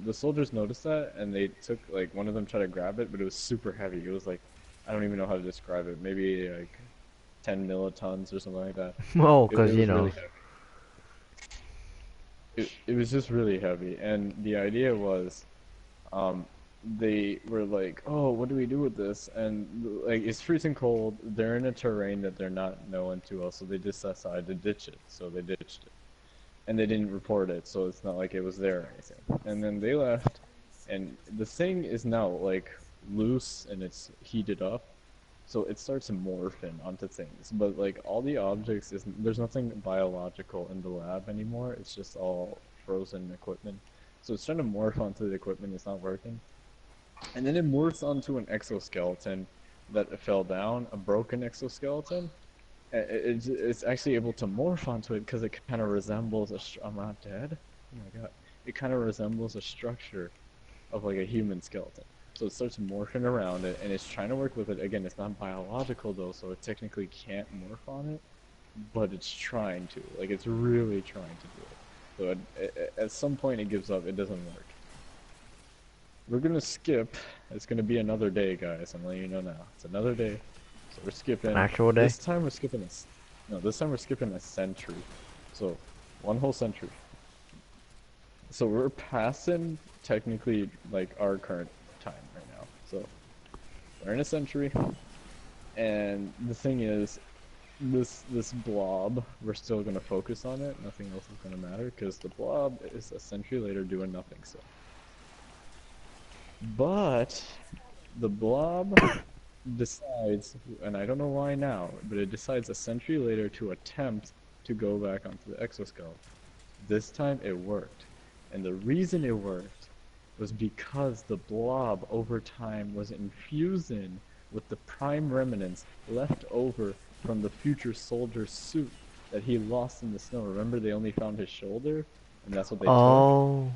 A: the soldiers noticed that, and they took like one of them tried to grab it, but it was super heavy. It was like I don't even know how to describe it. Maybe like 10 millitons or something like that.
B: Oh,
A: It
B: because, you
A: was
B: know.
A: really heavy. It was just really heavy, and the idea was, they were like, oh, what do we do with this? And like it's freezing cold. They're in a terrain that they're not known to us, so they just decided to ditch it. So they ditched it, and they didn't report it, so it's not like it was there or anything. And then they left, and the thing is now like loose and it's heated up. So it starts morphing onto things, but like all the objects there's nothing biological in the lab anymore. It's just all frozen equipment. So it's trying to morph onto the equipment. It's not working, and then it morphs onto an exoskeleton that fell down, a broken exoskeleton. It's actually able to morph onto it because it kind of resembles I'm not dead. Oh my god! It kind of resembles a structure of like a human skeleton. So it starts morphing around it, and it's trying to work with it. Again, it's not biological though, so it technically can't morph on it, but it's trying to. Like, it's really trying to do it. So at some point it gives up, it doesn't work. We're gonna skip. It's gonna be another day, guys. I'm letting you know now. It's another day. So we're skipping.
B: An actual day?
A: This time we're skipping this time we're skipping a century. So, one whole century. So we're passing, technically, like, our current time right now. So, we're in a century, and the thing is, this blob, we're still going to focus on it, nothing else is going to matter, because the blob is a century later doing nothing, so. But, the blob decides, and I don't know why now, but it decides a century later to attempt to go back onto the exoskeleton. This time it worked. And the reason it worked was because the blob over time was infusing with the prime remnants left over from the future soldier's suit that he lost in the snow. Remember, they only found his shoulder, and that's what they took?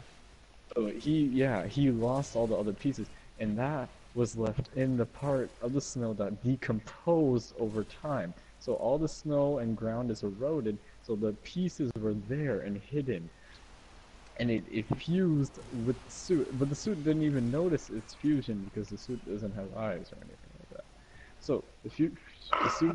A: So he lost all the other pieces, and that was left in the part of the snow that decomposed over time. So all the snow and ground is eroded, so the pieces were there and hidden. And it fused with the suit, but the suit didn't even notice its fusion because the suit doesn't have eyes or anything like that. So the suit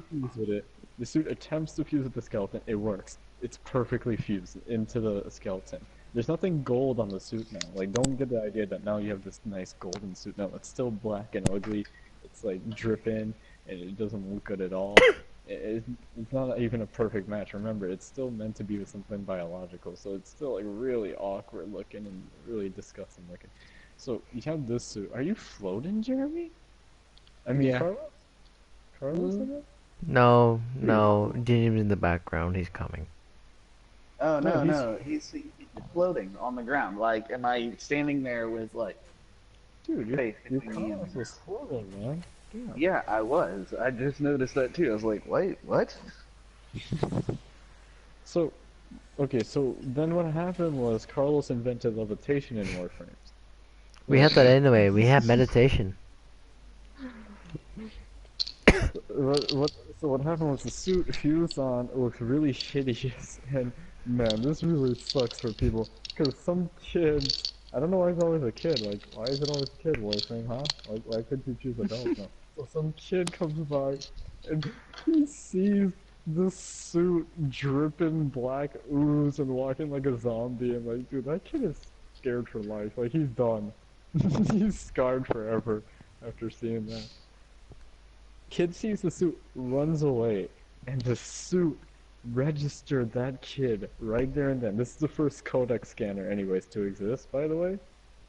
A: fused with it. The suit attempts to fuse with the skeleton. It works. It's perfectly fused into the skeleton. There's nothing gold on the suit now. Like, don't get the idea that now you have this nice golden suit. No, it's still black and ugly. It's like dripping, and it doesn't look good at all. It's not even a perfect match. Remember, it's still meant to be with something biological, so it's still like really awkward looking and really disgusting looking. So you have this suit. Are you floating, Jeremy? I mean,
C: Yeah.
A: Carlos in it?
B: No, Jim's in the background. He's coming.
D: Oh
A: No,
D: no, he's floating on the ground. Like, am I standing there with like?
A: Dude,
D: Face
A: your
D: between
A: Carlos was floating, man.
D: Yeah, I was. I just noticed that too. I was like, wait, what?
A: So, okay, so then what happened was Carlos invented levitation in Warframes.
B: We had that anyway. We had meditation.
A: So what happened was the suit fused on looked really hideous, and man, this really sucks for people, because some kids, I don't know why it's always a kid, like, why is it always a kid, Warframe, huh? Like, why couldn't you choose adults now? So some kid comes by, and he sees this suit dripping black ooze and walking like a zombie, and like, dude, that kid is scared for life, like, he's done. He's scarred forever after seeing that. Kid sees the suit, runs away, and the suit registered that kid right there and then. This is the first codec scanner anyways to exist, by the way.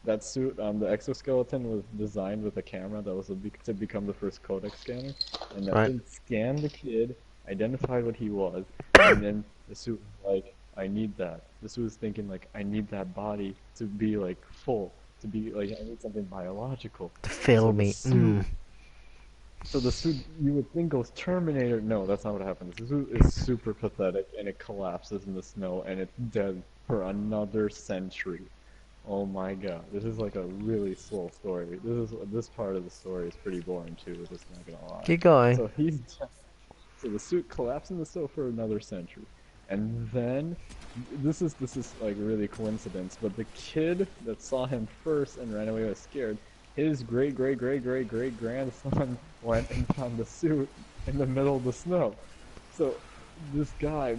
A: That suit, the exoskeleton was designed with a camera that was to become the first codec scanner. And that thing scanned the kid, identified what he was, and then the suit was like, I need that. The suit was thinking like, I need that body to be like full, to be like, I need something biological.
B: To fill me.
A: So the suit, you would think goes Terminator. No, that's not what happens. The suit is super pathetic, and it collapses in the snow, and it's dead for another century. Oh my god, this is like a really slow story. This part of the story is pretty boring too. Just not gonna lie.
B: Keep going.
A: So so the suit collapsed in the snow for another century, and then this is like really coincidence. But the kid that saw him first and ran away was scared. His great grandson went and found the suit in the middle of the snow. So this guy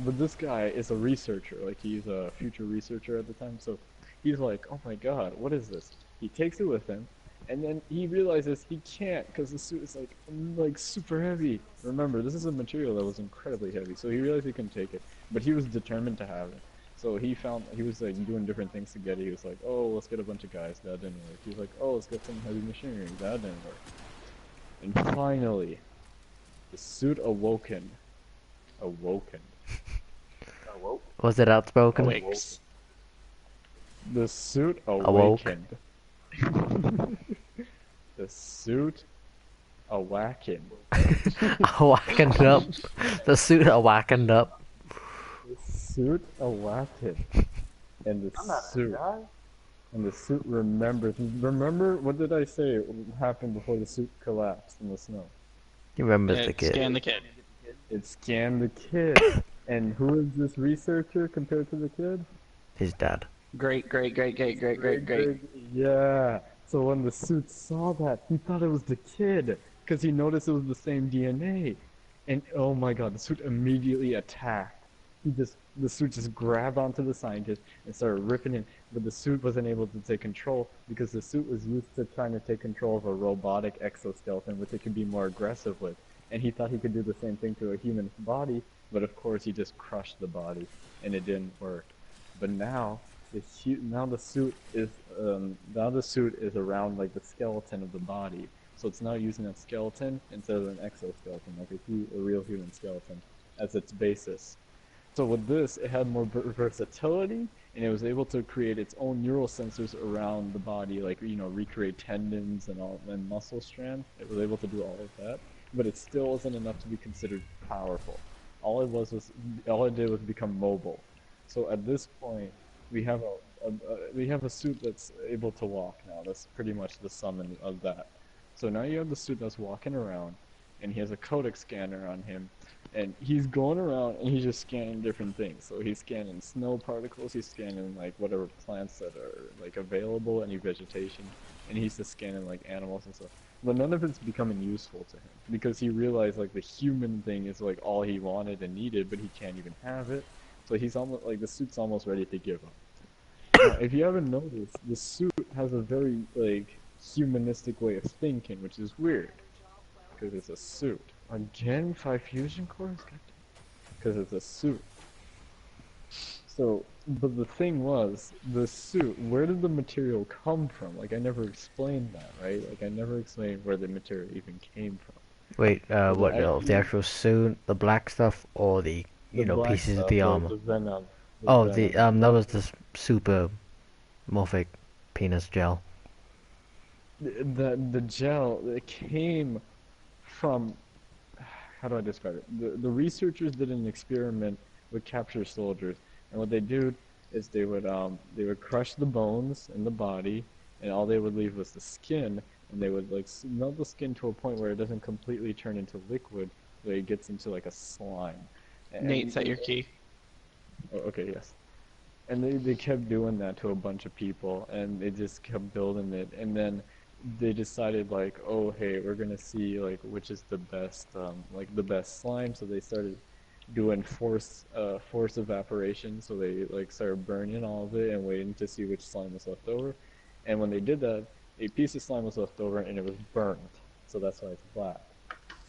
A: is a researcher, like he's a future researcher at the time, so he's like, oh my god, what is this? He takes it with him, and then he realizes he can't because the suit is like super heavy. Remember, this is a material that was incredibly heavy, so he realized he couldn't take it, but he was determined to have it. So he was like doing different things to get it. He was like, oh, let's get a bunch of guys. That didn't work. He was like, oh, let's get some heavy machinery. That didn't work. And finally, the suit awoken.
B: Was it outspoken?
C: Awakes.
A: The suit awakened. The suit awakened.
B: Awakened up. The suit awakened up.
A: The suit awakened. And the suit remembers. Remember, what did I say happened before the suit collapsed in the snow?
B: He remembers the kid.
C: Scan the kid.
A: It scanned the kid. And who is this researcher compared to the kid?
B: His dad.
C: Great.
A: Yeah. So when the suit saw that, he thought it was the kid. Because he noticed it was the same DNA. And oh my god, the suit immediately attacked. The suit just grabbed onto the scientist and started ripping him, but the suit wasn't able to take control because the suit was used to trying to take control of a robotic exoskeleton, which it could be more aggressive with. And he thought he could do the same thing to a human body, but of course he just crushed the body, and it didn't work. But now the suit is around like the skeleton of the body, so it's now using a skeleton instead of an exoskeleton, like a real human skeleton, as its basis. So with this, it had more versatility, and it was able to create its own neural sensors around the body, like, you know, recreate tendons and muscle strand. It was able to do all of that, but it still wasn't enough to be considered powerful. All it did was become mobile. So at this point, we have a suit that's able to walk now. That's pretty much the summon of that. So now you have the suit that's walking around, and he has a codec scanner on him. And he's going around and he's just scanning different things. So he's scanning snow particles, he's scanning like whatever plants that are like available, any vegetation, and he's just scanning like animals and stuff. But none of it's becoming useful to him because he realized like the human thing is like all he wanted and needed, but he can't even have it. So he's almost like the suit's almost ready to give up. Now, if you haven't noticed, the suit has a very like humanistic way of thinking, which is weird because it's a suit. Again, 5 fusion cores? Because it's a suit. So, but the thing was, the suit, where did the material come from? Like, I never explained that, right? Like, I never explained where the material even came from.
B: Wait, what else? The actual suit, the black stuff, or the pieces of the armor?
A: The venom.
B: That was the super morphic penis gel.
A: The gel, it came from, how do I describe it? The researchers did an experiment with captured soldiers, and what they do is they would crush the bones in the body, and all they would leave was the skin, and they would like melt the skin to a point where it doesn't completely turn into liquid, so it gets into like a slime. And
C: Nate, set your key.
A: Oh, okay, yes. And they kept doing that to a bunch of people, and they just kept building it, and then they decided like, oh hey, we're gonna see like which is the best the best slime. So they started doing force evaporation. So they like started burning all of it and waiting to see which slime was left over. And when they did that, a piece of slime was left over and it was burnt. So that's why it's black,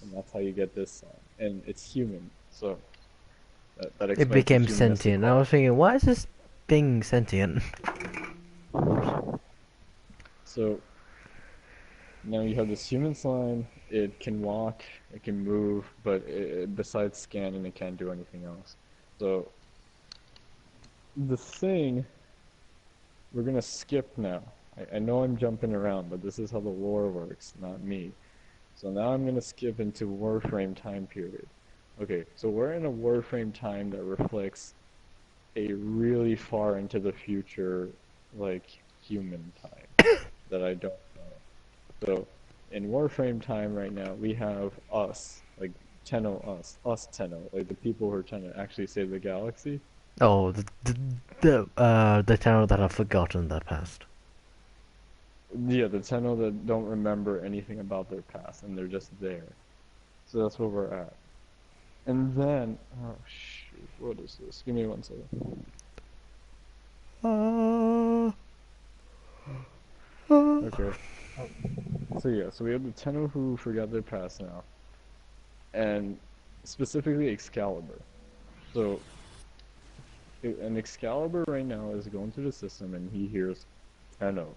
A: and that's how you get this slime. And it's human, so that
B: It
A: explains the
B: became
A: humanness
B: sentient. I was thinking, why is this thing sentient?
A: So now you have this human slime. It can walk, it can move, but besides scanning, it can't do anything else. So the thing, we're gonna skip now. I know I'm jumping around, but this is how the lore works, not me. So now I'm gonna skip into Warframe time period. Okay, so we're in a Warframe time that reflects a really far into the future, like, human time that I don't know. So, in Warframe time right now, we have us, like, us Tenno, like the people who are trying to actually save the galaxy.
B: Oh, the channel that I've forgotten that past.
A: Yeah, the Tenno that don't remember anything about their past, and they're just there. So that's where we're at. And then, oh shoot, what is this? Give me 1 second. Okay. So yeah, so we have the Tenno who forgot their past now. And specifically Excalibur. So, an Excalibur right now is going through the system and he hears, Tenno,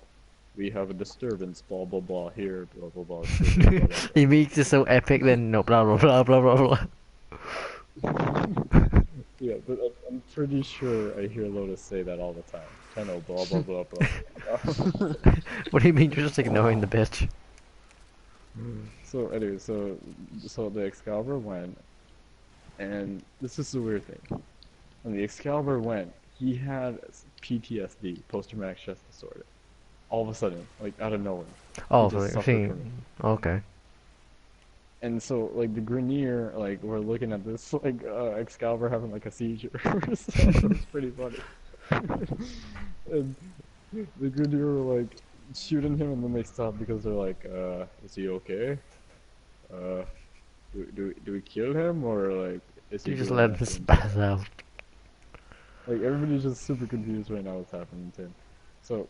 A: we have a disturbance, blah blah blah here, blah blah blah. Blah, blah, blah.
B: He makes it so epic, then no, blah blah blah blah blah blah.
A: Yeah, but I'm pretty sure I hear Lotus say that all the time. Tenno, blah blah blah blah.
B: What do you mean you're just ignoring the bitch?
A: So anyway, so the Excalibur went, and this is the weird thing. When the Excalibur went, he had PTSD, post-traumatic stress disorder. All of a sudden, like out of nowhere.
B: Oh,
A: He just
B: so
A: suffered from it.
B: okay.
A: And so, like, the Grenier, like, we're looking at this, like, Excalibur having, like, a seizure. So it was pretty funny. And the Grenier were, like, shooting him, and then they stopped because they're like, is he okay? Do we kill him, or, like, is he
B: You just
A: doing
B: let him
A: nothing?
B: spaz out.
A: Like, everybody's just super confused right now what's happening to him. So,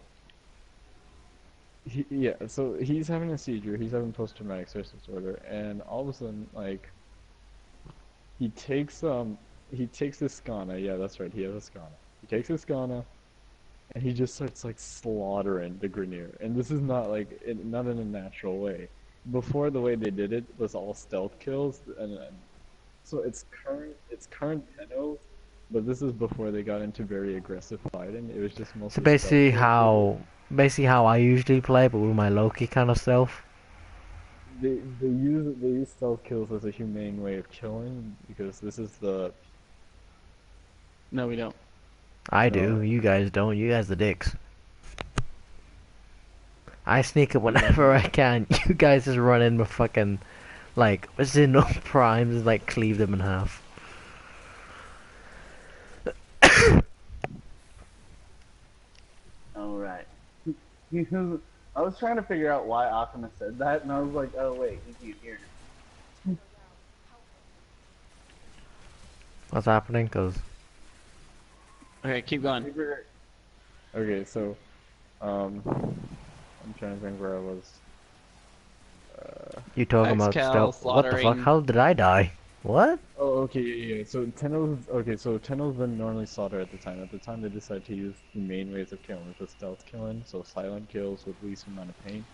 A: so he's having a seizure, he's having post-traumatic stress disorder, and all of a sudden, like, he takes this Skana, yeah, that's right, he has a Skana. He takes his Skana, and he just starts, like, slaughtering the Grenier. And this is not, like, not in a natural way. Before, the way they did it was all stealth kills, and so it's current Tenno, but this is before they got into very aggressive fighting. It was just mostly
B: So basically
A: stealth kills.
B: basically how I usually play, but with my Loki kind of self.
A: They use stealth kills as a humane way of killing, because this is the
C: No, we don't.
B: I
A: No.
B: do. You guys don't. You guys the dicks. I sneak up whenever I can. You guys just run in with fucking, like, what's in no primes and, like, cleave them in half.
D: Alright. I was trying to figure out why Akuma said that, and I was like, oh wait, he can't hear it.
B: What's happening? Cause
C: Okay, keep going.
A: Okay, so I'm trying to think where I was.
B: you talking about
C: Excal
B: stealth. What the fuck?
C: slaughtering.
B: How did I die? What?
A: Oh, okay, yeah. So Tenno's been normally slaughtered at the time. At the time, they decided to use the main ways of killing, which was stealth killing, so silent kills with least amount of pain.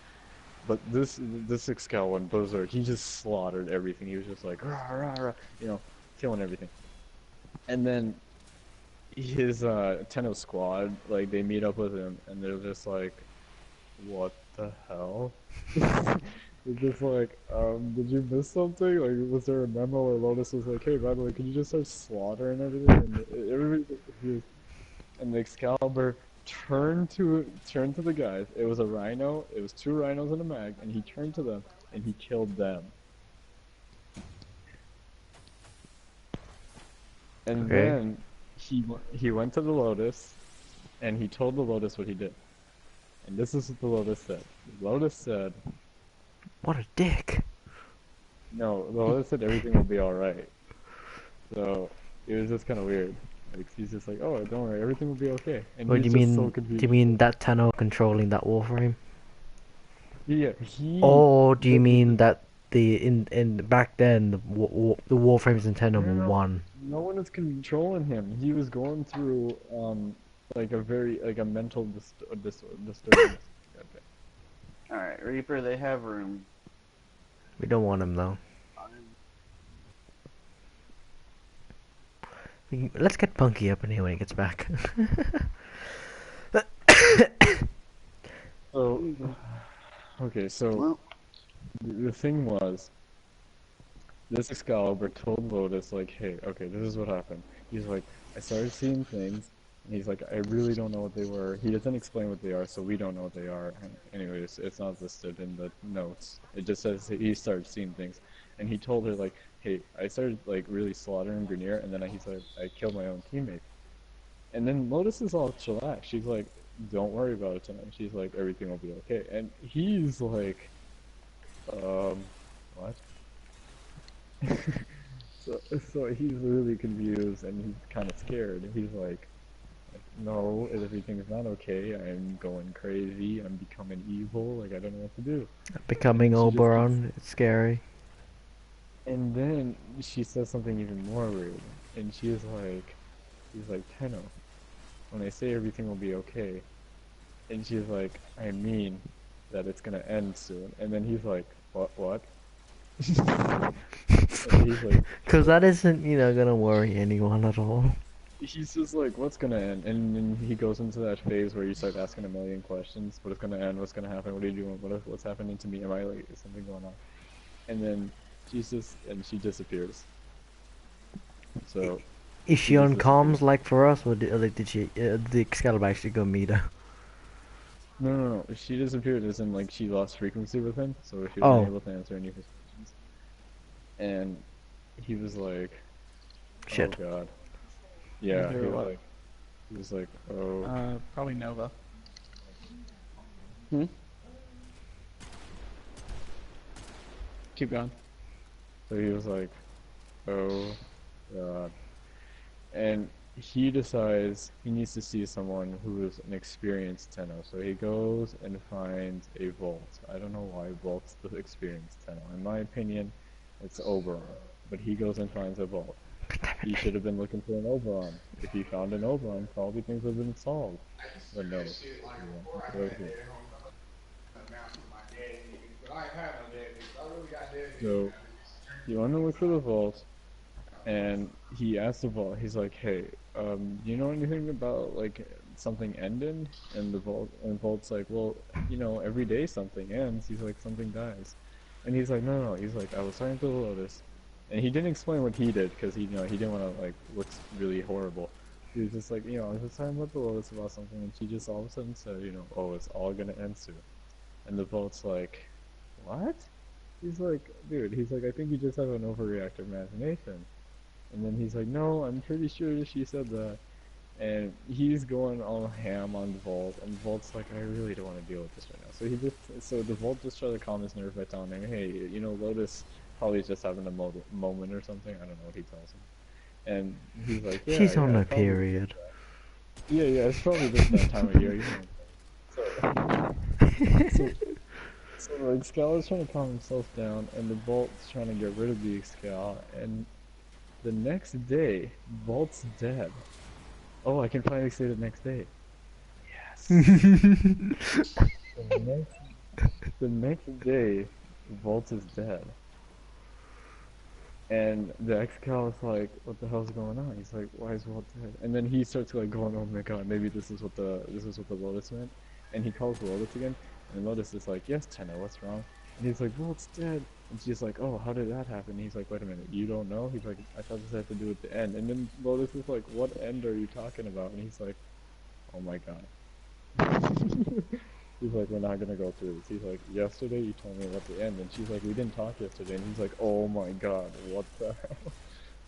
A: But this Excal one, Berserk, he just slaughtered everything. He was just like rah rah rah, killing everything. And then his Tenno squad, like, they meet up with him, and they're just like, what the hell? It's just like, did you miss something? Like, was there a memo or Lotus was like, hey, by the way, could you just start slaughtering everything? And everybody was confused. And the Excalibur turned to the guys. It was a rhino. It was two rhinos in a mag, and he turned to them and he killed them. And
B: Okay.
A: then he went to the Lotus, and he told the Lotus what he did. And this is what the Lotus said. The Lotus said,
B: What a dick.
A: no, the Lotus said everything will be alright. So, it was just kind of weird. Like, he's just like, oh, don't worry, everything will be okay. And
B: What do
A: he's
B: you
A: just
B: mean?
A: so
B: Do
A: confused.
B: you mean that Tenno controlling that Warframe?
A: Yeah,
B: Or do you mean that in back then the Warframes in Tenno were
A: No,
B: one?
A: no one is controlling him. He was going through, like a mental disturbance. Okay.
D: Alright, Reaper, they have room.
B: We don't want him though. Let's get Punky up in here when he gets back.
A: So, okay, so
D: Well,
A: the thing was, this Excalibur told Lotus, like, hey, okay, this is what happened. He's like, I started seeing things, and he's like, I really don't know what they were. He doesn't explain what they are, so we don't know what they are. And anyways, it's not listed in the notes. It just says he started seeing things. And he told her, like, hey, I started, like, really slaughtering Grenier, and then he's like, I killed my own teammate. And then Lotus is all chillax. She's like, don't worry about it tonight. She's like, everything will be okay. And he's like, what? So he's really confused and he's kind of scared. He's like, no, everything's not okay. I'm going crazy. I'm becoming evil. Like, I don't know what to do.
B: Becoming
A: And she just
B: Oberon, it's scary.
A: And then she says something even more weird. And she's like, Tenno, when I say everything will be okay, and she's like, I mean that it's gonna end soon. And then he's like, what? And he's like,
B: Cause that isn't, gonna worry anyone at all.
A: he's just like, what's gonna end? And then he goes into that phase where you start asking a million questions. What is gonna end? What's gonna happen? What are you doing? What's happening to me? Am I like, is something going on? And then she disappears. So
B: Is she
A: she
B: on
A: just
B: comms
A: disappears.
B: like for us, or did she, did Excalibur actually go meet her?
A: No. She disappeared as in like she lost frequency with him, so she
B: Oh.
A: wasn't able to answer any of his questions. And he was like,
B: Shit.
A: oh god. Yeah,
C: Who or what?
A: he was like, oh.
C: Probably Nova. Keep going.
A: So he was like, oh god. And he decides he needs to see someone who is an experienced Tenno. So he goes and finds a Volt. I don't know why Volt's the experienced Tenno. In my opinion, it's Oberon. But he goes and finds a Volt. He should have been looking for an Oberon. If he found an Oberon, probably things would have been solved. But no. So he went to look for the Vault, and he asked the Vault, he's like, hey, do you know anything about, like, something ending? And Vault's like, well, every day something ends. He's like, something dies. And he's like, no, he's like, I was talking to the Lotus. And he didn't explain what he did, because he didn't want to, like, look really horrible. He was just like, I was just talking with the Lotus about something, and she just all of a sudden said, oh, it's all gonna end soon. And the Vault's like, what? He's like, dude, he's like, I think you just have an overreactive imagination. And then he's like, no, I'm pretty sure she said that. And he's going all ham on the Vault, and Vault's like, I really don't want to deal with this right now. So the Vault just tried to calm his nerves by telling him, hey, Lotus probably just having a moment or something. I don't know what he tells him. And he's like, yeah,
B: She's on
A: yeah,
B: a
A: probably
B: period.
A: yeah, it's probably just that time of year, So the Excal is trying to calm himself down, and the Vault's trying to get rid of the Excal, and the next day, Vault's dead. Oh, I can finally say the next day. Yes. the next day, Vault is dead. And the Excal is like, what the hell's going on? He's like, why is Vault dead? And then he starts like going, oh my god, maybe this is what the Lotus meant. And he calls Lotus again, and Lotus is like, yes, Tenno, what's wrong? And he's like, well, it's dead. And she's like, oh, how did that happen? And he's like, wait a minute, you don't know? He's like, I thought this had to do with the end. And then Lotus is like, what end are you talking about? And he's like, oh my god. He's like, we're not gonna go through this. He's like, yesterday you told me about the end. And she's like, we didn't talk yesterday. And he's like, oh my god, what the hell?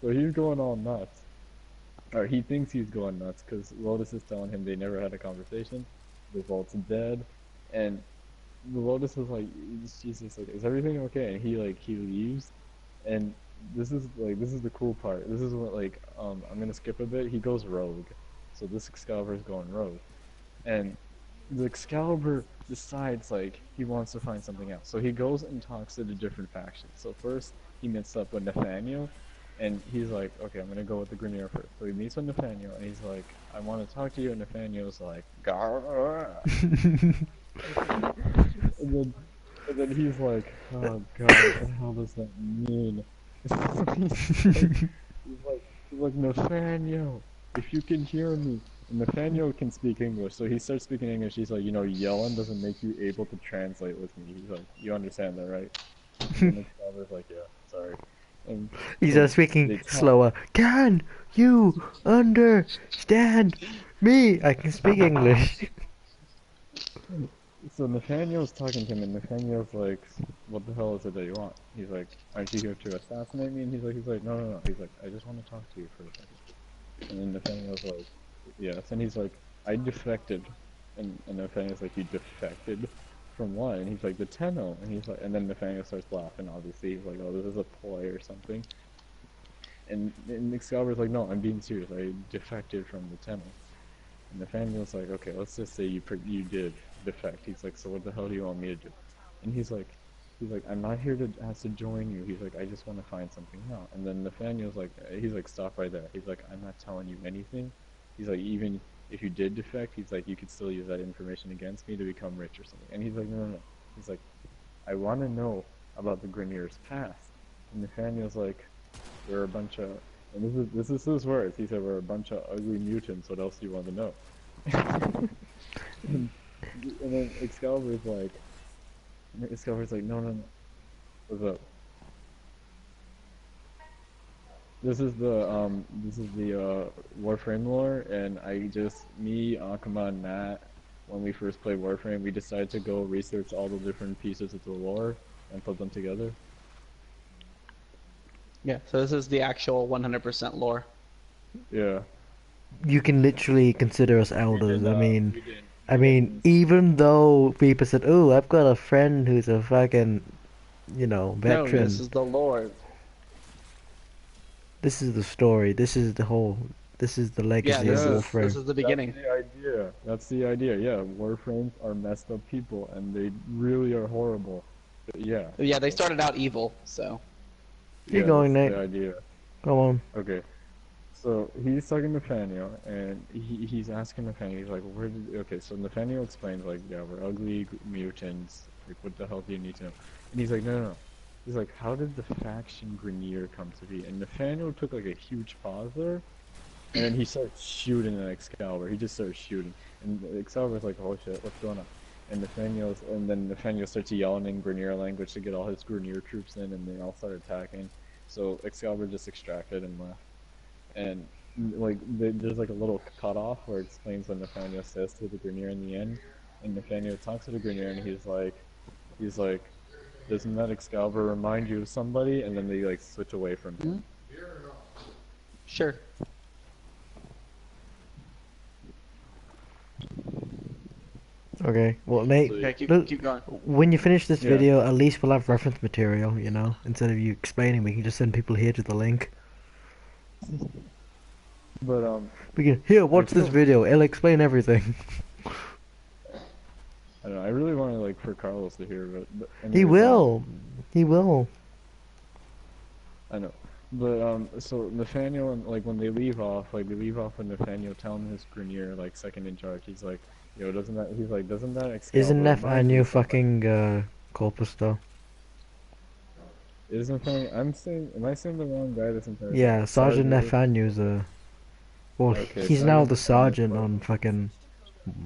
A: So he's going all nuts. Or he thinks he's going nuts because Lotus is telling him they never had a conversation. The vault's dead. And the Lotus is like, she's just like, is everything okay? And he leaves. And this is the cool part. This is what I'm gonna skip a bit. He goes rogue. So this Excalibur is going rogue. And the Excalibur decides he wants to find something else. So he goes and talks to the different factions. So first he meets up with Nathaniel, and he's like, okay, I'm gonna go with the Grenier first. So he meets with Nathaniel, and he's like, I want to talk to you. And Nathaniel's like, Gar. and then he's like, oh god, what the hell does that mean? he's like, Nathaniel, if you can hear me. And Nathaniel can speak English, so he starts speaking English. He's like, yelling doesn't make you able to translate with me. He's like, you understand that, right? And Excalibur's like, yeah, sorry. And
B: He's speaking slower. Can you understand me? I can speak English.
A: So Nathaniel's talking to him, and Nathaniel's like, what the hell is it that you want? He's like, aren't you here to assassinate me? And he's like, no. He's like, I just want to talk to you for a second. And then Nathaniel's like, yes. And he's like, I defected. And Nathaniel's like, you defected? From what? And he's like, the Tenno. And he's like, and then Nathaniel starts laughing, obviously. He's like, oh, this is a ploy or something. And Excalibur's like, no, I'm being serious. I defected from the Tenno. And Nathaniel's like, okay, let's just say you did defect. He's like, so what the hell do you want me to do? And he's like, I'm not here to ask to join you. He's like, I just want to find something out. And then Nathaniel's like, stop right there. He's like, I'm not telling you anything. He's like, even if you did defect, he's like, you could still use that information against me to become rich or something. And he's like, no. He's like, I want to know about the Grenier's past. And Nathaniel's like, we're a bunch of, and this is his words. He said, we're a bunch of ugly mutants. What else do you want to know? and then Excalibur's like, no. What's up? This is the Warframe lore, and me, Akuma, and Matt, when we first played Warframe, we decided to go research all the different pieces of the lore and put them together.
C: Yeah, so this is the actual 100% lore.
A: Yeah.
B: You can literally consider us elders. I mean, even though people said, "Oh, I've got a friend who's a fucking, veteran."
C: No, this is the lore.
B: This is the story. This is the legacy of Warframe.
C: This is the beginning.
A: That's the idea. Yeah, Warframes are messed up people, and they really are horrible. But yeah.
C: Yeah, they started out evil, so.
B: Keep going, Nate.
A: The idea.
B: Go on.
A: Okay. So he's talking to Nathaniel, and he's asking Nathaniel. He's like, okay, so Nathaniel explains, like, yeah, we're ugly mutants. Like, what the hell do you need to know? And he's like, no. He's like, how did the faction Grenier come to be? And Nathaniel took, like, a huge pause there, and then he starts shooting at Excalibur. He just starts shooting. And Excalibur's like, oh shit, what's going on? And then Nathaniel starts yelling in Grenier language to get all his Grenier troops in, and they all start attacking. So Excalibur just extracted and left. And there's like a little cutoff where it explains what Nathaniel says to the Grenier in the end. And Nathaniel talks to the Grenier, and he's like, doesn't that Excalibur remind you of somebody? And then they like switch away from him.
C: Sure.
B: Okay, well, Nate,
C: Okay, keep going.
B: when you finish this video, at least we'll have reference material, instead of you explaining, we can just send people here to the link.
A: But
B: we can, here, watch this video, it'll explain everything.
A: I don't know, I really want to, like, for Carlos to hear, but anyways,
B: He will.
A: I know. But, so Nathaniel, and, like, when they leave off with Nathaniel telling his Grenier, like, second in charge, he's like, doesn't that Excalibur...
B: Isn't Nathaniel fucking, Corpus, though?
A: Isn't Nathaniel... am I saying the wrong guy that's in charge?
B: Yeah, Sergeant Nathaniel's well,
A: okay,
B: he's now the sergeant on fucking,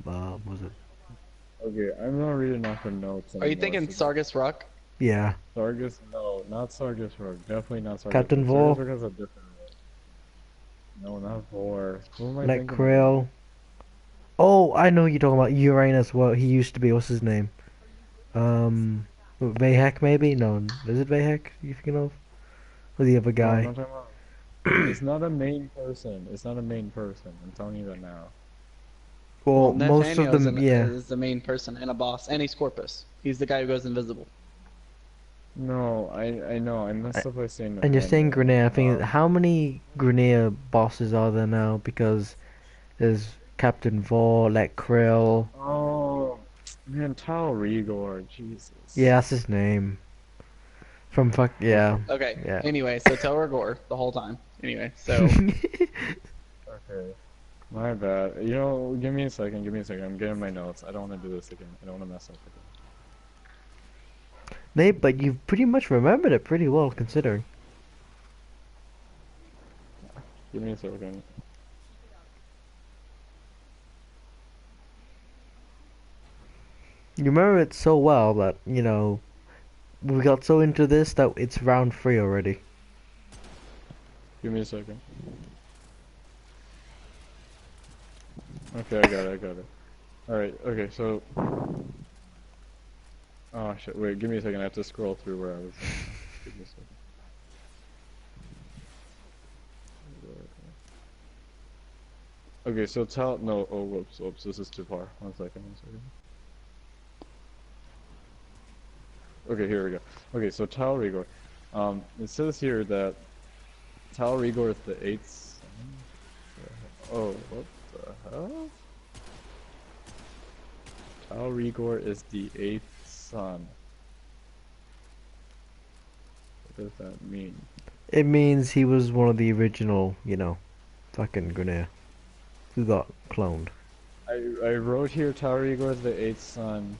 B: was it?
A: Okay, I'm not reading off her notes anymore.
C: Are you thinking Sargus Rock?
B: Yeah.
A: Sargus, no, not Sargus Rogue. Definitely not Sargus
B: Captain
A: Rogue. Sargus
B: Vor,
A: Rogue has a different role. No, not Vor. Who am I
B: like
A: thinking of?
B: Krill. Oh, I know you're talking about Uranus. What he used to be. What's his name? Vahek maybe? No, is it Vahek you thinking of? Or the other
A: No, I'm
B: guy?
A: not talking about. It's not a main person. It's not a main person. I'm telling you that now.
C: Well,
B: Well, most of
C: Nathaniel
B: them, yeah.
C: is the main person and a boss, and he's Corpus. He's the guy who goes invisible.
A: No, I know. I
B: I-
A: messed up by saying
B: And you're saying
A: Nathaniel.
B: Grenade. I think how many Grenade bosses are there now? Because there's Captain Vor, like Krill.
A: Oh, man, Tal Rigor. Jesus.
B: Yeah, that's his name. From fuck
A: Okay.
B: yeah,
C: Okay.
B: yeah.
C: Anyway, so tell her Gore the whole time. Anyway, so
A: Okay. My bad. You know, give me a second. Give me a second. I'm getting my notes. I don't want to do this again. I don't want to mess up again.
B: Nate, but you've pretty much remembered it pretty well considering.
A: Give me a second.
B: You remember it so well that, you know, we got so into this that it's round 3 already.
A: Give me a second. Okay, I got it. I got it. Alright, okay, so... Oh shit, wait, give me a second. I have to scroll through where I was. Give me a second. Okay, so Tal... No, oh, whoops, this is too far. One second. Okay, here we go. Okay, so Tal Rigor. It says here that Tal Rigor is the 8th son? Oh, what the hell? Tal Rigor is the 8th son. What does that mean?
B: It means he was one of the original, you know, fucking Grenade. Who got cloned.
A: I wrote here Tal Rigor is the 8th son,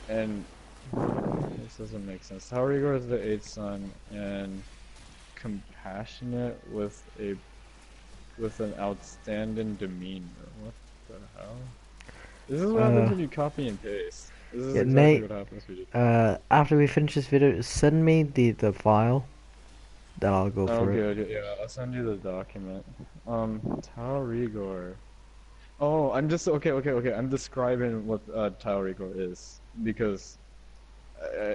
A: and this doesn't make sense. Tal Rigor is the 8th son, and compassionate with an outstanding demeanor. What the hell? This is what happens when you copy and paste. This is
B: Yeah,
A: exactly
B: Nate,
A: what happens when you
B: after we finish this video, send me the file. Then I'll go through it.
A: Okay, yeah, I'll send you the document. Tal Rigor. Oh, I'm just okay. I'm describing what Tal Rigor is because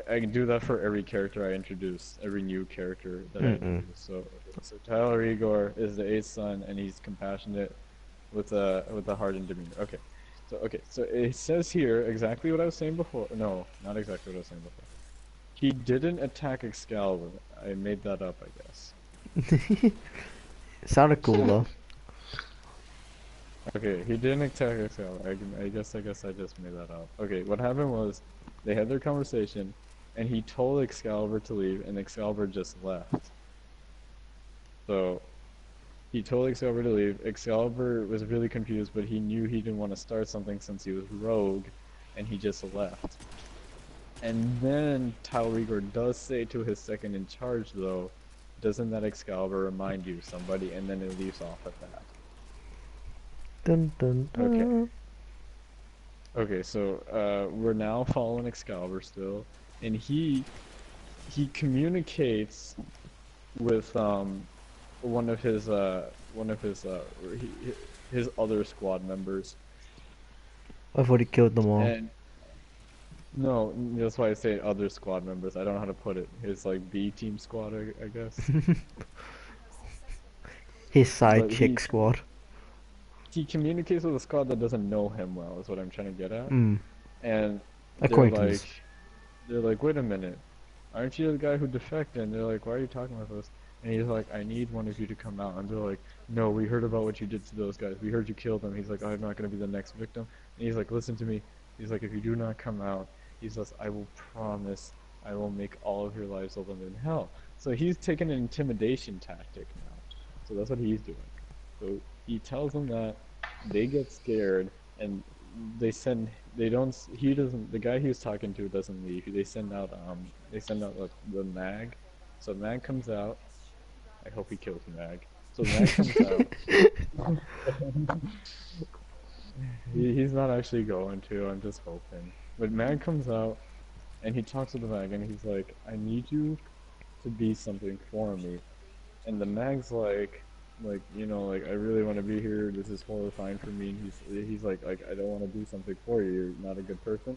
A: I can do that for every character I introduce, every new character that I introduce. So, so Tal Rigor is the 8th son, and he's compassionate with a heart and demeanor. So it says here exactly what I was saying before. No, not exactly what I was saying before. He didn't attack Excalibur. I made that up, I guess.
B: It sounded cool though.
A: Okay, he didn't attack Excalibur. I guess I just made that up. Okay, what happened was they had their conversation, and he told Excalibur to leave, and Excalibur just left. So he told Excalibur to leave. Excalibur was really confused, but he knew he didn't want to start something since he was rogue, and he just left. And then Tal Rigor does say to his second in charge, though, doesn't that Excalibur remind you of somebody? And then it leaves off at that.
B: Dun dun dun.
A: Okay, so we're now following Excalibur still, and he communicates with one of his his other squad members.
B: I thought he killed them all.
A: And no, that's why I say other squad members. I don't know how to put it. His like B team squad, I guess.
B: His side
A: But
B: chick squad.
A: He communicates with a squad that doesn't know him well, is what I'm trying to get at. And
B: Acquaintance.
A: they're like, wait a minute, aren't you the guy who defected? And they're like, why are you talking with us? And he's like, I need one of you to come out. And they're like, no, we heard about what you did to those guys. We heard you killed them. He's like, I'm not going to be the next victim. And he's like, listen to me. He's like, if you do not come out, he says, I will promise I will make all of your lives live in hell. So he's taking an intimidation tactic now. So that's what he's doing. So he tells them that, they get scared, and the guy he was talking to doesn't leave. They send out like, the Mag. So Mag comes out. I hope he kills Mag. So Mag comes out. He's not actually going to, I'm just hoping. But Mag comes out, and he talks to the mag, and he's like, I need you to be something for me. And the mag's like, you know, like, I really want to be here, this is horrifying for me, and he's like, I don't want to do something for you, you're not a good person.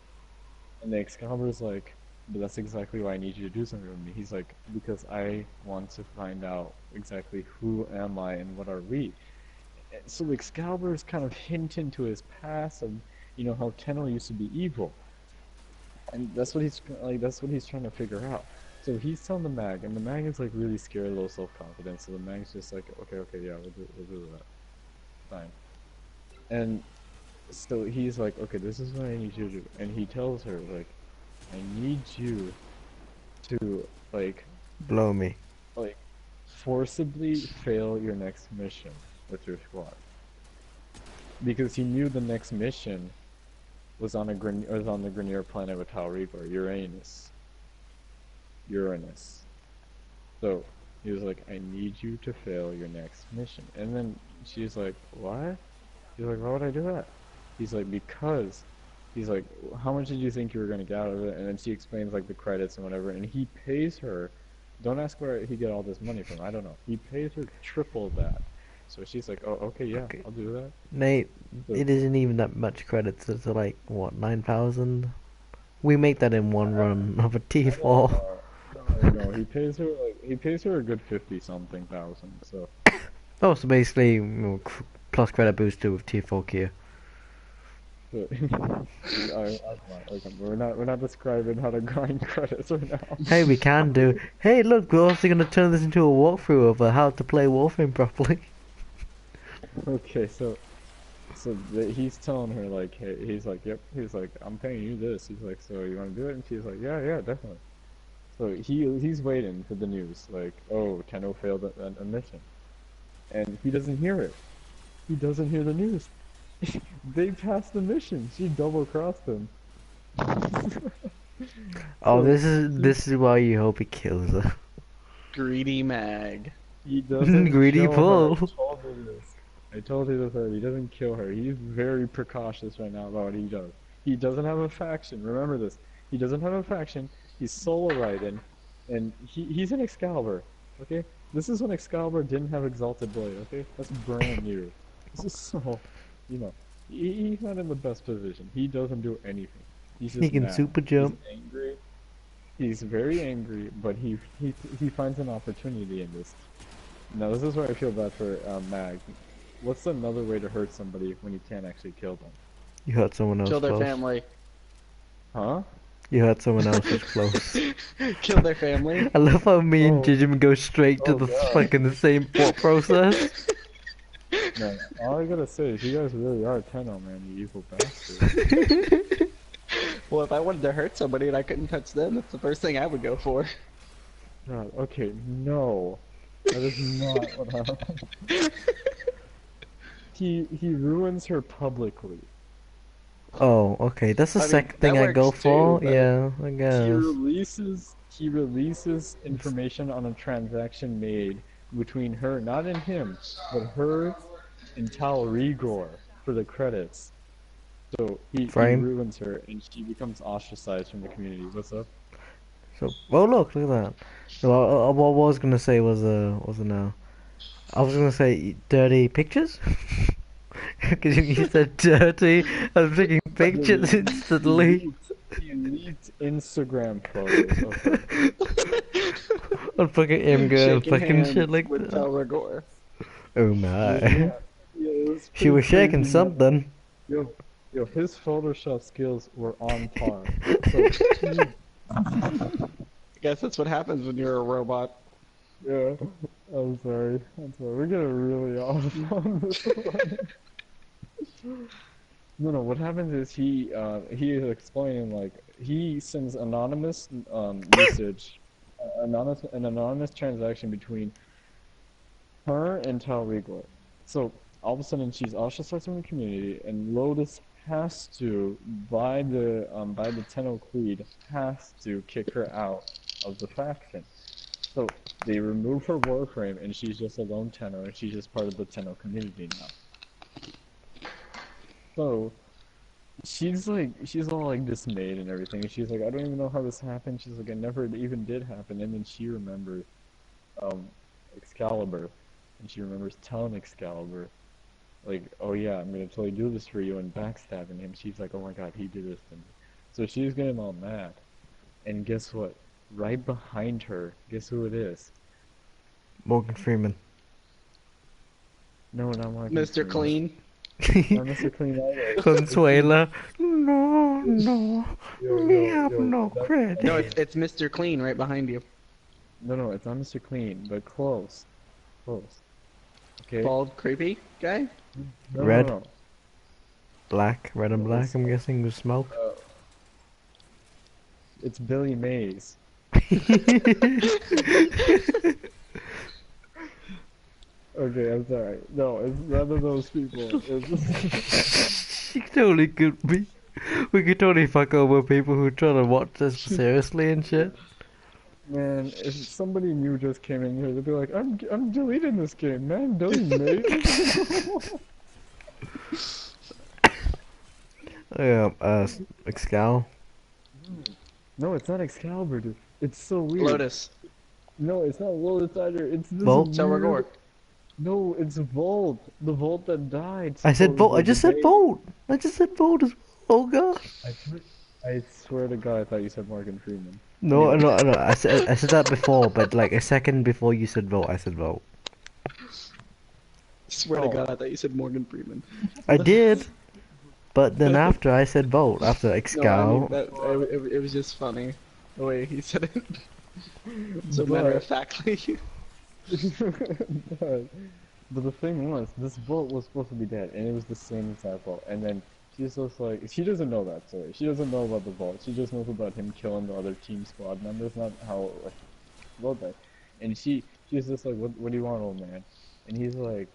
A: And the Excalibur's like, but that's exactly why I need you to do something with me. He's like, because I want to find out exactly who am I and what are we. And so the Excalibur is kind of hinting to his past of, you know, how Tenno used to be evil. And that's what he's trying to figure out. So he's telling the mag, and the mag is like really scared, low self-confidence. So the mag's just like, okay, yeah, we'll do that. Fine. And so he's like, okay, this is what I need you to do. And he tells her, like, I need you to, like,
B: Blow me.
A: like, forcibly fail your next mission with your squad. Because he knew the next mission was on the Grineer planet with Tal Rigor, Uranus. So he was like, I need you to fail your next mission. And then she's like, what? He's like, why would I do that? He's like, because. He's like, how much did you think you were going to get out of it? And then she explains like the credits and whatever, and he pays her. Don't ask where he get all this money from, I don't know. He pays her triple that. So she's like, oh, okay, yeah,
B: Okay.
A: I'll do that.
B: Nate,
A: So-
B: it isn't even that much credits. It's like, what, 9,000? We make that in one run of a T4.
A: No, he pays her a good 50-something thousand, so.
B: Oh, so basically, plus credit booster with T4 gear.
A: We're not describing how to grind credits right now.
B: Hey, we can do. Hey, look, we're also going to turn this into a walkthrough of how to play Warframe properly.
A: Okay, so he's telling her like, hey, he's like, yep, he's like, I'm paying you this. He's like, so you want to do it? And she's like, yeah, definitely. So he's waiting for the news, like, oh, Tenno failed a mission, and he doesn't hear it. He doesn't hear the news. They passed the mission. She double-crossed him.
B: Oh,
A: So
B: this is why you hope he kills her.
C: Greedy mag.
A: he doesn't
B: Greedy
A: kill her.
B: Paul.
A: I told you this already. He doesn't kill her. He's very precautious right now about what he does. He doesn't have a faction. Remember this. He doesn't have a faction. He's solo riding, and he's an Excalibur. Okay, this is when Excalibur didn't have Exalted Blade. Okay, that's brand new. This is so, you know, he's not in the best position. He doesn't do anything. He's just
B: He can
A: mad.
B: super jump.
A: He's angry. He's very angry, but he finds an opportunity in this. Now this is where I feel bad for Mag. What's another way to hurt somebody when you can't actually kill them?
B: You hurt someone else
C: Kill their
B: close.
C: family.
A: Huh?
B: You hurt someone else's close.
C: Kill their family.
B: I love how me and
A: Oh.
B: Jijim go straight to
A: Oh,
B: the
A: God.
B: fucking the same thought process.
A: No, all I gotta say is you guys really are Tenno, man, you evil bastard.
C: Well, if I wanted to hurt somebody and I couldn't touch them, that's the first thing I would go for.
A: God, okay, no. That is not what happened. He ruins her publicly.
B: Oh, okay. That's the
C: I mean,
B: second thing
C: that
B: I go
C: works
B: for.
C: too, but-
B: Yeah, I
A: He
B: guess.
A: releases information on a transaction made between her, not in him, but her and Tal Rigor for the credits. So he
B: Frame.
A: ruins her, and she becomes ostracized from the community. What's up?
B: So, oh look at that. So, what I was gonna say was no. I was gonna say dirty pictures. Because you said dirty, I was thinking pictures instantly.
A: He leaked Instagram photos of her.
B: On fucking Imgur and
C: Shaking
B: fucking
C: hands
B: shit like
C: with
B: that.
C: Tal Rigor.
B: Oh my.
A: Yeah, it was
B: She was
A: pretty
B: shaking
A: crazy,
B: something.
A: man. Yo, his Photoshop skills were on par. So he
C: I guess that's what happens when you're a robot.
A: Yeah, I'm sorry. We're getting really off on this one. No, what happens is he is explaining, like, he sends anonymous message, an anonymous transaction between her and Tal Rigor. So all of a sudden she's ostracized from the community, and Lotus has to, by the Tenno Creed, has to kick her out of the faction. So they remove her Warframe, and she's just a lone Tenno, and she's just part of the Tenno community now. So she's all like dismayed and everything. And she's like, I don't even know how this happened. She's like, I never even did happen. And then she remembers um Excalibur, and she remembers telling Excalibur, like, oh yeah, I'm gonna totally do this for you, and backstabbing him. She's like, oh my god, he did this to me. So she's getting all mad. And guess what? Right behind her, guess who it is?
B: Morgan Freeman.
A: No, not Morgan
C: Mr.
A: Freeman.
C: Clean.
A: Not Mr. Clean either.
B: Consuela. No, no, we have
A: Yo,
B: no
A: that-
B: credit.
C: No, it's Mr. Clean right behind you.
A: No, it's not Mr. Clean, but close. Close. Okay?
C: Bald, creepy guy.
A: No,
B: Red.
A: no.
B: Black, red and black, I'm guessing, with smoke.
A: It's Billy Mays. Okay, I'm sorry. No, it's none of those people. It's
B: She totally could be. We could totally fuck over people who try to watch this seriously and shit.
A: man, if somebody new just came in here, they'd be like, I'm deleting this game, man. Billy Mays.
B: Excal.
A: No, it's not Excalibur, dude. It's so weird.
C: Lotus.
A: No, it's not Lotus either. It's this
B: Volt?
C: Silver
A: weird...
C: Gore.
A: No, it's Volt. The Volt that died.
B: I said Volt. I just said
A: supposedly.
B: Volt. I just said Volt as well. Oh god.
A: I swear to God, I thought you said Morgan Freeman.
B: No, no, no. I said that before, but like a second before you said Volt, I said Volt.
C: Swear
A: Oh.
C: to God, I thought you said Morgan Freeman.
B: I did. But then after I said Volt, after
C: No, I
B: Excal.
C: mean, it was just funny the way he said it. So matter of factly.
A: But the thing was, this Volt was supposed to be dead, and it was the same exact Volt. And then she's just like, she doesn't know that story. She doesn't know about the Volt. She just knows about him killing the other team squad members, not how like Volt died. And she's just like, what do you want, old man? And he's like,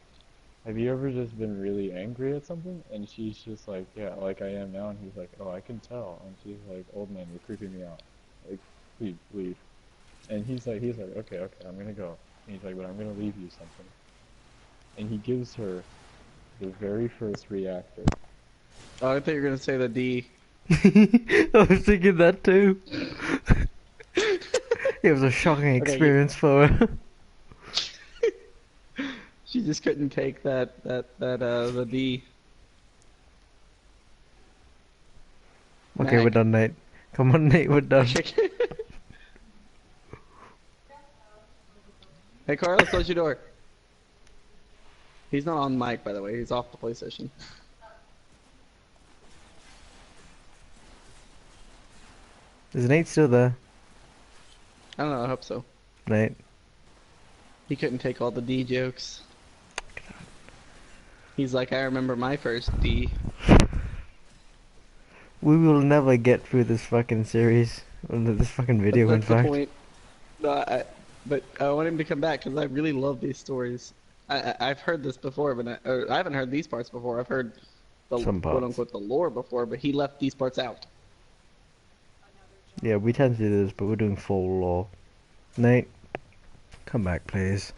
A: have you ever just been really angry at something? And she's just like, yeah, like I am now. And he's like, oh, I can tell. And she's like, old man, you're creeping me out. Like, please, leave. And he's like, okay, I'm gonna go. And he's like, but I'm gonna leave you something. And he gives her the very first reactor.
C: Oh, I thought you were gonna say the D.
B: I was thinking that too. It was a shocking experience for her.
C: She just couldn't take the D.
B: Okay,
C: Mag.
B: we're done, Nate. Come on, Nate, we're done.
C: Hey, Carl, close your door. He's not on mic, by the way. He's off the PlayStation.
B: Is Nate still there?
C: I don't know. I hope so.
B: Nate.
C: He couldn't take all the D jokes. He's like, I remember my first D.
B: We will never get through this fucking series. Or this fucking video, in
C: That's the
B: fact.
C: point. No, but I want him to come back because I really love these stories. I've heard this before, but I haven't heard these parts before. I've heard the
B: Some parts.
C: quote unquote the lore before, but he left these parts out.
B: Yeah, we tend to do this, but we're doing full lore. Nate, come back, please.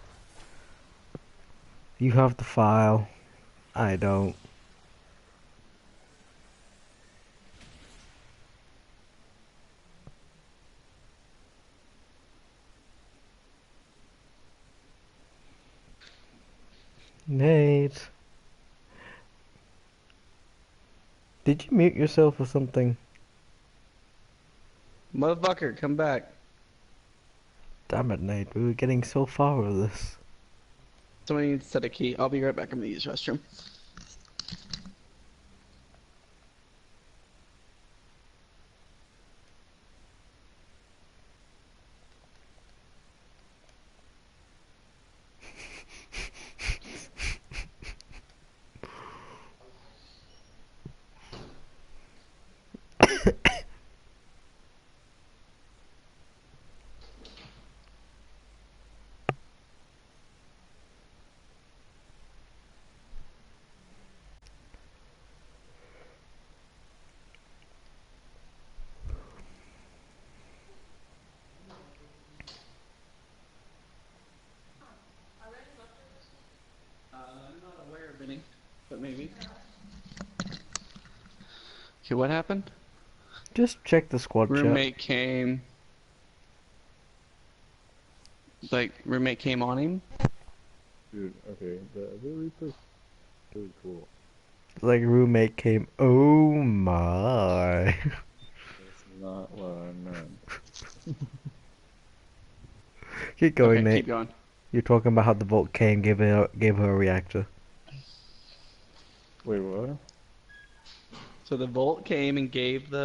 B: You have the file. I don't. Nate. Did you mute yourself or something?
C: Motherfucker, come back.
B: Damn it, Nate. We were getting so far with this.
C: Somebody needs to set a key. I'll be right back. I'm gonna use the restroom. I'm not aware of any, but maybe. Okay, what happened?
B: Just check the squad chat.
C: Roommate came. Like, roommate came on him?
A: Dude, okay, the Reaper's really cool.
B: Like roommate came. Oh my.
A: That's not what I meant.
B: Keep going,
C: Okay,
B: Nate.
C: keep going.
B: You're talking about how the Volt came, gave her a reactor.
A: Wait, what?
C: So the Volt came and gave the